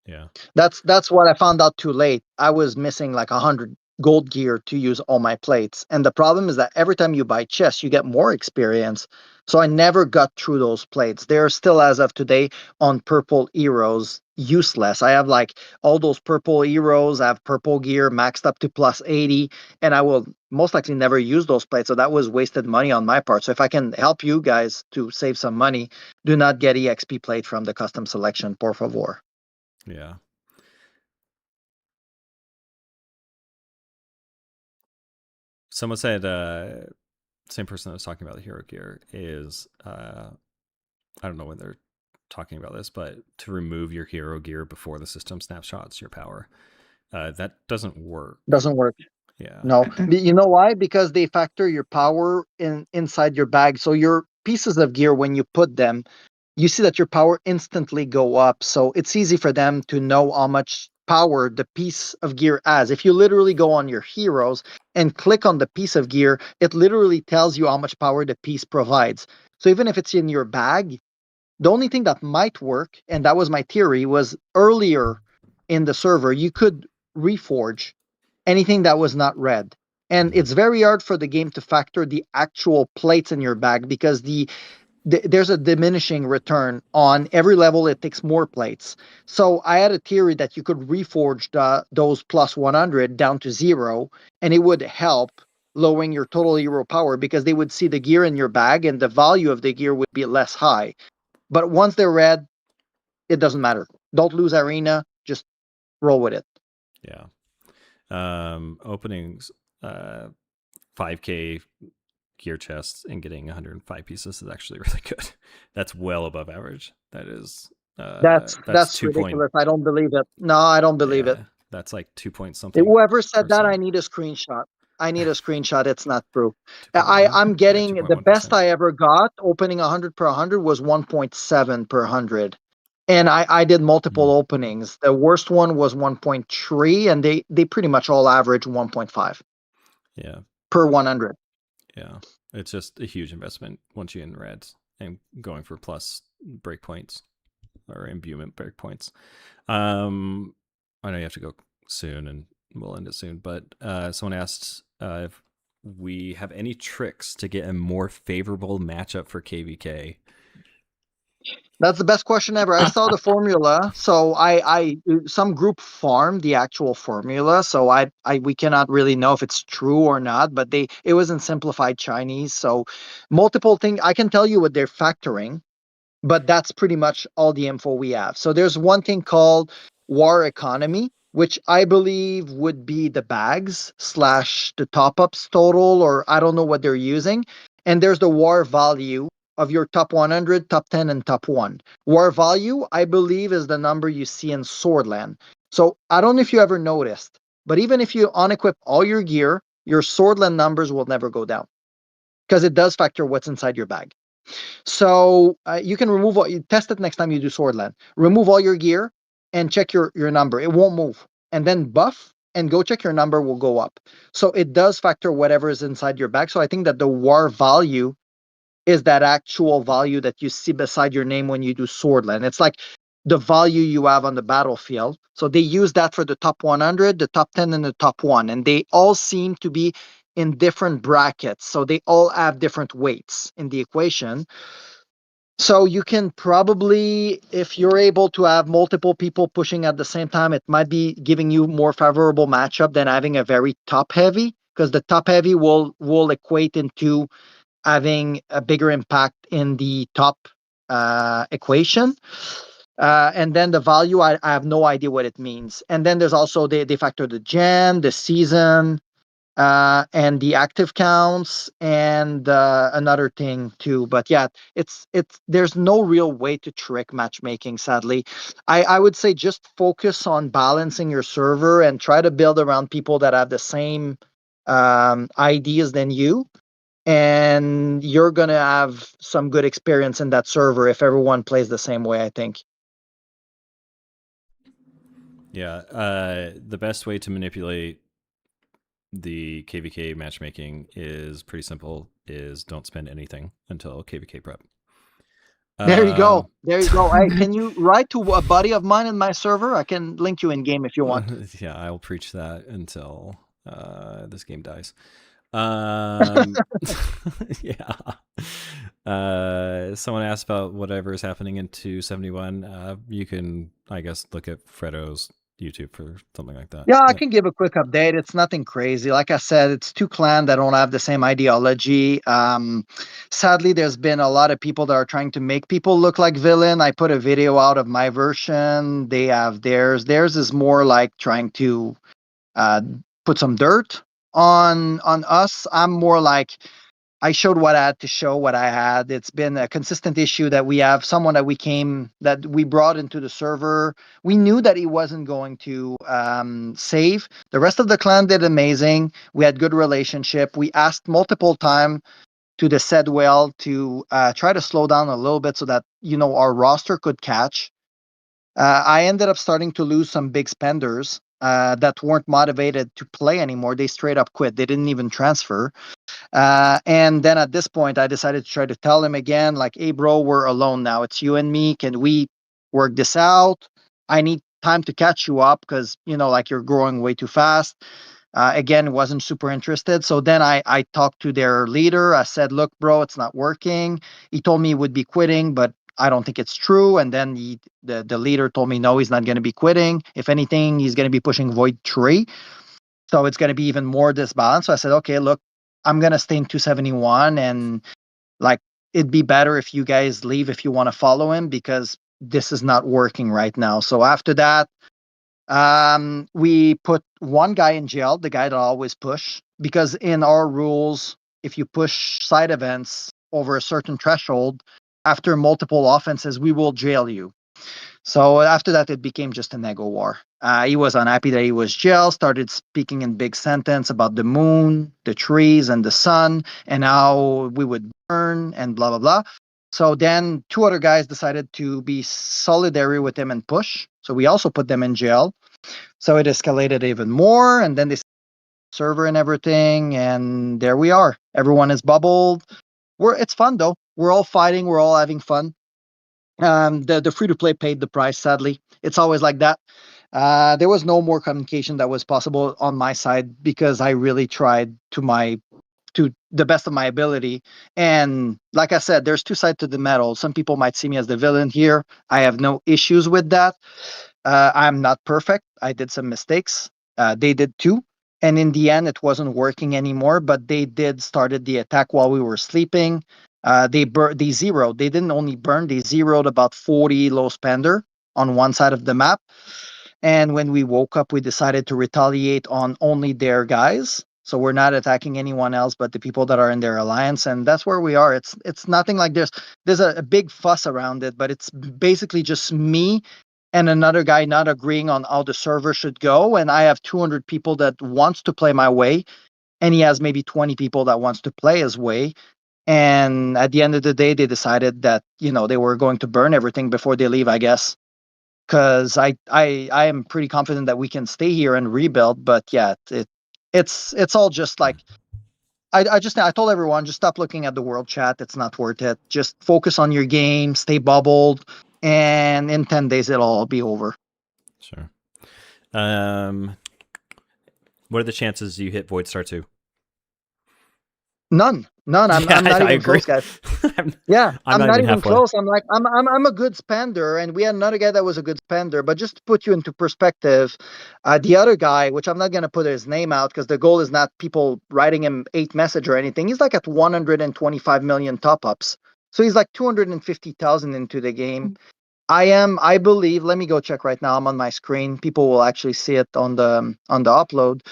yeah. That's what I found out too late. I was missing like 100 gold gear to use all my plates. And the problem is that every time you buy chests, you get more experience. So I never got through those plates. They're still, as of today, on purple heroes, useless. I have like all those purple heroes. I have purple gear maxed up to plus 80, and I will most likely never use those plates. So that was wasted money on my part. So if I can help you guys to save some money, do not get EXP plate from the custom selection, por favor. Yeah. Someone said, same person that was talking about the hero gear is, I don't know when they're talking about this, but to remove your hero gear before the system snapshots your power. That doesn't work. Doesn't work. Yeah. No. You know why? Because they factor your power inside your bag. So your pieces of gear, when you put them, you see that your power instantly go up. So it's easy for them to know how much power the piece of gear has. If you literally go on your heroes and click on the piece of gear, it literally tells you how much power the piece provides. So even if it's in your bag, the only thing that might work, and that was my theory, was earlier in the server, you could reforge anything that was not red. And it's very hard for the game to factor the actual plates in your bag, because the there's a diminishing return on every level. It takes more plates. So I had a theory that you could reforge those plus 100 down to 0, and it would help lowering your total hero power because they would see the gear in your bag and the value of the gear would be less high. But once they're red, it doesn't matter. Don't lose arena. Just roll with it. Yeah. Openings 5K gear chests and getting 105 pieces is actually really good. That's well above average. That is that's ridiculous. I don't believe it. No, I don't believe it. That's like 2 point something. Whoever said that, I need a screenshot. It's not true. I'm getting the best I ever got opening 100 per 100 was 1.7 per 100. And I did multiple openings. The worst one was 1.3, and they pretty much all average 1.5. Yeah. Per 100. Yeah. It's just a huge investment once you're in reds and going for plus breakpoints or imbuement breakpoints. I know you have to go soon and we'll end it soon, but someone asked if we have any tricks to get a more favorable matchup for KVK. That's the best question ever. I saw the formula, so I some group farmed the actual formula, so we cannot really know if it's true or not. But it was in simplified Chinese, so multiple things. I can tell you what they're factoring, but that's pretty much all the info we have. So there's one thing called war economy, which I believe would be the bags / the top ups total, or I don't know what they're using. And there's the war value of your top 100, top 10, and top 1. War value, I believe, is the number you see in Swordland. So I don't know if you ever noticed, but even if you unequip all your gear, your Swordland numbers will never go down because it does factor what's inside your bag. So you can remove you test it next time you do Swordland. Remove all your gear and check your number. It won't move. And then buff and go check your number will go up. So it does factor whatever is inside your bag. So I think that the war value is that actual value that you see beside your name when you do Swordland. It's like the value you have on the battlefield. So they use that for the top 100, the top 10, and the top 1. And they all seem to be in different brackets. So they all have different weights in the equation. So you can probably, if you're able to have multiple people pushing at the same time, it might be giving you more favorable matchup than having a very top heavy, because the top heavy will equate into having a bigger impact in the top equation. And then the value, I have no idea what it means. And then there's also, they factor the gem, the season, and the active counts, and another thing too. But yeah, it's there's no real way to trick matchmaking, sadly. I would say just focus on balancing your server and try to build around people that have the same ideas than you, and you're gonna have some good experience in that server if everyone plays the same way, I think. Yeah, the best way to manipulate the KVK matchmaking is pretty simple, is don't spend anything until KVK prep. There you go. Hey, can you write to a buddy of mine in my server? I can link you in game if you want. Yeah, I'll preach that until this game dies. Yeah. Someone asked about whatever is happening in 271. You can, I guess, look at Fredo's YouTube for something like that. Yeah, I can give a quick update. It's nothing crazy. Like I said, it's two clans that don't have the same ideology. Sadly, there's been a lot of people that are trying to make people look like villain. I put a video out of my version. They have theirs. Theirs is more like trying to put some dirt on us. I'm more like, I showed what I had to show, what I had. It's been a consistent issue that we have someone that we brought into the server. We knew that he wasn't going to save. The rest of the clan did amazing. We had good relationship. We asked multiple times to the said well to try to slow down a little bit so that, our roster could catch. I ended up starting to lose some big spenders that weren't motivated to play anymore. They straight up quit. They didn't even transfer. And then at this point, I decided to try to tell him again, like, hey, bro, we're alone now. It's you and me. Can we work this out? I need time to catch you up because, like, you're growing way too fast. Again, wasn't super interested. So then I talked to their leader. I said, look, bro, it's not working. He told me he would be quitting, but I don't think it's true. And then the leader told me, no, he's not going to be quitting. If anything, he's going to be pushing Void 3. So it's going to be even more disbalanced. So I said, okay, look, I'm going to stay in 271, and like, it'd be better if you guys leave if you want to follow him, because this is not working right now. So after that, we put one guy in jail, the guy that always push, because in our rules, if you push side events over a certain threshold, after multiple offenses, we will jail you. So after that, it became just a nego war. He was unhappy that he was jailed, started speaking in big sentence about the moon, the trees, and the sun, and how we would burn and blah, blah, blah. So then two other guys decided to be solidary with him and push. So we also put them in jail. So it escalated even more, and then they server and everything, and there we are. Everyone is bubbled. It's fun though. We're all fighting. We're all having fun. The free to play paid the price. Sadly, it's always like that. There was no more communication that was possible on my side, because I really tried to the best of my ability. And like I said, there's two sides to the medal. Some people might see me as the villain here. I have no issues with that. I'm not perfect. I did some mistakes. They did too. And in the end, it wasn't working anymore, but they did started the attack while we were sleeping. They zeroed. They didn't only burn, they zeroed about 40 low spender on one side of the map. And when we woke up, we decided to retaliate on only their guys. So we're not attacking anyone else but the people that are in their alliance, and that's where we are. It's nothing like there's a big fuss around it, but it's basically just me and another guy not agreeing on how the server should go. And I have 200 people that wants to play my way, and he has maybe 20 people that wants to play his way. And at the end of the day, they decided that they were going to burn everything before they leave, I guess. Because I am pretty confident that we can stay here and rebuild. But yeah, it's all just like I told everyone, just stop looking at the world chat. It's not worth it. Just focus on your game, stay bubbled, and in 10 days it'll all be over. Sure. What are the chances you hit Void Star 2? None. I'm not even close, guys. I'm not even close. I'm a good spender, and we had another guy that was a good spender. But just to put you into perspective, the other guy, which I'm not gonna put his name out because the goal is not people writing him 8 message or anything. He's like at 125 million top ups, so he's like 250,000 into the game. I believe. Let me go check right now. I'm on my screen. People will actually see it on the upload.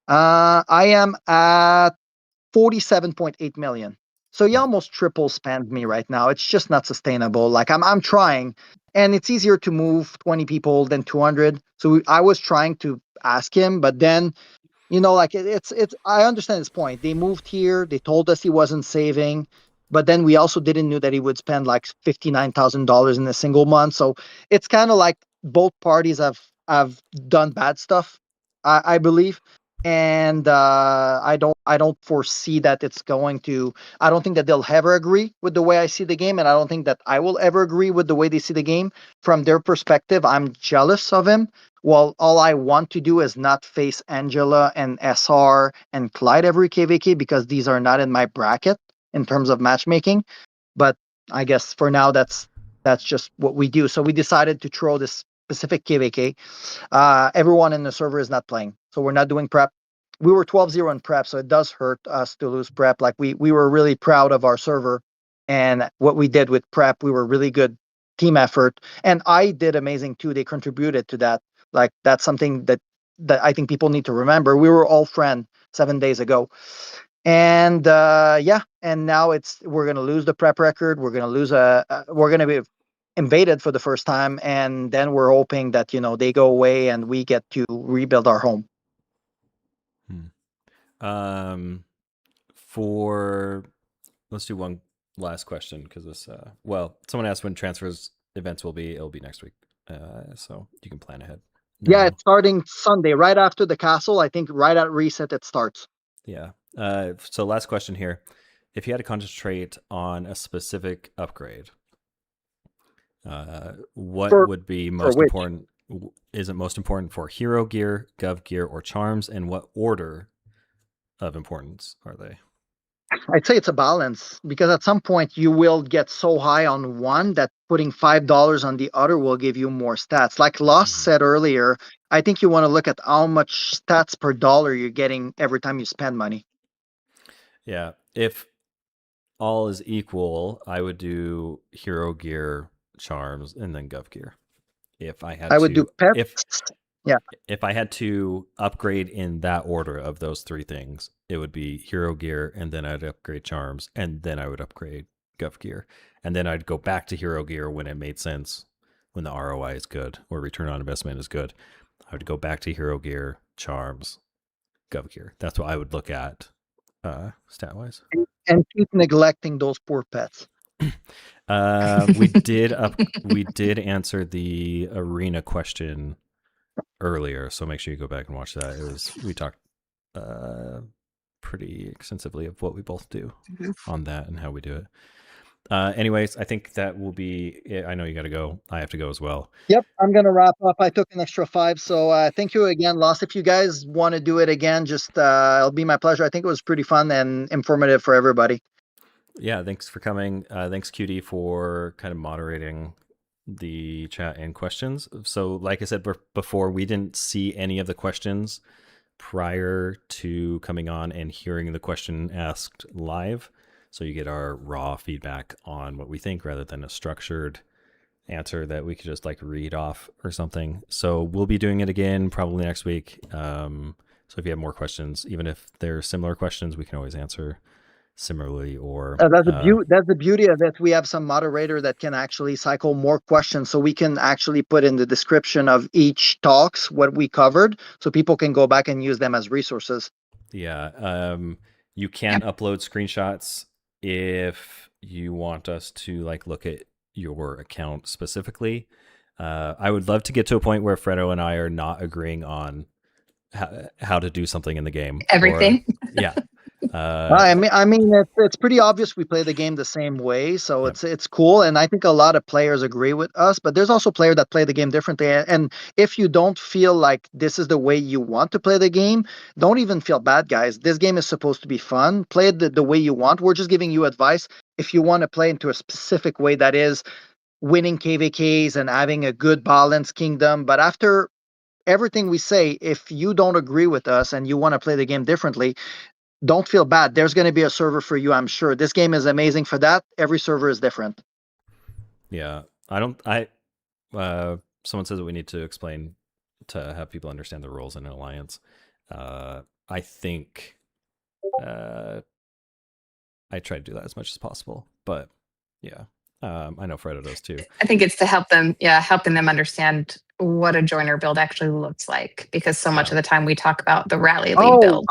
I am at 47.8 million. So he almost triple spammed me right now. It's just not sustainable. Like I'm trying, and it's easier to move 20 people than 200. So I was trying to ask him, but then like it's I understand his point. They moved here, they told us he wasn't saving, but then we also didn't know that he would spend like $59,000 in a single month. So it's kind of like both parties have done bad stuff, I believe. And I don't foresee that it's going to. I don't think that they'll ever agree with the way I see the game, and I don't think that I will ever agree with the way they see the game. From their perspective, I'm jealous of him. Well, all I want to do is not face Angela and SR and Clyde every KVK, because these are not in my bracket in terms of matchmaking. But I guess for now, that's just what we do. So we decided to throw this specific KVK. Everyone in the server is not playing, so we're not doing prep. We were 12-0 in prep, so it does hurt us to lose prep. Like we were really proud of our server and what we did with prep. We were really good team effort, and I did amazing too. They contributed to that. Like that's something that I think people need to remember. We were all friends 7 days ago, and and now we're gonna lose the prep record. We're gonna lose we're gonna be invaded for the first time, and then we're hoping that they go away and we get to rebuild our home. Let's do one last question, because this someone asked when transfers events will be. It'll be next week, so you can plan ahead. Yeah, it's starting Sunday, right after the castle. I think right at reset it starts. Yeah. So last question here: if you had to concentrate on a specific upgrade, what would be most important? is it most important for hero gear, Gov Gear, or charms, and what order of importance are they? I'd say it's a balance, because at some point you will get so high on one that putting $5 on the other will give you more stats. Like Lost said earlier, I think you want to look at how much stats per dollar you're getting every time you spend money. Yeah, if all is equal, I would do hero gear, charms, and then Gov Gear. If I had I would do pets. if I had to upgrade in that order of those three things, it would be hero gear, and then I'd upgrade charms, and then I would upgrade Gov Gear, and then I'd go back to hero gear when it made sense, when the ROI is good or return on investment is good. I would go back to hero gear, charms, Gov Gear. That's what I would look at stat wise. And keep neglecting those poor pets. We did answer the arena question earlier, so make sure you go back and watch that. We talked pretty extensively of what we both do on that and how we do it. Anyways, I think that will be it. I know you got to go. I have to go as well. Yep, I'm gonna wrap up. I took an extra 5, so thank you again, Lost. If you guys want to do it again, just it'll be my pleasure. I think it was pretty fun and informative for everybody. Yeah, thanks for coming. Thanks, QD, for kind of moderating the chat and questions. So like I said before, we didn't see any of the questions prior to coming on and hearing the question asked live. So you get our raw feedback on what we think rather than a structured answer that we could just like read off or something. So we'll be doing it again probably next week. So if you have more questions, even if they're similar questions, we can always answer similarly. Or that's the beauty of it. We have some moderator that can actually cycle more questions, so we can actually put in the description of each talks what we covered, so people can go back and use them as resources. Yeah, you can upload screenshots if you want us to like look at your account specifically. I would love to get to a point where Fredo and I are not agreeing on how to do something in the game. Everything. Yeah. I mean, it's pretty obvious we play the game the same way, so it's cool, and I think a lot of players agree with us. But there's also players that play the game differently, and if you don't feel like this is the way you want to play the game, don't even feel bad, guys. This game is supposed to be fun. Play it the way you want. We're just giving you advice. If you want to play into a specific way, that is winning KVKs and having a good balanced kingdom. But after everything we say, if you don't agree with us and you want to play the game differently, don't feel bad. There's going to be a server for you, I'm sure. This game is amazing for that. Every server is different. Yeah. Someone says that we need to explain to have people understand the rules in an alliance. I think I try to do that as much as possible, but yeah. I know Fredo does too. I think it's to helping them understand what a joiner build actually looks like, because so much of the time we talk about the rally lead builds.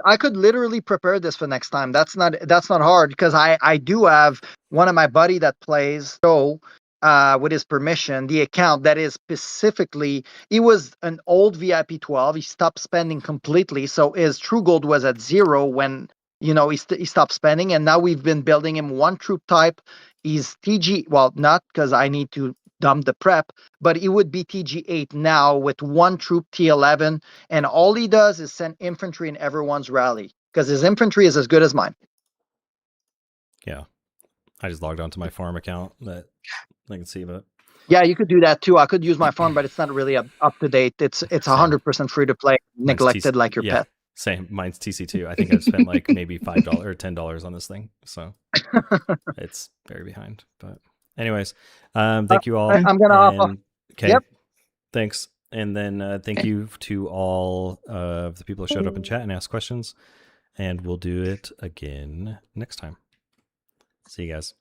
I could literally prepare this for next time. That's not hard, because I do have one of my buddy that plays with his permission, the account that is specifically, he was an old VIP 12. He stopped spending completely, so his true gold was at 0 when he stopped spending, and now we've been building him one troop type. He's TG, well, not because I need to dump the prep, but he would be TG8 now with one troop T11, and all he does is send infantry in everyone's rally, because his infantry is as good as mine. Yeah, I just logged onto my farm account that I can see, but yeah, you could do that too. I could use my farm, but it's not really up to date. It's 100% free to play, neglected like your pet. Same. Mine's TC2. I think I've spent like maybe $5 or $10 on this thing, so it's very behind. But anyways, thank you all. I'm gonna hop off. Okay. Yep. Thanks, and then thank you to all of the people who showed up in chat and asked questions, and we'll do it again next time. See you guys.